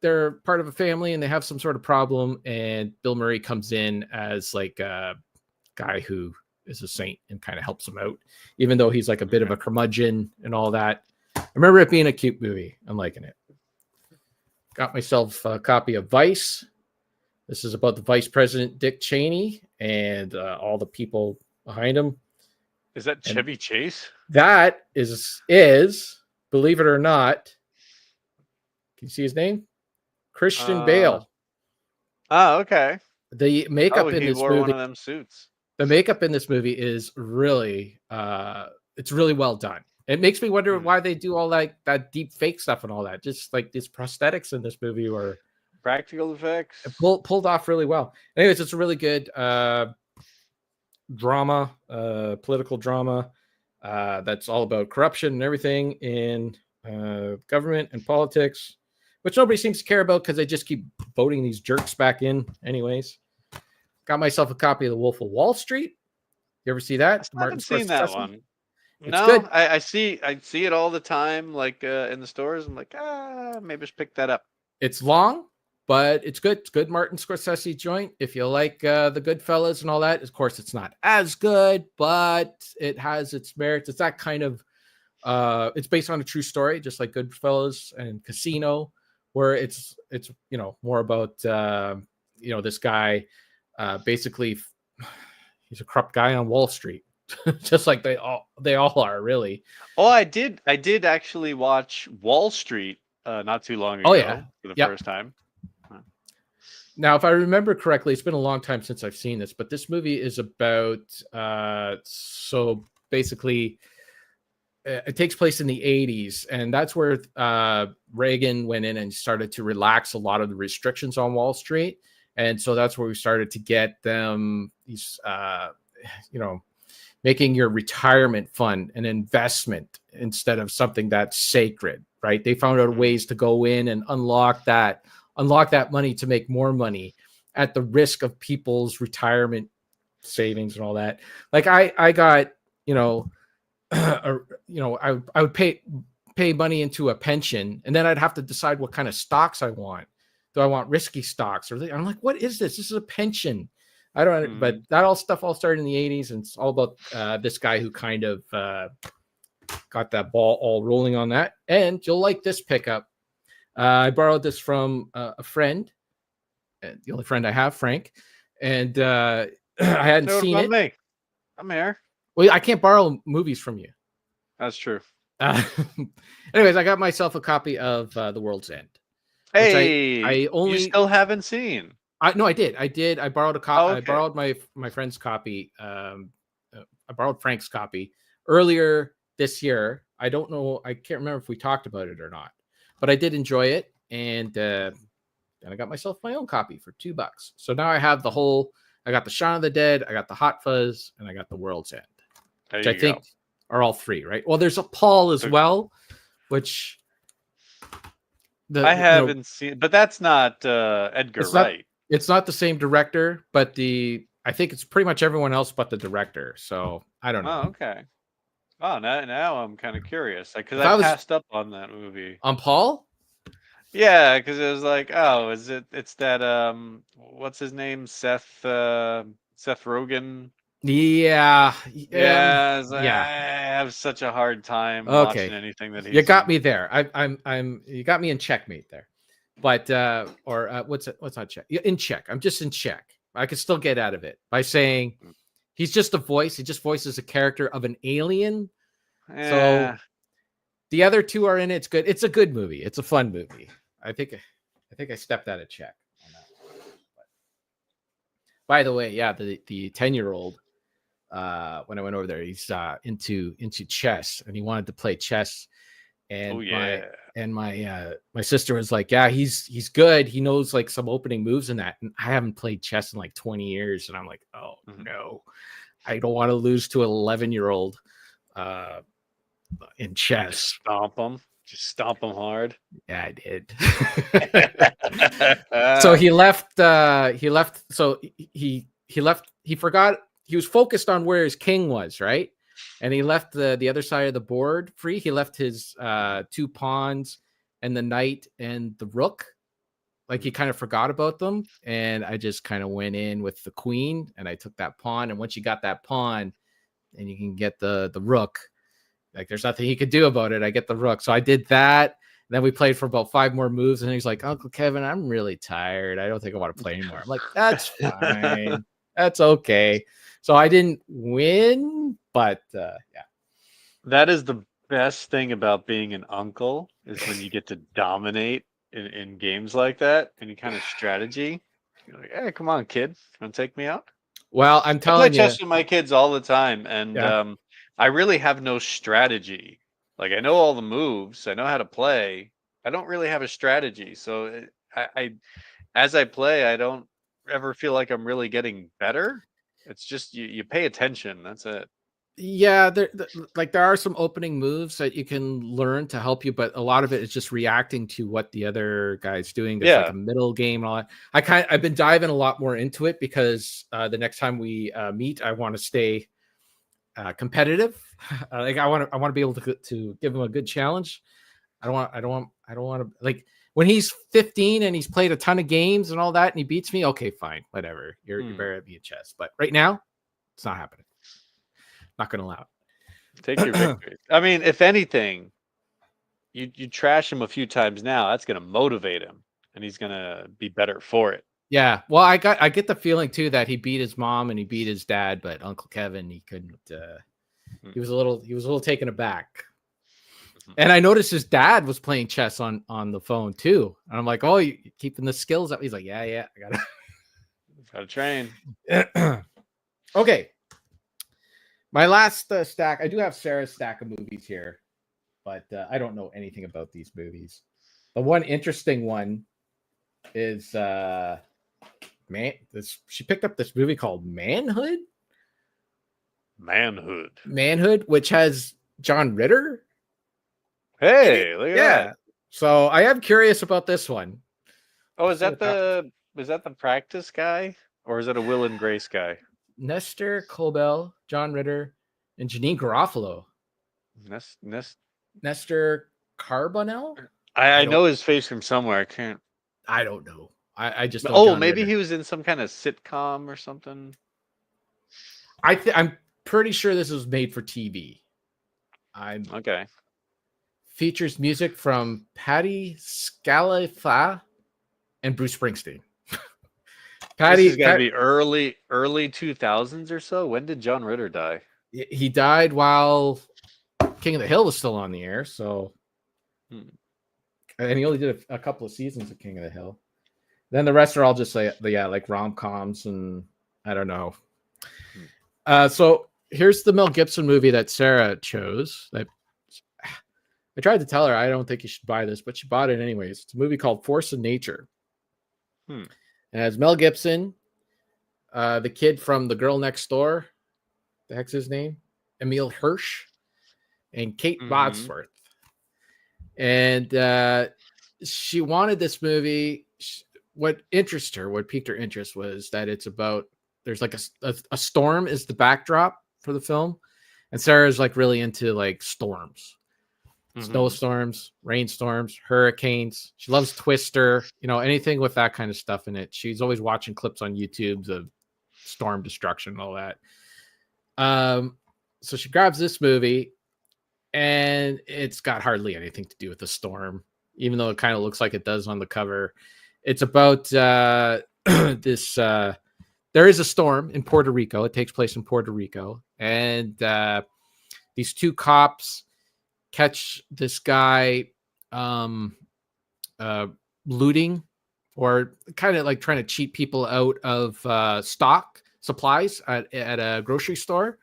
they're part of a family and they have some sort of problem, and Bill Murray comes in as like a guy who is a saint and kind of helps him out, even though he's like a bit of a curmudgeon and all that. I remember it being a cute movie. I'm liking it. Got myself a copy of Vice. This is about the Vice President Dick Cheney and all the people behind him. Is that Chevy Chase? That is, believe it or not, can you see his name? Christian Bale. Oh, okay. The makeup in this wore movie, one of them suits. The makeup in this movie is really, it's really well done. It makes me wonder why they do all that deep fake stuff and all that. Just like these prosthetics in this movie were practical effects. Pulled off really well. Anyways, it's a really good drama, political drama that's all about corruption and everything in government and politics, which nobody seems to care about because they just keep voting these jerks back in. Anyways, got myself a copy of The Wolf of Wall Street. You ever see that? I haven't seen that one. It's no, good. I see it all the time, like in the stores. I'm like, maybe just pick that up. It's long, but it's good. It's good Martin Scorsese joint. If you like the Goodfellas and all that, of course, it's not as good, but it has its merits. It's that kind of, it's based on a true story, just like Goodfellas and Casino, where it's more about this guy, basically, he's a corrupt guy on Wall Street. Just like they all are, really. Oh, I did actually watch Wall Street not too long ago for the first time. Now, if I remember correctly, it's been a long time since I've seen this, but this movie is about so basically it takes place in the 80s, and that's where Reagan went in and started to relax a lot of the restrictions on Wall Street. And so that's where we started to get them these making your retirement fund an investment instead of something that's sacred, right? They found out ways to go in and unlock that money to make more money at the risk of people's retirement savings and all that. Like I got, I would pay money into a pension, and then I'd have to decide what kind of stocks I want. Do I want risky stocks? I'm like, what is this? This is a pension. I don't, but that all started in the 80s, and it's all about this guy who kind of got that ball all rolling on that. And you'll like this pickup. I borrowed this from a friend, the only friend I have, Frank, and I hadn't So what seen about it. me? I'm here. Well, I can't borrow movies from you. That's true. Uh, anyways, I got myself a copy of The World's End, which Hey, I you only still haven't seen. no, I did. I borrowed a copy. Oh, I okay. borrowed my friend's copy. I borrowed Frank's copy earlier this year. I don't know. I can't remember if we talked about it or not, but I did enjoy it, and I got myself my own copy for $2. So now I have the whole. I got the Shaun of the Dead, I got the Hot Fuzz, and I got the World's End, There which you I think go. are all three, right? Well, there's a Paul as well, which I haven't seen, but that's not Edgar it's not Wright. it's not the same director, but I think it's pretty much everyone else but the director. So I don't know. Oh, okay. Oh, now I'm kind of curious, because If I I was passed up on that movie. on Paul, Yeah, because it was like, oh, it's that what's his name? Seth Rogen. yeah, Yeah, it's like, yeah. I have such a hard time watching Okay, anything that you he's got in. me there. I'm you got me in checkmate there. But what's not check? In check. I'm just in check. I could still get out of it by saying he's just a voice. He just voices a character of an alien. Yeah. So the other two are in it. It's good. It's a good movie. It's a fun movie. I think I stepped out of check on that. But, by the way, yeah, the 10-year-old when I went over there, he's into chess, and he wanted to play chess. And Oh yeah. my sister was like, yeah, he's good. He knows like some opening moves in that. And I haven't played chess in like 20 years. And I'm like, oh no, I don't want to lose to an 11-year-old in chess. Just stomp him hard. Yeah, I did. So he left. So he left. He forgot. He was focused on where his king was, right? And he left the other side of the board free. He left his 2 pawns and the knight and the rook. Like he kind of forgot about them. And I just kind of went in with the queen, and I took that pawn. And once you got that pawn and you can get the rook, like there's nothing he could do about it. I get the rook. So I did that. And then we played for about 5 more moves. And he's like, Uncle Kevin, I'm really tired. I don't think I want to play anymore. I'm like, that's fine. That's okay. So I didn't win, but yeah. That is the best thing about being an uncle, is when you get to dominate in games like that, any kind of strategy. You're like, hey, come on, kid. Want to take me out? Well, I'm I play telling you, chess with my kids all the time, and yeah. I really have no strategy. Like, I know all the moves, I know how to play. I don't really have a strategy. So I as I play, I don't ever feel like I'm really getting better. It's just you pay attention. That's it. Yeah, there are some opening moves that you can learn to help you, but a lot of it is just reacting to what the other guy's doing. There's like Yeah. a middle game and all that. I've been diving a lot more into it because the next time we meet, I want to stay competitive. Like I want to be able to give him a good challenge. I don't want to like when he's 15 and he's played a ton of games and all that and he beats me. Okay, fine, whatever. You're better at me at chess, but right now it's not happening. Not going to allow it. Take your victories. I mean, if anything, you trash him a few times now, that's going to motivate him, and he's going to be better for it. Yeah. Well, I get the feeling too that he beat his mom and he beat his dad, but Uncle Kevin, he couldn't. He was a little taken aback. And I noticed his dad was playing chess on the phone too. And I'm like, oh, you keeping the skills up? He's like, yeah, I Gotta train. Okay. My last stack, I do have Sarah's stack of movies here, but I don't know anything about these movies. The one interesting one is she picked up this movie called Manhood, which has John Ritter. Hey, look at that. So I am curious about this one. Oh, is that the practice guy, or is it a Will and Grace guy? Nestor Colbell, John Ritter, and Janine Garofalo. Nestor Carbonell? I know his face from somewhere. I don't know. I just know Oh, John maybe Ritter. he was in some kind of sitcom or something. I'm pretty sure this was made for TV. Okay. Features music from Patti Scaliffa and Bruce Springsteen. This has got to be early 2000s or so. When did John Ritter die? He died while King of the Hill was still on the air. So, and he only did a couple of seasons of King of the Hill. Then the rest are all just like rom-coms and I don't know. So here's the Mel Gibson movie that Sarah chose. I tried to tell her I don't think you should buy this, but she bought it anyways. It's a movie called Force of Nature. It has Mel Gibson, the kid from The Girl Next Door. The heck's his name? Emil Hirsch, and Kate Bosworth. And she wanted this movie. What piqued her interest was that it's about, there's like a storm is the backdrop for the film. And Sarah's like really into like storms, snowstorms, rainstorms, hurricanes. She loves Twister, anything with that kind of stuff in it. She's always watching clips on YouTube of storm destruction and all that. So she grabs this movie and it's got hardly anything to do with the storm, even though it kind of looks like it does on the cover. It's about this. There is a storm in Puerto Rico. It takes place in Puerto Rico. And these two cops catch this guy looting or kind of like trying to cheat people out of supplies at a grocery store.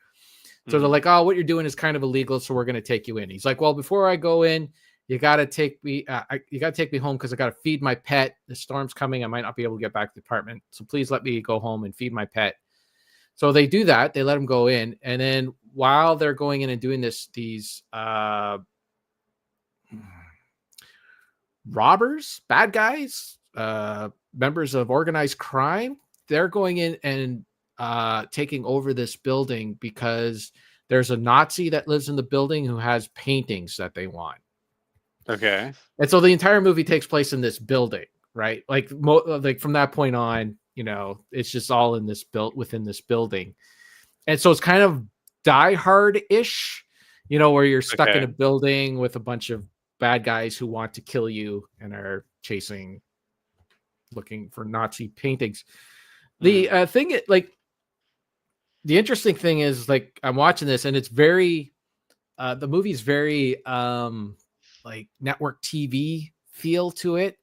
So they're like, oh, what you're doing is kind of illegal, so we're going to take you in. He's like, well, before I go in, you got to take me home because I got to feed my pet. The storm's coming. I might not be able to get back to the apartment. So please let me go home and feed my pet. So they do that. They let him go in. And then while they're going in and doing this, these robbers, bad guys, members of organized crime, they're going in and taking over this building because there's a Nazi that lives in the building who has paintings that they want. Okay. And so the entire movie takes place in this building, right? Like from that point on, it's just all in this within this building. And so it's kind of Die Hard-ish, where you're stuck in a building with a bunch of bad guys who want to kill you and are looking for Nazi paintings. The the interesting thing is, like, I'm watching this and it's very, the movie's very, like network TV feel to it.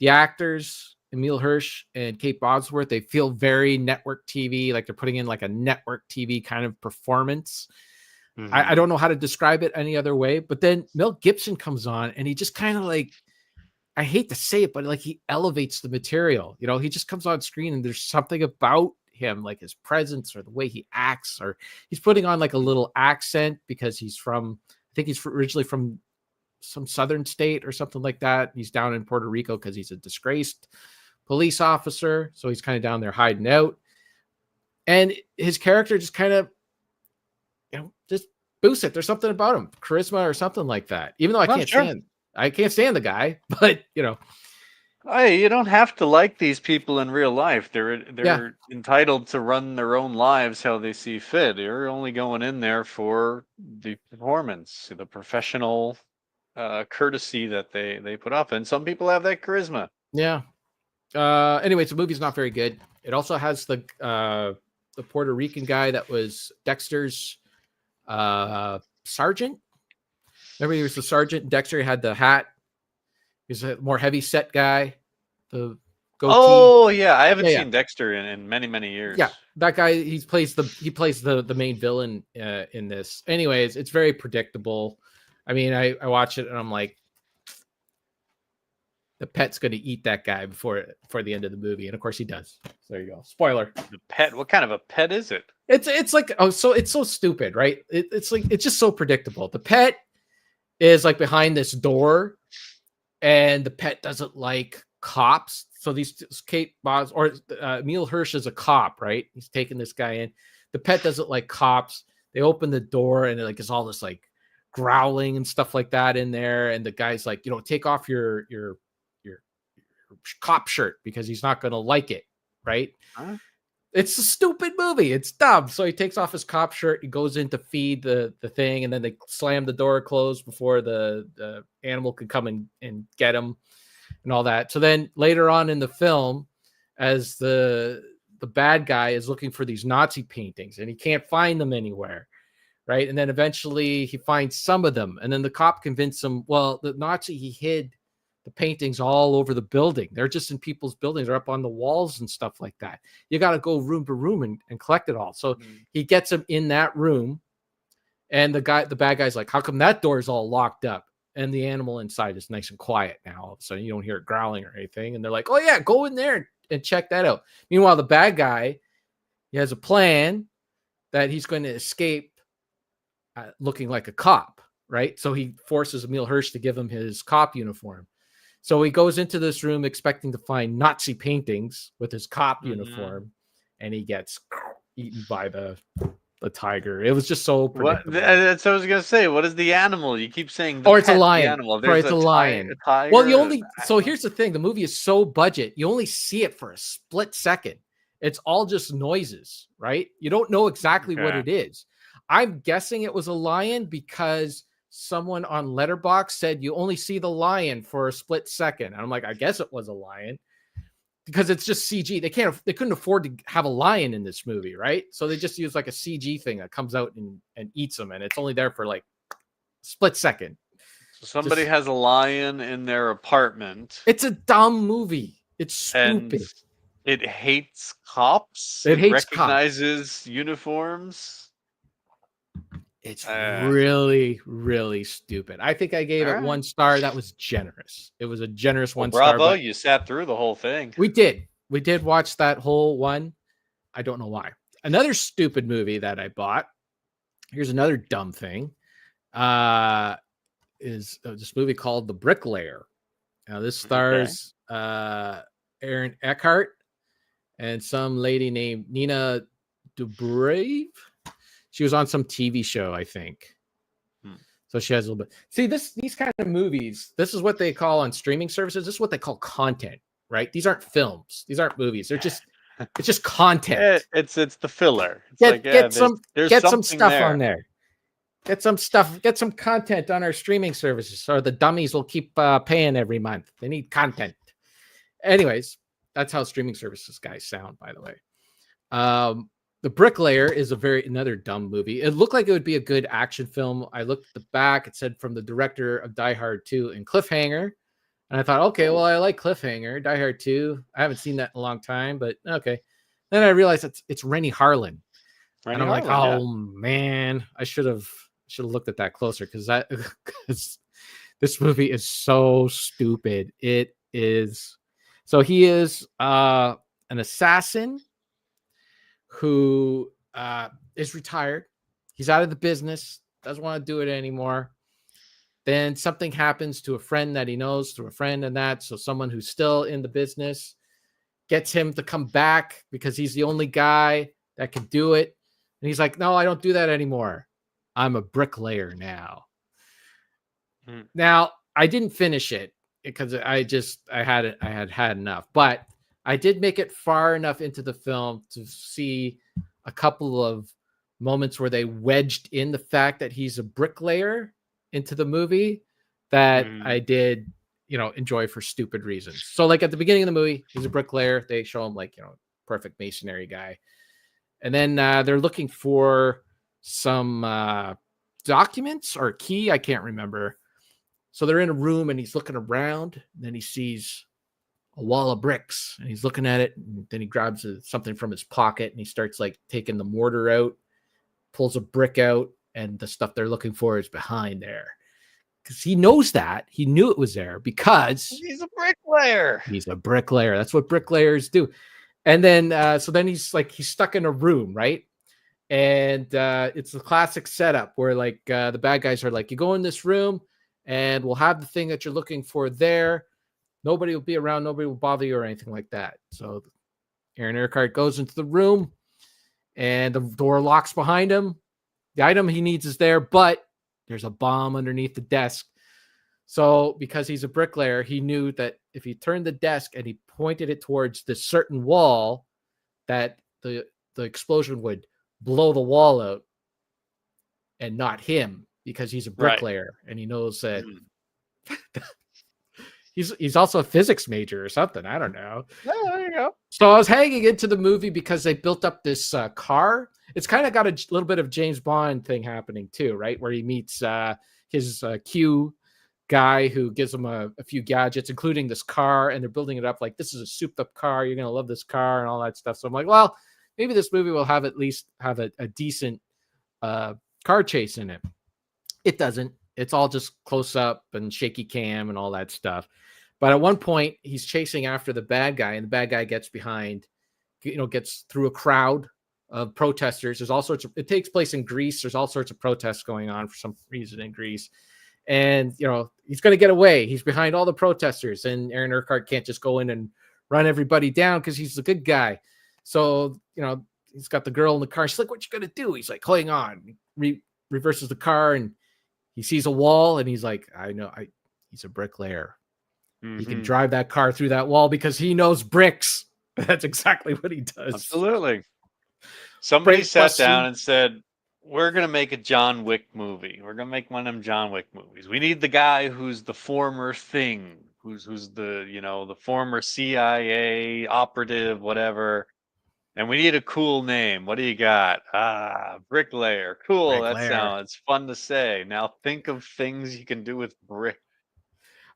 The actors, Emil Hirsch and Kate Bosworth, they feel very network TV, like they're putting in like a network TV kind of performance. I don't know how to describe it any other way, but then Mel Gibson comes on and he just kind of like, I hate to say it, but like he elevates the material. He just comes on screen and there's something about him, like his presence or the way he acts, or he's putting on like a little accent because he's originally from some southern state or something like that. He's down in Puerto Rico because he's a disgraced police officer. So he's kind of down there hiding out. And his character just kind of, just boosts it. There's something about him, charisma or something like that. Even though I can't stand the guy, but Hey, you don't have to like these people in real life. They're entitled to run their own lives how they see fit. You're only going in there for the performance, the professional courtesy that they put up, and some people have that charisma. Yeah. Anyways, the movie's not very good. It also has the Puerto Rican guy that was Dexter's sergeant. Remember, he was the sergeant. Dexter had the hat. He's a more heavy set guy. The goatee. Oh yeah, I haven't seen Dexter in many years. Yeah, that guy. He plays the main villain in this. Anyways, it's very predictable. I mean, I watch it and I'm like, the pet's going to eat that guy before the end of the movie, and of course he does. So there you go. Spoiler. The pet. What kind of a pet is it? It's like, so it's so stupid, right? It's like, it's just so predictable. The pet is like behind this door, and the pet doesn't like cops. So these Kate Bos or Emil Hirsch is a cop, right? He's taking this guy in. The pet doesn't like cops. They open the door and it's all this like growling and stuff like that in there. And the guy's like, take off your cop shirt because he's not going to like it, right? Huh? It's a stupid movie. It's dumb. So he takes off his cop shirt. He goes in to feed the thing, and then they slam the door closed before the animal could come and get him and all that. So then later on in the film, as the the bad guy is looking for these Nazi paintings and he can't find them anywhere. Right. And then eventually he finds some of them. And then the cop convinced him, well, the Nazi, he hid the paintings all over the building. They're just in people's buildings. They're up on the walls and stuff like that. You got to go room to room and collect it all. So he gets him in that room. And the bad guy's like, how come that door is all locked up? And the animal inside is nice and quiet now. All of a sudden, you don't hear it growling or anything. And they're like, oh, yeah, go in there and check that out. Meanwhile, the bad guy, he has a plan that he's going to escape looking like a cop, right? So he forces Emil Hirsch to give him his cop uniform. So he goes into this room expecting to find Nazi paintings with his cop uniform, and he gets eaten by the tiger. It was just so predictable. That's what I was gonna say. What is the animal? You keep saying it's a lion. The animal. There's it's a lion. Tiger, well, so here's the thing: the movie is so budget, you only see it for a split second. It's all just noises, right? You don't know exactly what it is. I'm guessing it was a lion because someone on Letterboxd said you only see the lion for a split second. And I'm like, I guess it was a lion. Because it's just CG. They couldn't afford to have a lion in this movie, right? So they just use like a CG thing that comes out and eats them, and it's only there for like a split second. So somebody has a lion in their apartment. It's a dumb movie. It's stupid. And it hates cops. It recognizes uniforms. It's really, really stupid. I think I gave it 1 star. That was generous. It was a generous 1 star. Bravo, you sat through the whole thing. We did watch that whole one. I don't know why. Another stupid movie that I bought. Here's another dumb thing. Is this movie called The Bricklayer. Now this stars Aaron Eckhart and some lady named Nina Dobrev. She was on some TV show, I think. So she has a little bit. See, these kind of movies, this is what they call on streaming services. This is what they call content, right? These aren't films. These aren't movies. It's just content. It's the filler. Get some stuff on there. Get some content on our streaming services, or the dummies will keep paying every month. They need content. Anyways, that's how streaming services guys sound, by the way. The Bricklayer is another dumb movie. It looked like it would be a good action film. I looked at the back. It said from the director of Die Hard 2 and Cliffhanger. And I thought, okay, well, I like Cliffhanger. Die Hard 2. I haven't seen that in a long time, but okay. Then I realized it's Rennie Harlan. And I'm like, man, I should have looked at that closer because this movie is so stupid. It is. So he is an assassin who is retired. He's out of the business, doesn't want to do it anymore. Then something happens to a friend that he knows through a friend, and that so someone who's still in the business gets him to come back because he's the only guy that can do it. And he's like, no, I don't do that anymore. I'm a bricklayer now. Now, I didn't finish it because I had enough, but I did make it far enough into the film to see a couple of moments where they wedged in the fact that he's a bricklayer into the movie that I did, enjoy for stupid reasons. So like at the beginning of the movie, he's a bricklayer. They show him perfect masonry guy. And then they're looking for some documents or a key. I can't remember. So they're in a room and he's looking around, and then he sees a wall of bricks and he's looking at it, and then he grabs something from his pocket and he starts taking the mortar out, pulls a brick out, and the stuff they're looking for is behind there because he knows that he knew it was there because he's a bricklayer. That's what bricklayers do. And then so then he's stuck in a room, right? And it's the classic setup where the bad guys are you go in this room and we'll have the thing that you're looking for there. Nobody will be around. Nobody will bother you or anything like that. So Aaron Eckhart goes into the room and the door locks behind him. The item he needs is there, but there's a bomb underneath the desk. So because he's a bricklayer, he knew that if he turned the desk and he pointed it towards this certain wall, that the explosion would blow the wall out and not him because he's a bricklayer. Right. And he knows that he's also a physics major or something. I don't know. Yeah, there you go. So I was hanging into the movie because they built up this car. It's kind of got a little bit of James Bond thing happening too, right? Where he meets his Q guy who gives him a few gadgets, including this car, and they're building it up like this is a souped up car. You're gonna love this car and all that stuff. So I'm like, well, maybe this movie will have at least have a decent car chase in it. It doesn't. It's all just close up and shaky cam and all that stuff. But at one point, he's chasing after the bad guy, and the bad guy gets behind, gets through a crowd of protesters. There's all sorts of, it takes place in Greece. There's all sorts of protests going on for some reason in Greece. And, he's going to get away. He's behind all the protesters, and Aaron Urquhart can't just go in and run everybody down because he's a good guy. So, he's got the girl in the car. She's like, what you going to do? He's like, hang on. Reverses the car, and he sees a wall, and he's like, he's a bricklayer. Mm-hmm. He can drive that car through that wall because he knows bricks. That's exactly what he does. Absolutely. Somebody sat down and said, we're going to make a John Wick movie. We're going to make one of them John Wick movies. We need the guy who's the former thing, who's the, the former CIA operative, whatever. And we need a cool name. What do you got? Bricklayer. Cool. Bricklayer. That sounds fun to say. Now think of things you can do with brick.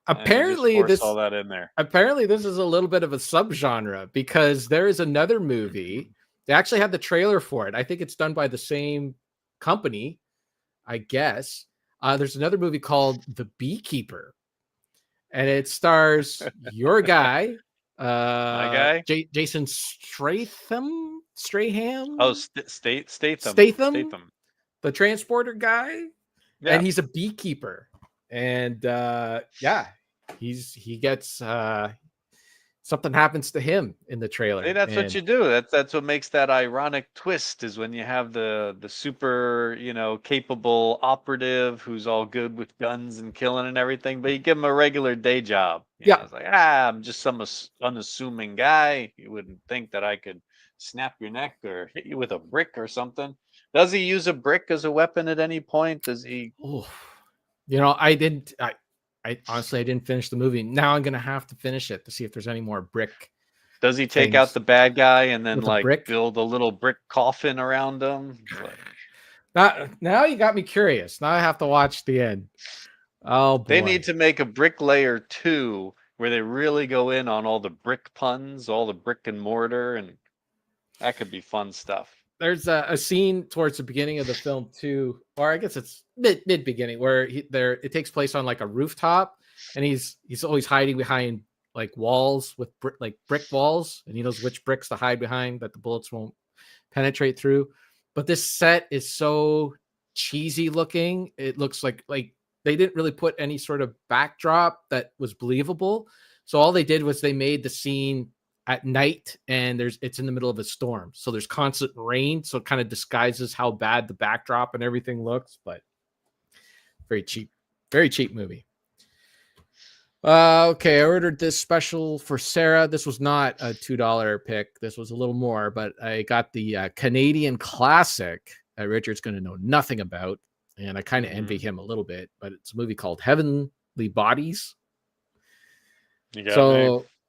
Apparently all that in there. Apparently this is a little bit of a subgenre because there is another movie. They actually had the trailer for it. I think it's done by the same company, I guess. There's another movie called The Beekeeper, and it stars your guy, my guy, Jason Stratham. Oh, Statham, the transporter guy, and he's a beekeeper. And he gets something happens to him in the trailer. Hey, that's what you do. That's what makes that ironic twist is when you have the super, capable operative who's all good with guns and killing and everything, but you give him a regular day job. It's like, I'm just some unassuming guy. You wouldn't think that I could snap your neck or hit you with a brick or something. Does he use a brick as a weapon at any point? Does he? Oh. I honestly didn't finish the movie. Now I'm gonna have to finish it to see if there's any more brick. Does he take out the bad guy and then build a little brick coffin around him? Now you got me curious. Now I have to watch the end. Oh boy. They need to make a Bricklayer 2 where they really go in on all the brick puns, all the brick and mortar, and that could be fun stuff. There's a scene towards the beginning of the film too, or I guess it's mid beginning, where it takes place on like a rooftop, and he's always hiding behind like walls with brick walls, and he knows which bricks to hide behind that the bullets won't penetrate through. But this set is so cheesy looking; it looks like they didn't really put any sort of backdrop that was believable. So all they did was they made the scene at night, and it's in the middle of a storm, so there's constant rain, so it kind of disguises how bad the backdrop and everything looks. But very cheap movie. Okay, I ordered this special for Sarah. This was not a $2 pick. This was a little more, but I got the Canadian classic that Richard's going to know nothing about, and I kind of envy him a little bit. But it's a movie called Heavenly Bodies.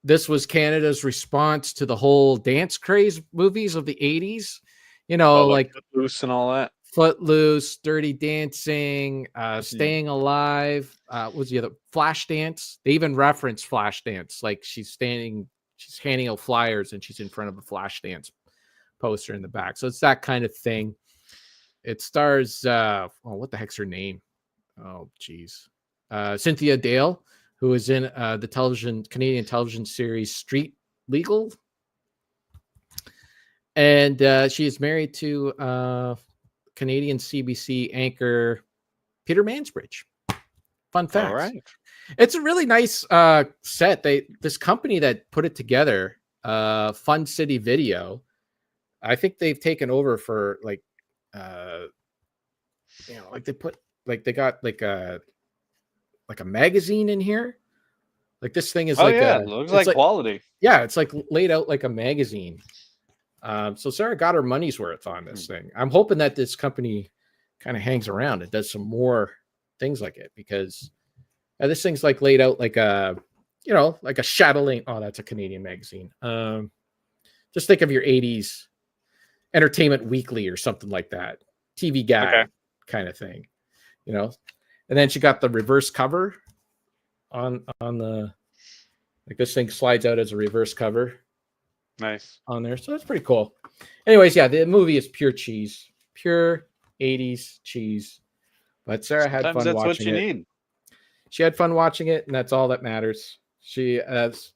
This was Canada's response to the whole dance craze movies of the 80s. Like Footloose and all that. Footloose, Dirty Dancing, Staying Alive. What was the other? Flashdance. They even reference Flashdance. Like she's handing out flyers and she's in front of a Flashdance poster in the back. So it's that kind of thing. It stars, what the heck's her name? Oh, geez. Cynthia Dale, who is in the Canadian television series Street Legal. And she is married to Canadian CBC anchor Peter Mansbridge. Fun fact. All right. It's a really nice set. This company that put it together, Fun City Video, I think they've taken over for they got like a magazine in here. Like this thing is it looks like quality. Yeah, it's like laid out like a magazine. So Sarah got her money's worth on this thing. I'm hoping that this company kind of hangs around and does some more things like it, because this thing's like laid out like a like a Chatelaine. Oh, that's a Canadian magazine. Just think of your 80s Entertainment Weekly or something like that. TV Guide kind of thing, And then she got the reverse cover on the, like, this thing slides out as a reverse cover. Nice. On there. So that's pretty cool. Anyways, yeah, the movie is pure cheese. Pure 80s cheese. But Sarah had fun watching it. That's what you need. She had fun watching it, and that's all that matters. She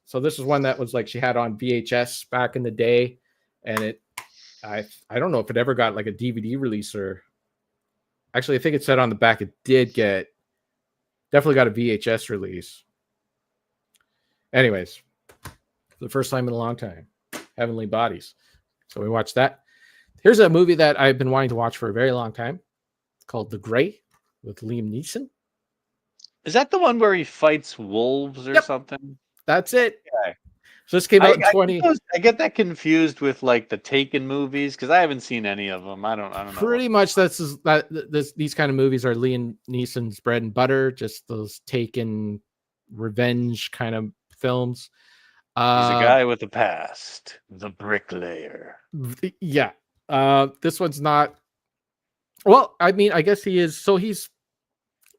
so this is one that was like she had on VHS back in the day, and I don't know if it ever got like a DVD release, or actually I think it said on the back it definitely got a VHS release. Anyways, for the first time in a long time, Heavenly Bodies. So we watched that. Here's a movie that I've been wanting to watch for a very long time, called The Grey, with Liam Neeson. Is that the one where he fights wolves or something? That's it. Okay. So this came out in 20. I get that confused with like the Taken movies because I haven't seen any of them. I don't know. Pretty much these kind of movies are Liam Neeson's bread and butter, just those Taken revenge kind of films. He's a guy with a past, the bricklayer. Yeah. This one's not. Well, I mean, I guess he is. So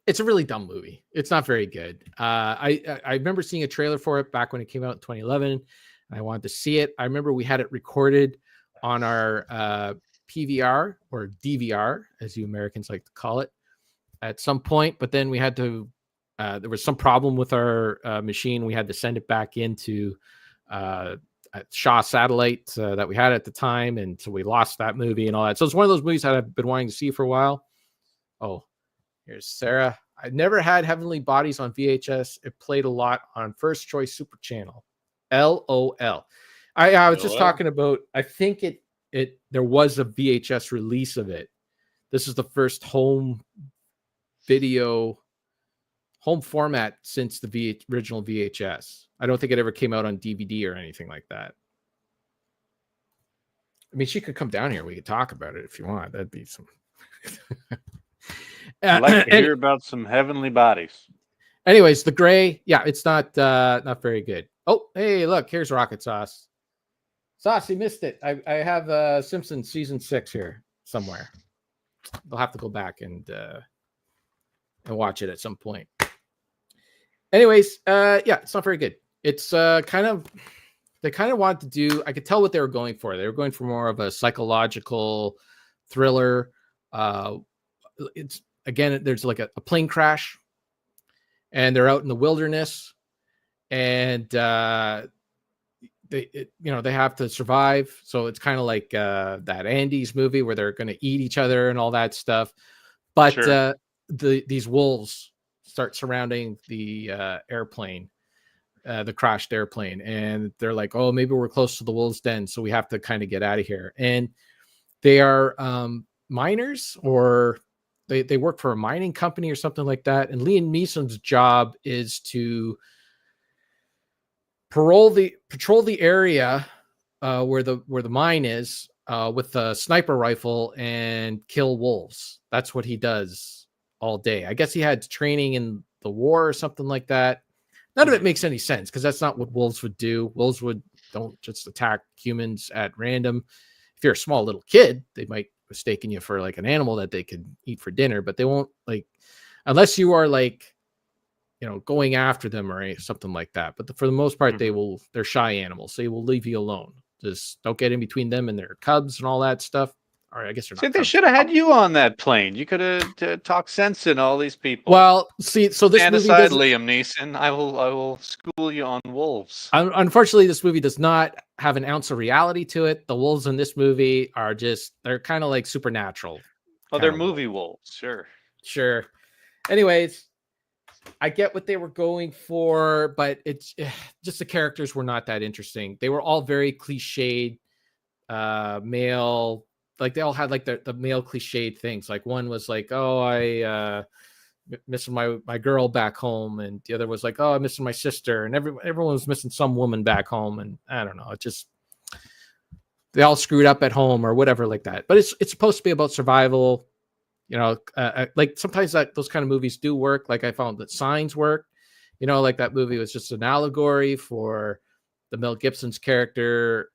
it's a really dumb movie. It's not very good. I remember seeing a trailer for it back when it came out in 2011, and I wanted to see it. I remember we had it recorded on our PVR or DVR, as you Americans like to call it, at some point. But then we had to. There was some problem with our machine. We had to send it back into Shaw Satellite that we had at the time, and so we lost that movie and all that. So it's one of those movies that I've been wanting to see for a while. Oh. Here's Sarah. I never had Heavenly Bodies on VHS. It played a lot on First Choice Super Channel. LOL. I was just talking about, I think there was a VHS release of it. This is the first home format since the original VHS. I don't think it ever came out on DVD or anything like that. I mean, she could come down here. We could talk about it if you want. That'd be some... I'd like to hear about some Heavenly Bodies. Anyways, The Grey, yeah, it's not very good. Oh, hey, look, here's Rocket Sauce. Sauce, you missed it. I have Simpsons season 6 here somewhere. They'll have to go back and watch it at some point. Anyways, yeah, it's not very good. It's they kind of wanted to do. I could tell what they were going for. They were going for more of a psychological thriller. It's again, there's like a plane crash, and they're out in the wilderness, and they have to survive. So it's kind of like that Andy's movie where they're going to eat each other and all that stuff. But sure. These wolves start surrounding the airplane, the crashed airplane, and they're like, "Oh, maybe we're close to the wolves' den, so we have to kind of get out of here." And they are miners, or they work for a mining company or something like that. And Liam Neeson's job is to patrol the area where the mine is with a sniper rifle and kill wolves. That's what he does all day. I guess he had training in the war or something like that. None of it makes any sense because that's not what wolves would do. Wolves don't just attack humans at random. If you're a small little kid, they might mistaken you for like an animal that they could eat for dinner, but they won't, like, unless you are like, going after them or something like that. But for the most part, they're shy animals. So they will leave you alone. Just don't get in between them and their cubs and all that stuff. Or I guess they're not. They should have had you on that plane. You could have talked sense in all these people. Well, see, so this movie aside, Liam Neeson, I will school you on wolves. Unfortunately, this movie does not have an ounce of reality to it. The wolves in this movie they're kind of like supernatural. Oh, they're movie wolves. Sure. Anyways, I get what they were going for, but it's just the characters were not that interesting. They were all very cliched, male. Like they all had like the male cliched things. Like one was like, "Oh, I missing my girl back home," and the other was like, "Oh, I'm missing my sister," and everyone was missing some woman back home. And I don't know, it just they all screwed up at home or whatever like that. But it's supposed to be about survival. Like sometimes those kind of movies do work. Like I found that Signs worked. like that movie was just an allegory for the Mel Gibson's character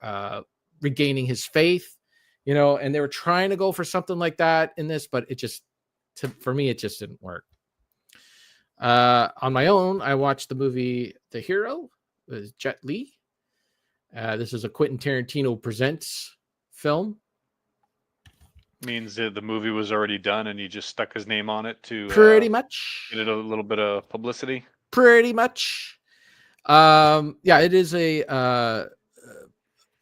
regaining his faith, and they were trying to go for something like that in this, but for me, it just didn't work. On my own, I watched the movie The Hero with Jet Li. This is a Quentin Tarantino presents film. Means that the movie was already done and he just stuck his name on it to Pretty much. get it a little bit of publicity. Pretty much. It is an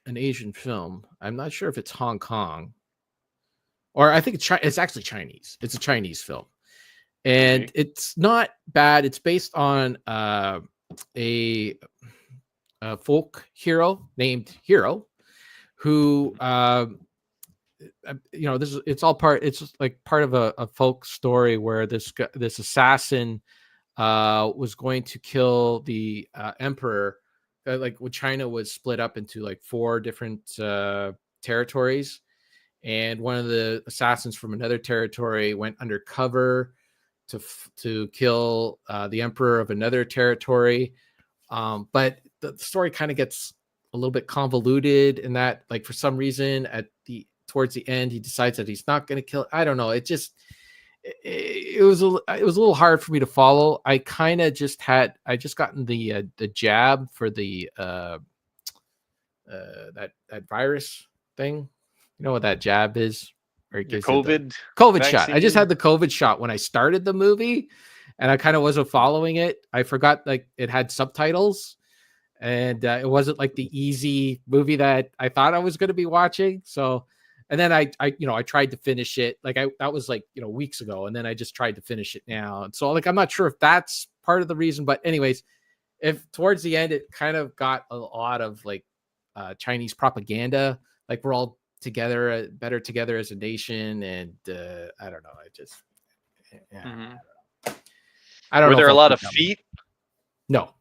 Asian film. I'm not sure if it's Hong Kong, or I think it's actually Chinese. It's a Chinese film, and it's not bad. It's based on a folk hero named Hero, who it's just like part of a folk story where this assassin was going to kill the emperor, like when China was split up into like 4 different territories, and one of the assassins from another territory went undercover to kill the emperor of another territory. But the story kind of gets a little bit convoluted in that, like, for some reason towards the end, he decides that he's not going to kill. I don't know. It was a little hard for me to follow. I just gotten the jab for the that virus thing. You know what that jab is? Or it gives COVID shot. I just had the COVID shot when I started the movie, and I kind of wasn't following it. I forgot, like, it had subtitles, and it wasn't like the easy movie that I thought I was going to be watching. So, and then I tried to finish it. Like, that was like, weeks ago. And then I just tried to finish it now. And so, like, I'm not sure if that's part of the reason, but anyways, if towards the end, it kind of got a lot of like Chinese propaganda, like we're all together, better together as a nation. And I don't know. I don't know. Were there a lot of feet? No.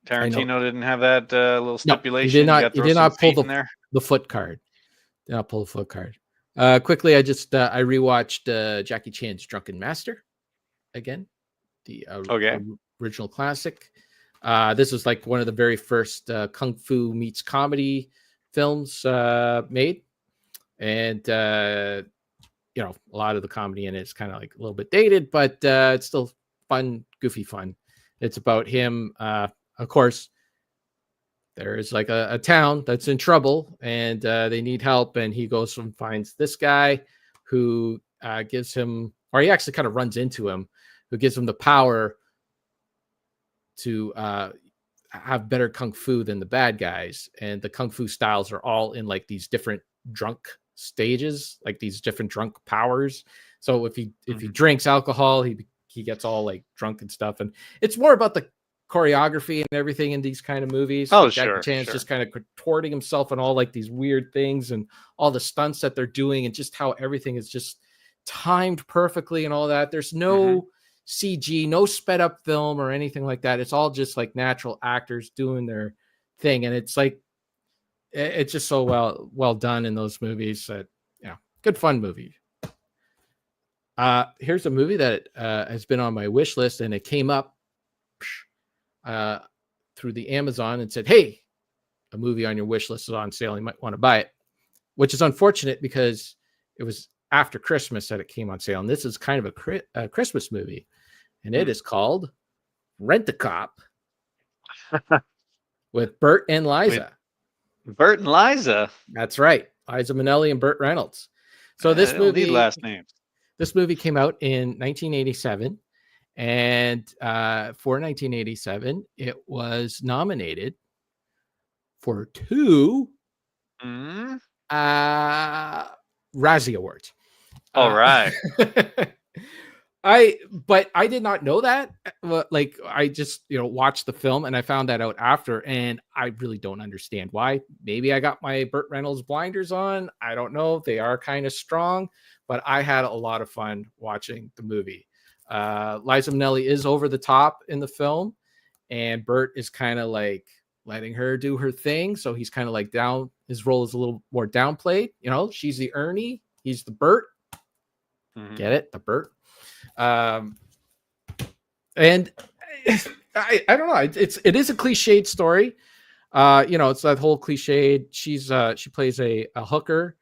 Tarantino didn't have that little stipulation. He did not pull the foot card. Did not pull the foot card. Quickly, I rewatched Jackie Chan's Drunken Master again, the original classic. This was like one of the very first kung fu meets comedy films made, and a lot of the comedy in it is kind of like a little bit dated, but it's still fun, goofy fun. It's about him. Of course, there's like a town that's in trouble, and they need help, and he goes and finds this guy who gives him, or he actually kind of runs into him, who gives him the power to have better kung fu than the bad guys. And the kung fu styles are all in like these different drunk stages, like these different drunk powers. So if he drinks alcohol, he gets all like drunk and stuff. And it's more about the choreography and everything in these kind of movies. Oh, like Jackie Chan's just kind of contorting himself and all like these weird things, and all the stunts that they're doing, and just how everything is just timed perfectly and all that. There's no CG, no sped up film or anything like that. It's all just like natural actors doing their thing, and it's like it's just so well done in those movies. That good fun movie. Here's a movie that has been on my wish list, and it came up through the Amazon and said, "Hey, a movie on your wish list is on sale. You might want to buy it," which is unfortunate because it was after Christmas that it came on sale. And this is kind of a Christmas movie, and it is called Rent-A-Cop with Burt and Liza. Burt and Liza. That's right. Liza Minnelli and Burt Reynolds. So this movie, last names. This movie came out in 1987. And for 1987, it was nominated for 2 Razzie Awards. All right. But I did not know that. Like, I just watched the film, and I found that out after, and I really don't understand why. Maybe I got my Burt Reynolds blinders on. I don't know. They are kind of strong, but I had a lot of fun watching the movie. Liza Minnelli is over the top in the film, and Burt is kind of like letting her do her thing. So he's kind of like down. His role is a little more downplayed. She's the Ernie, he's the Burt. Get it? The Burt. And I don't know. It is a cliched story. It's that whole cliched. She plays a hooker,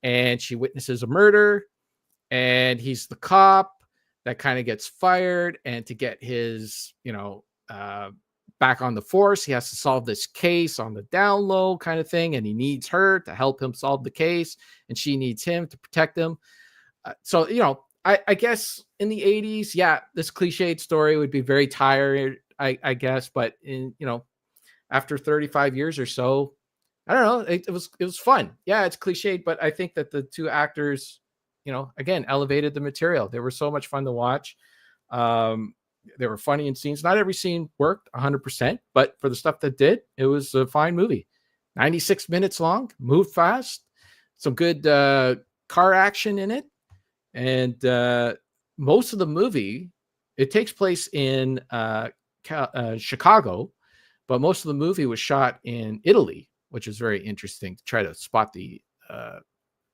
and she witnesses a murder, and he's the cop that kind of gets fired, and to get his back on the force, he has to solve this case on the down low kind of thing, and he needs her to help him solve the case, and she needs him to protect him. I guess in the 80s, yeah, this cliched story would be very tired, I guess, but after 35 years or so, I don't know, it was fun. Yeah, it's cliched, but I think that the two actors, again, elevated the material. They were so much fun to watch. They were funny in scenes. Not every scene worked 100%, but for the stuff that did, it was a fine movie. 96 minutes long, moved fast, some good car action in it. And most of the movie, it takes place in Chicago, but most of the movie was shot in Italy, which is very interesting to try to spot the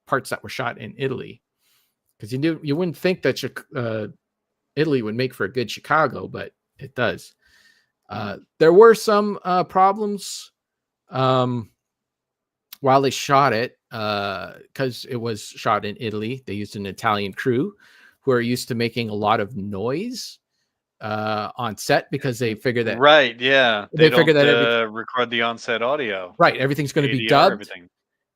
parts that were shot in Italy. Because you wouldn't think that Italy would make for a good Chicago, but it does. There were some problems while they shot it, because it was shot in Italy. They used an Italian crew who are used to making a lot of noise on set, because they figure that they figure that record the on-set audio. Right, everything's going to be dubbed,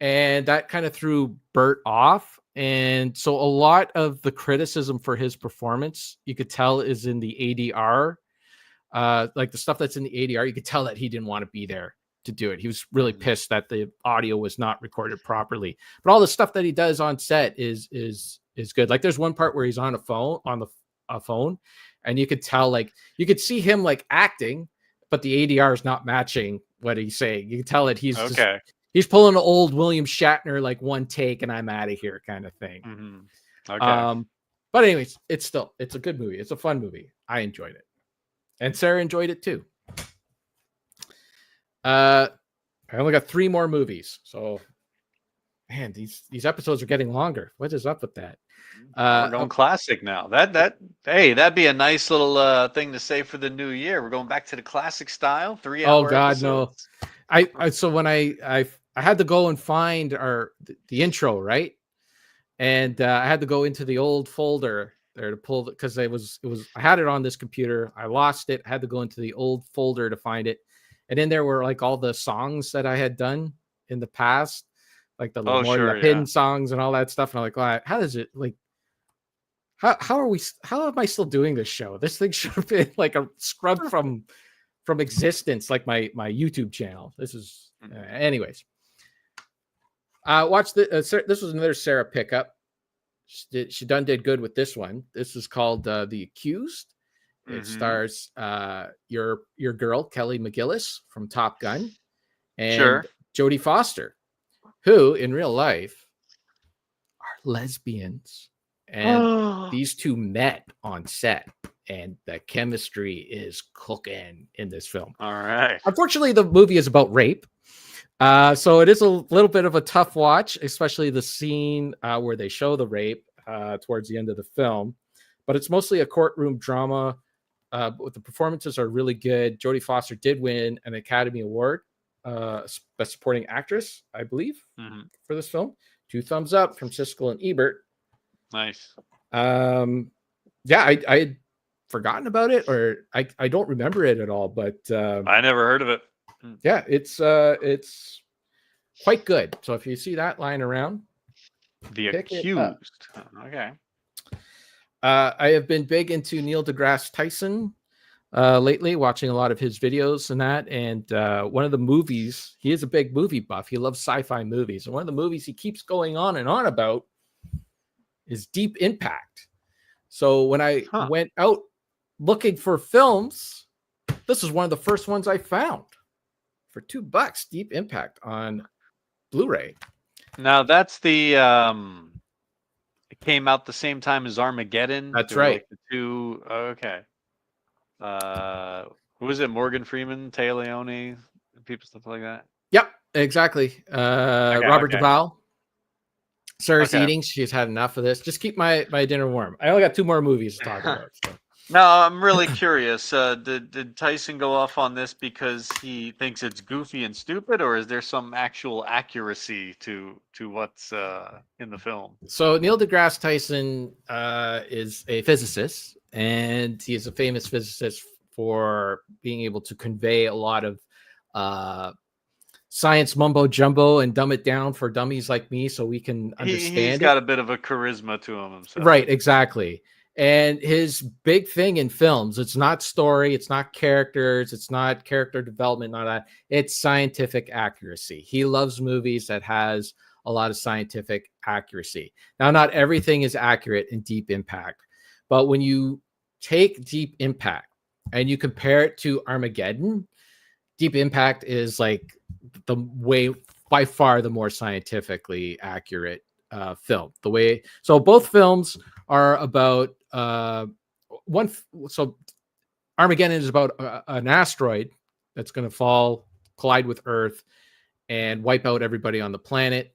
and that kind of threw Bert off. And so a lot of the criticism for his performance, you could tell, is in the ADR. Like the stuff that's in the ADR, you could tell that he didn't want to be there to do it. He was really pissed that the audio was not recorded properly. But all the stuff that he does on set is good. Like there's one part where he's on a phone, and you could tell, like you could see him like acting, but the ADR is not matching what he's saying. You can tell that he's he's pulling an old William Shatner, like one take and I'm out of here kind of thing. Mm-hmm. Okay. But anyways, it's a good movie. It's a fun movie. I enjoyed it, and Sarah enjoyed it too. I only got 3 more movies, so man, these episodes are getting longer. What is up with that? We're going classic now. That'd be a nice little thing to say for the new year. We're going back to the classic style. 3 hour. Oh God, episodes. no! So when I had to go and find the intro, right, and I had to go into the old folder there to pull it, because I had it on this computer. I lost it. I had to go into the old folder to find it. And then there were like all the songs that I had done in the past, like the hidden songs and all that stuff. And I'm like, well, how does it like? How am I still doing this show? This thing should have been like a scrub from existence, like my YouTube channel. This is, anyways. Watch this was another Sarah pickup. She did good with this one. This is called The Accused. It stars your girl Kelly McGillis from Top Gun, and Jodie Foster, who in real life are lesbians, and these two met on set, and the chemistry is cooking in this film. All right. Unfortunately, the movie is about rape, so it is a little bit of a tough watch, especially the scene where they show the rape towards the end of the film. But it's mostly a courtroom drama. The performances are really good. Jodie Foster did win an Academy Award, Best Supporting Actress, I believe, for this film. 2 thumbs up from Siskel and Ebert. Nice. Yeah, I had forgotten about it, or I don't remember it at all, but I never heard of it. Yeah, it's quite good. So if you see that lying around, The Accused. Okay. I have been big into Neil deGrasse Tyson lately, watching a lot of his videos and that. And one of the movies, he is a big movie buff. He loves sci-fi movies. And one of the movies he keeps going on and on about is Deep Impact. So when I went out looking for films, this is one of the first ones I found for $2. Deep Impact on Blu-ray. Now that's the it came out the same time as Armageddon. That's right. Like the two. Okay. Who was it? Morgan Freeman, Tay Leone, people, stuff like that. Yep, exactly. Robert Duvall. Sarah's eating. She's had enough of this. Just keep my dinner warm. I only got 2 more movies to talk about. So. Now, I'm really curious. Did Tyson go off on this because he thinks it's goofy and stupid, or is there some actual accuracy to what's in the film? So Neil deGrasse Tyson is a physicist, and he is a famous physicist for being able to convey a lot of uh, science mumbo jumbo and dumb it down for dummies like me so we can He's understand it. got a bit of a charisma to him himself. Right, exactly. And his big thing in films, it's not story, it's not characters, it's not character development, not that. It's scientific accuracy. He loves movies that has a lot of scientific accuracy. Now, not everything is accurate in Deep Impact, but when you take Deep Impact and you compare it to Armageddon, Deep Impact is like the way by far the more scientifically accurate film. The way so both films are about one. So Armageddon is about an asteroid that's going to fall, collide with Earth, and wipe out everybody on the planet.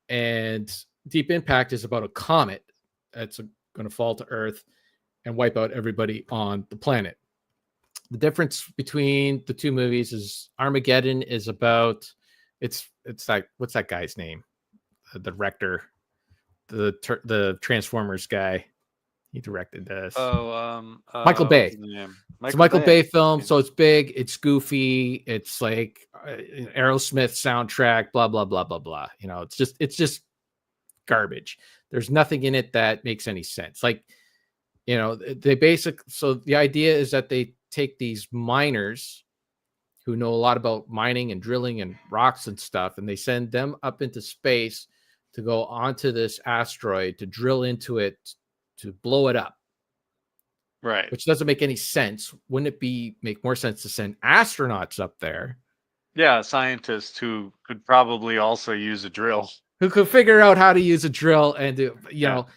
And Deep Impact is about a comet that's going to fall to Earth and wipe out everybody on the planet. The difference between the two movies is Armageddon is about it's like what's that guy's name? The director, the Transformers guy. He directed this. Michael Bay. It's a Michael Bay film, so it's big, it's goofy, it's like Aerosmith soundtrack, blah blah blah blah blah. You know, it's just garbage. There's nothing in it that makes any sense. Like, you know, so the idea is that they take these miners who know a lot about mining and drilling and rocks and stuff, and they send them up into space to go onto this asteroid to drill into it to blow it up. Right. Which doesn't make any sense. Wouldn't it make more sense to send astronauts up there? Yeah, scientists who could probably also use a drill. Who could figure out how to use a drill and do, you know,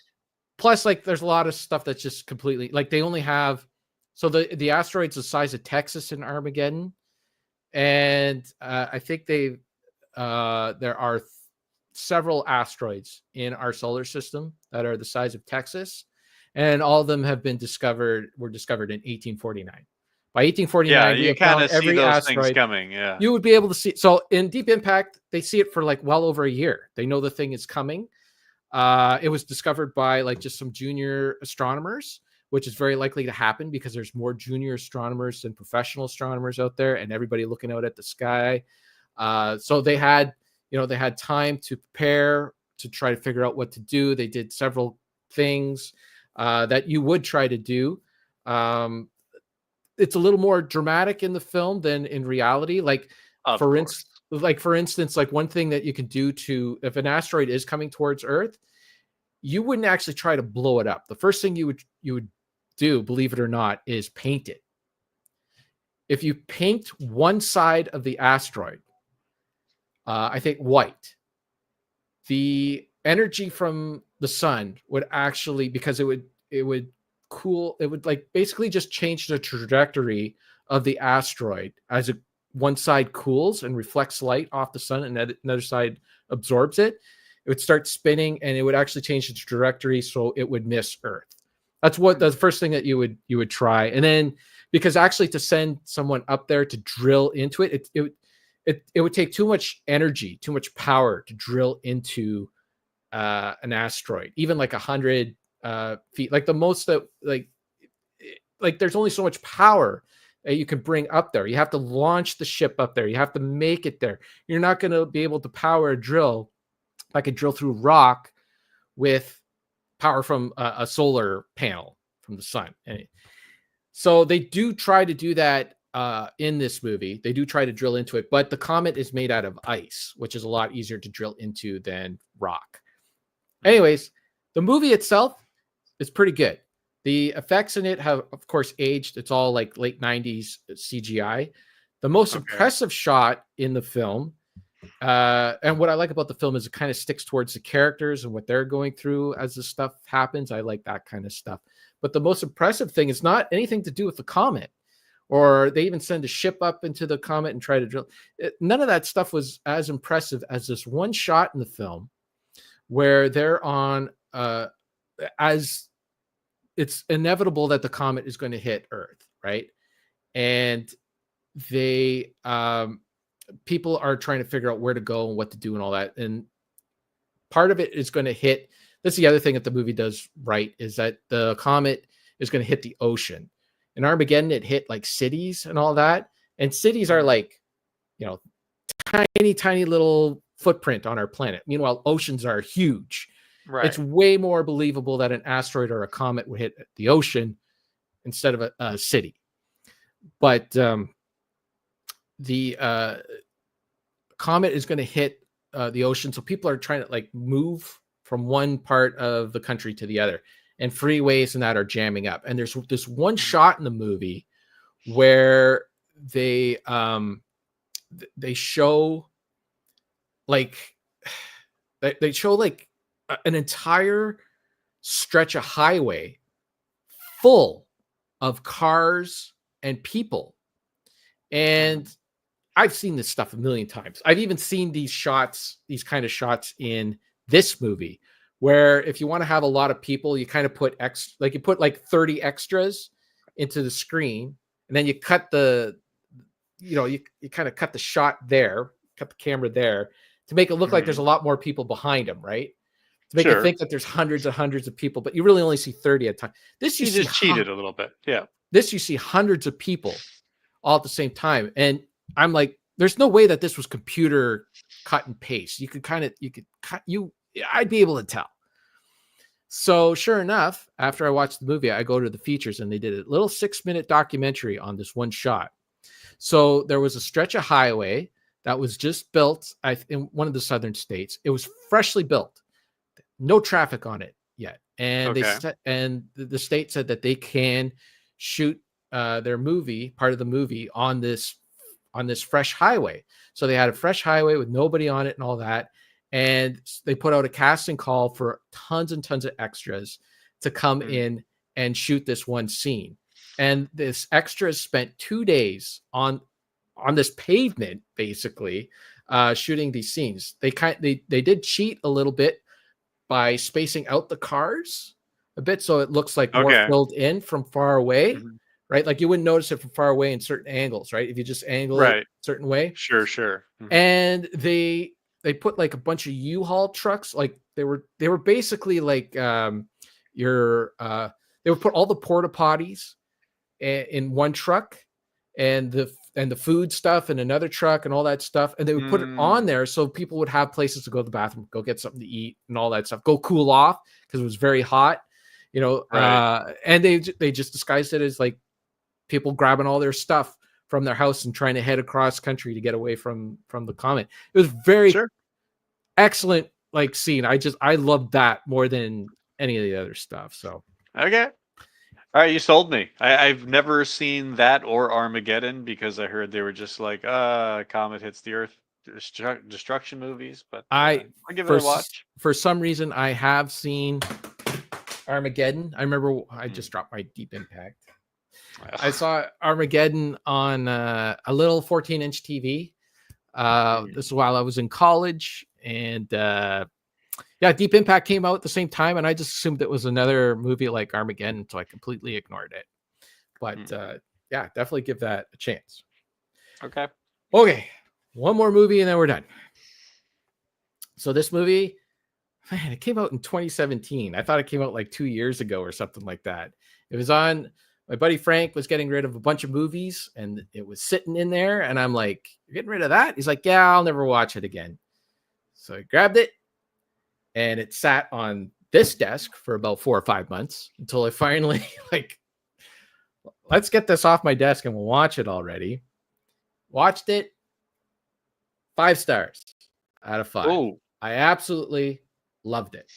plus like there's a lot of stuff that's just completely like they only have so the asteroid's the size of Texas in Armageddon. And I think there are several asteroids in our solar system that are the size of Texas. And all of them were discovered in 1849. By 1849, you kind of see those things coming. Yeah, you would be able to see. So in Deep Impact, they see it for like well over a year. They know the thing is coming. It was discovered by like just some junior astronomers, which is very likely to happen because there's more junior astronomers than professional astronomers out there, and everybody looking out at the sky. So they had time to prepare to try to figure out what to do. They did several things that you would try to do. It's a little more dramatic in the film than in reality. Like for instance, like one thing that you can do if an asteroid is coming towards Earth, you wouldn't actually try to blow it up. The first thing you would do, believe it or not, is paint it. If you paint one side of the asteroid, I think white, the energy from the sun would actually, because it would cool, it would like basically just change the trajectory of the asteroid as one side cools and reflects light off the sun and another side absorbs it. It would start spinning and it would actually change its trajectory so it would miss Earth. That's what the first thing that you would try. And then because actually to send someone up there to drill into it, it would take too much energy, too much power to drill into an asteroid, even like 100 feet. Like the most that like there's only so much power that you can bring up there. You have to launch the ship up there. You have to make it there. You're not going to be able to power a drill like a drill through rock with power from a solar panel from the sun. So they do try to do that in this movie. They do try to drill into it, but the comet is made out of ice, which is a lot easier to drill into than rock. Anyways, the movie itself is pretty good. The effects in it have, of course, aged. It's all like late 90s CGI. The most impressive shot in the film, and what I like about the film is it kind of sticks towards the characters and what they're going through as this stuff happens. I like that kind of stuff. But the most impressive thing is not anything to do with the comet, or they even send a ship up into the comet and try to drill. None of that stuff was as impressive as this one shot in the film where they're on as it's inevitable that the comet is going to hit Earth, right? And they people are trying to figure out where to go and what to do and all that. And part of it is going to hit. That's the other thing that the movie does right, is that the comet is going to hit the ocean. In Armageddon, it hit like cities and all that. And cities are like, tiny little footprint on our planet. Meanwhile, oceans are huge. Right. It's way more believable that an asteroid or a comet would hit the ocean instead of a city. But the comet is going to hit the ocean, so people are trying to like move from one part of the country to the other, and freeways and that are jamming up. And there's this one shot in the movie where they show like an entire stretch of highway full of cars and people. And I've seen this stuff a million times. I've even seen these kind of shots in this movie, where if you want to have a lot of people, you kind of put you put like 30 extras into the screen, and then you cut you kind of cut the shot there, cut the camera there to make it look like there's a lot more people behind them, right? To make it think that there's hundreds and hundreds of people, but you really only see 30 at a time. This you just cheated a little bit. Yeah. This you see hundreds of people all at the same time. And I'm like, there's no way that this was computer cut and paste. I'd be able to tell. So sure enough, after I watched the movie, I go to the features and they did a little 6-minute documentary on this one shot. So there was a stretch of highway that was just built in one of the southern states. It was freshly built, no traffic on it yet. And the state said that they can shoot their part of the movie on this fresh highway. So they had a fresh highway with nobody on it and all that. And they put out a casting call for tons and tons of extras to come in and shoot this one scene. And this extras spent 2 days on this pavement, basically, shooting these scenes. They did cheat a little bit by spacing out the cars a bit, so it looks like more filled in from far away. Right? Like you wouldn't notice it from far away in certain angles, right? If you just angle it a certain way. Sure. And they put like a bunch of U-Haul trucks. Like they were basically like they would put all the porta potties in one truck, and the food stuff in another truck and all that stuff. And they would put it on there so people would have places to go to the bathroom, go get something to eat and all that stuff, go cool off because it was very hot, and they just disguised it as like people grabbing all their stuff from their house and trying to head across country to get away from the comet. It was very excellent like scene. I loved that more than any of the other stuff. So okay. All right, you sold me. I've never seen that or Armageddon because I heard they were just like comet hits the earth destruction movies, but I'll give it a watch. For some reason I have seen Armageddon. I remember I just dropped my Deep Impact. I saw Armageddon on a little 14-inch TV. This is while I was in college, and Deep Impact came out at the same time, and I just assumed it was another movie like Armageddon, so I completely ignored it. But definitely give that a chance. Okay, one more movie and then we're done. So this movie, man, it came out in 2017. I thought it came out like 2 years ago or something like that. It was on. My buddy Frank was getting rid of a bunch of movies, and it was sitting in there. And I'm like, "You're getting rid of that?" He's like, "Yeah, I'll never watch it again." So I grabbed it, and it sat on this desk for about 4 or 5 months until I finally like, let's get this off my desk and we'll watch it already. Watched it. 5 stars out of 5. Ooh. I absolutely loved it.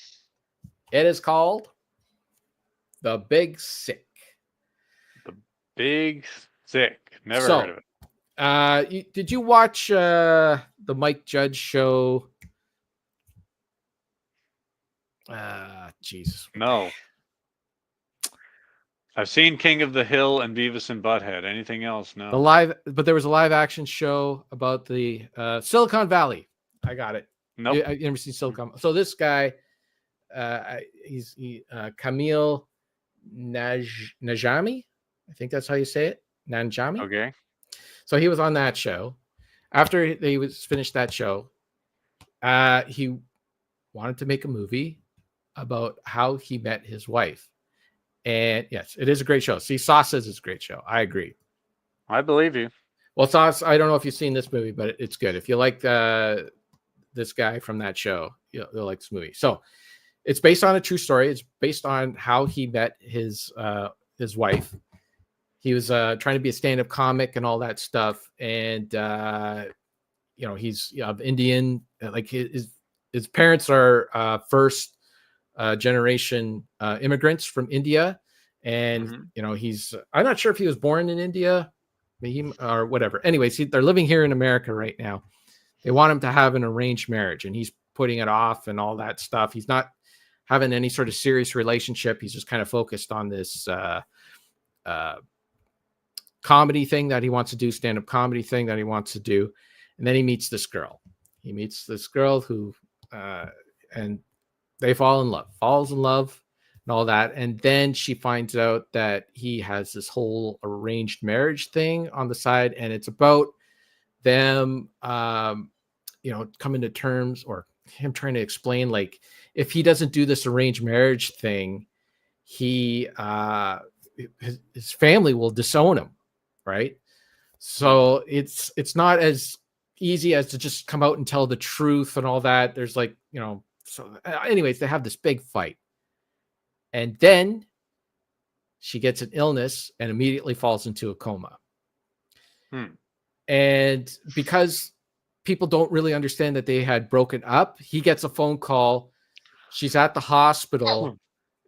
It is called The Big Sick. Big Sick. Never heard of it. Did you watch the Mike Judge show? Jesus. No. I've seen King of the Hill and Beavis and Butthead. Anything else? No. But there was a live action show about the Silicon Valley. I got it. Nope. You never seen Silicon. So this guy, he's Camille Najami. I think that's how you say it. Nanjami. Okay. So he was on that show. After he was finished that show, he wanted to make a movie about how he met his wife. And yes, it is a great show. See, Sauce says it's a great show. I agree. I believe you. Well, Sauce, I don't know if you've seen this movie, but it's good. If you like this guy from that show, you'll like this movie. So it's based on a true story. It's based on how he met his wife. He was trying to be a stand-up comic and all that stuff. And, he's of Indian, like his parents are first generation immigrants from India. And, I'm not sure if he was born in India or whatever. Anyways, they're living here in America right now. They want him to have an arranged marriage, and he's putting it off and all that stuff. He's not having any sort of serious relationship. He's just kind of focused on this comedy thing that he wants to do, stand-up comedy thing that he wants to do. And then he meets this girl. Who, and they falls in love and all that. And then she finds out that he has this whole arranged marriage thing on the side. And it's about them, coming to terms, or him trying to explain, like, if he doesn't do this arranged marriage thing, his family will disown him. Right. So it's not as easy as to just come out and tell the truth and all that. There's so anyways, they have this big fight. And then she gets an illness and immediately falls into a coma. And because people don't really understand that they had broken up, he gets a phone call. She's at the hospital.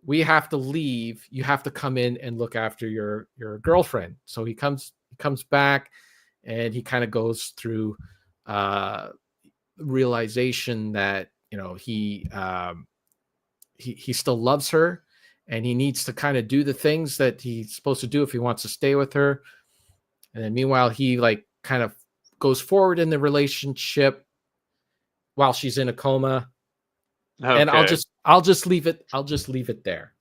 We have to leave. You have to come in and look after your girlfriend. So he comes back, and he kind of goes through realization that he still loves her, and he needs to kind of do the things that he's supposed to do if he wants to stay with her. And then meanwhile, he kind of goes forward in the relationship while she's in a coma. Okay. And I'll just leave it there.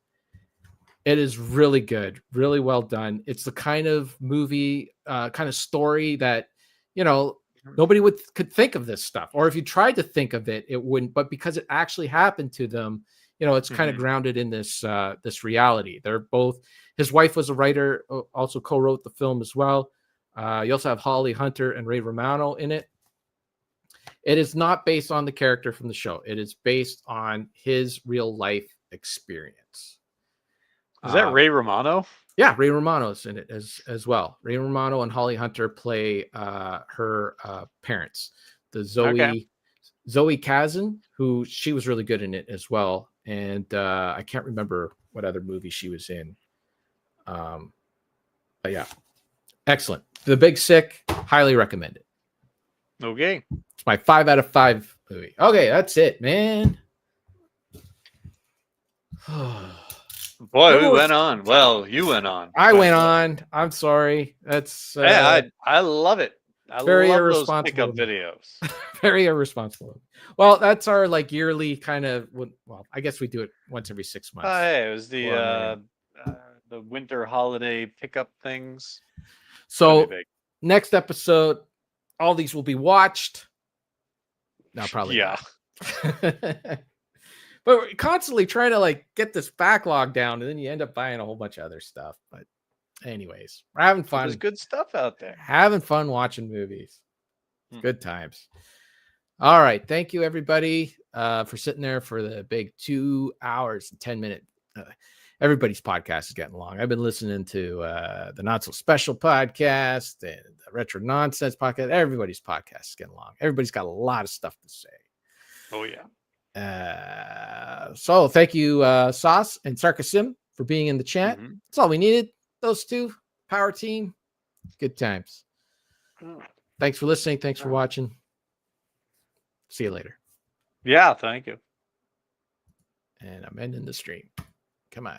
It is really good, really well done. It's the kind of movie, kind of story that, nobody could think of this stuff. Or if you tried to think of it, it wouldn't. But because it actually happened to them, it's kind of grounded in this reality. They're both. His wife was a writer, also co-wrote the film as well. You also have Holly Hunter and Ray Romano in it. It is not based on the character from the show. It is based on his real life experience. Is that Ray Romano? Yeah, Ray Romano's in it as well. Ray Romano and Holly Hunter play her parents. The Zoe Kazan, who she was really good in it as well. And I can't remember what other movie she was in. But yeah, excellent. The Big Sick, highly recommend it. Okay. It's my 5 out of 5 movie. Okay, that's it, man. Boy, we went on. Well, you went on. I went on. I'm sorry. That's I love it. I very love irresponsible those pickup videos. Very irresponsible. Well, that's our yearly kind of. Well, I guess we do it once every 6 months. Hey, it was the winter holiday pickup things. So next episode, all these will be watched. No, probably yeah. But we're constantly trying to get this backlog down, and then you end up buying a whole bunch of other stuff. But anyways, we're having fun. There's good stuff out there. Having fun watching movies. Good times. All right. Thank you, everybody, for sitting there for the big 2 hours and 10 minute. Everybody's podcast is getting long. I've been listening to the Not So Special podcast and the Retro Nonsense podcast. Everybody's podcast is getting long. Everybody's got a lot of stuff to say. Oh, yeah. So thank you, Sauce and Sarkasim, for being in the chat. That's all we needed. Those two, power team. Good times. Thanks for listening. Thanks for watching. See you later. Yeah, thank you. And I'm ending the stream. Come on.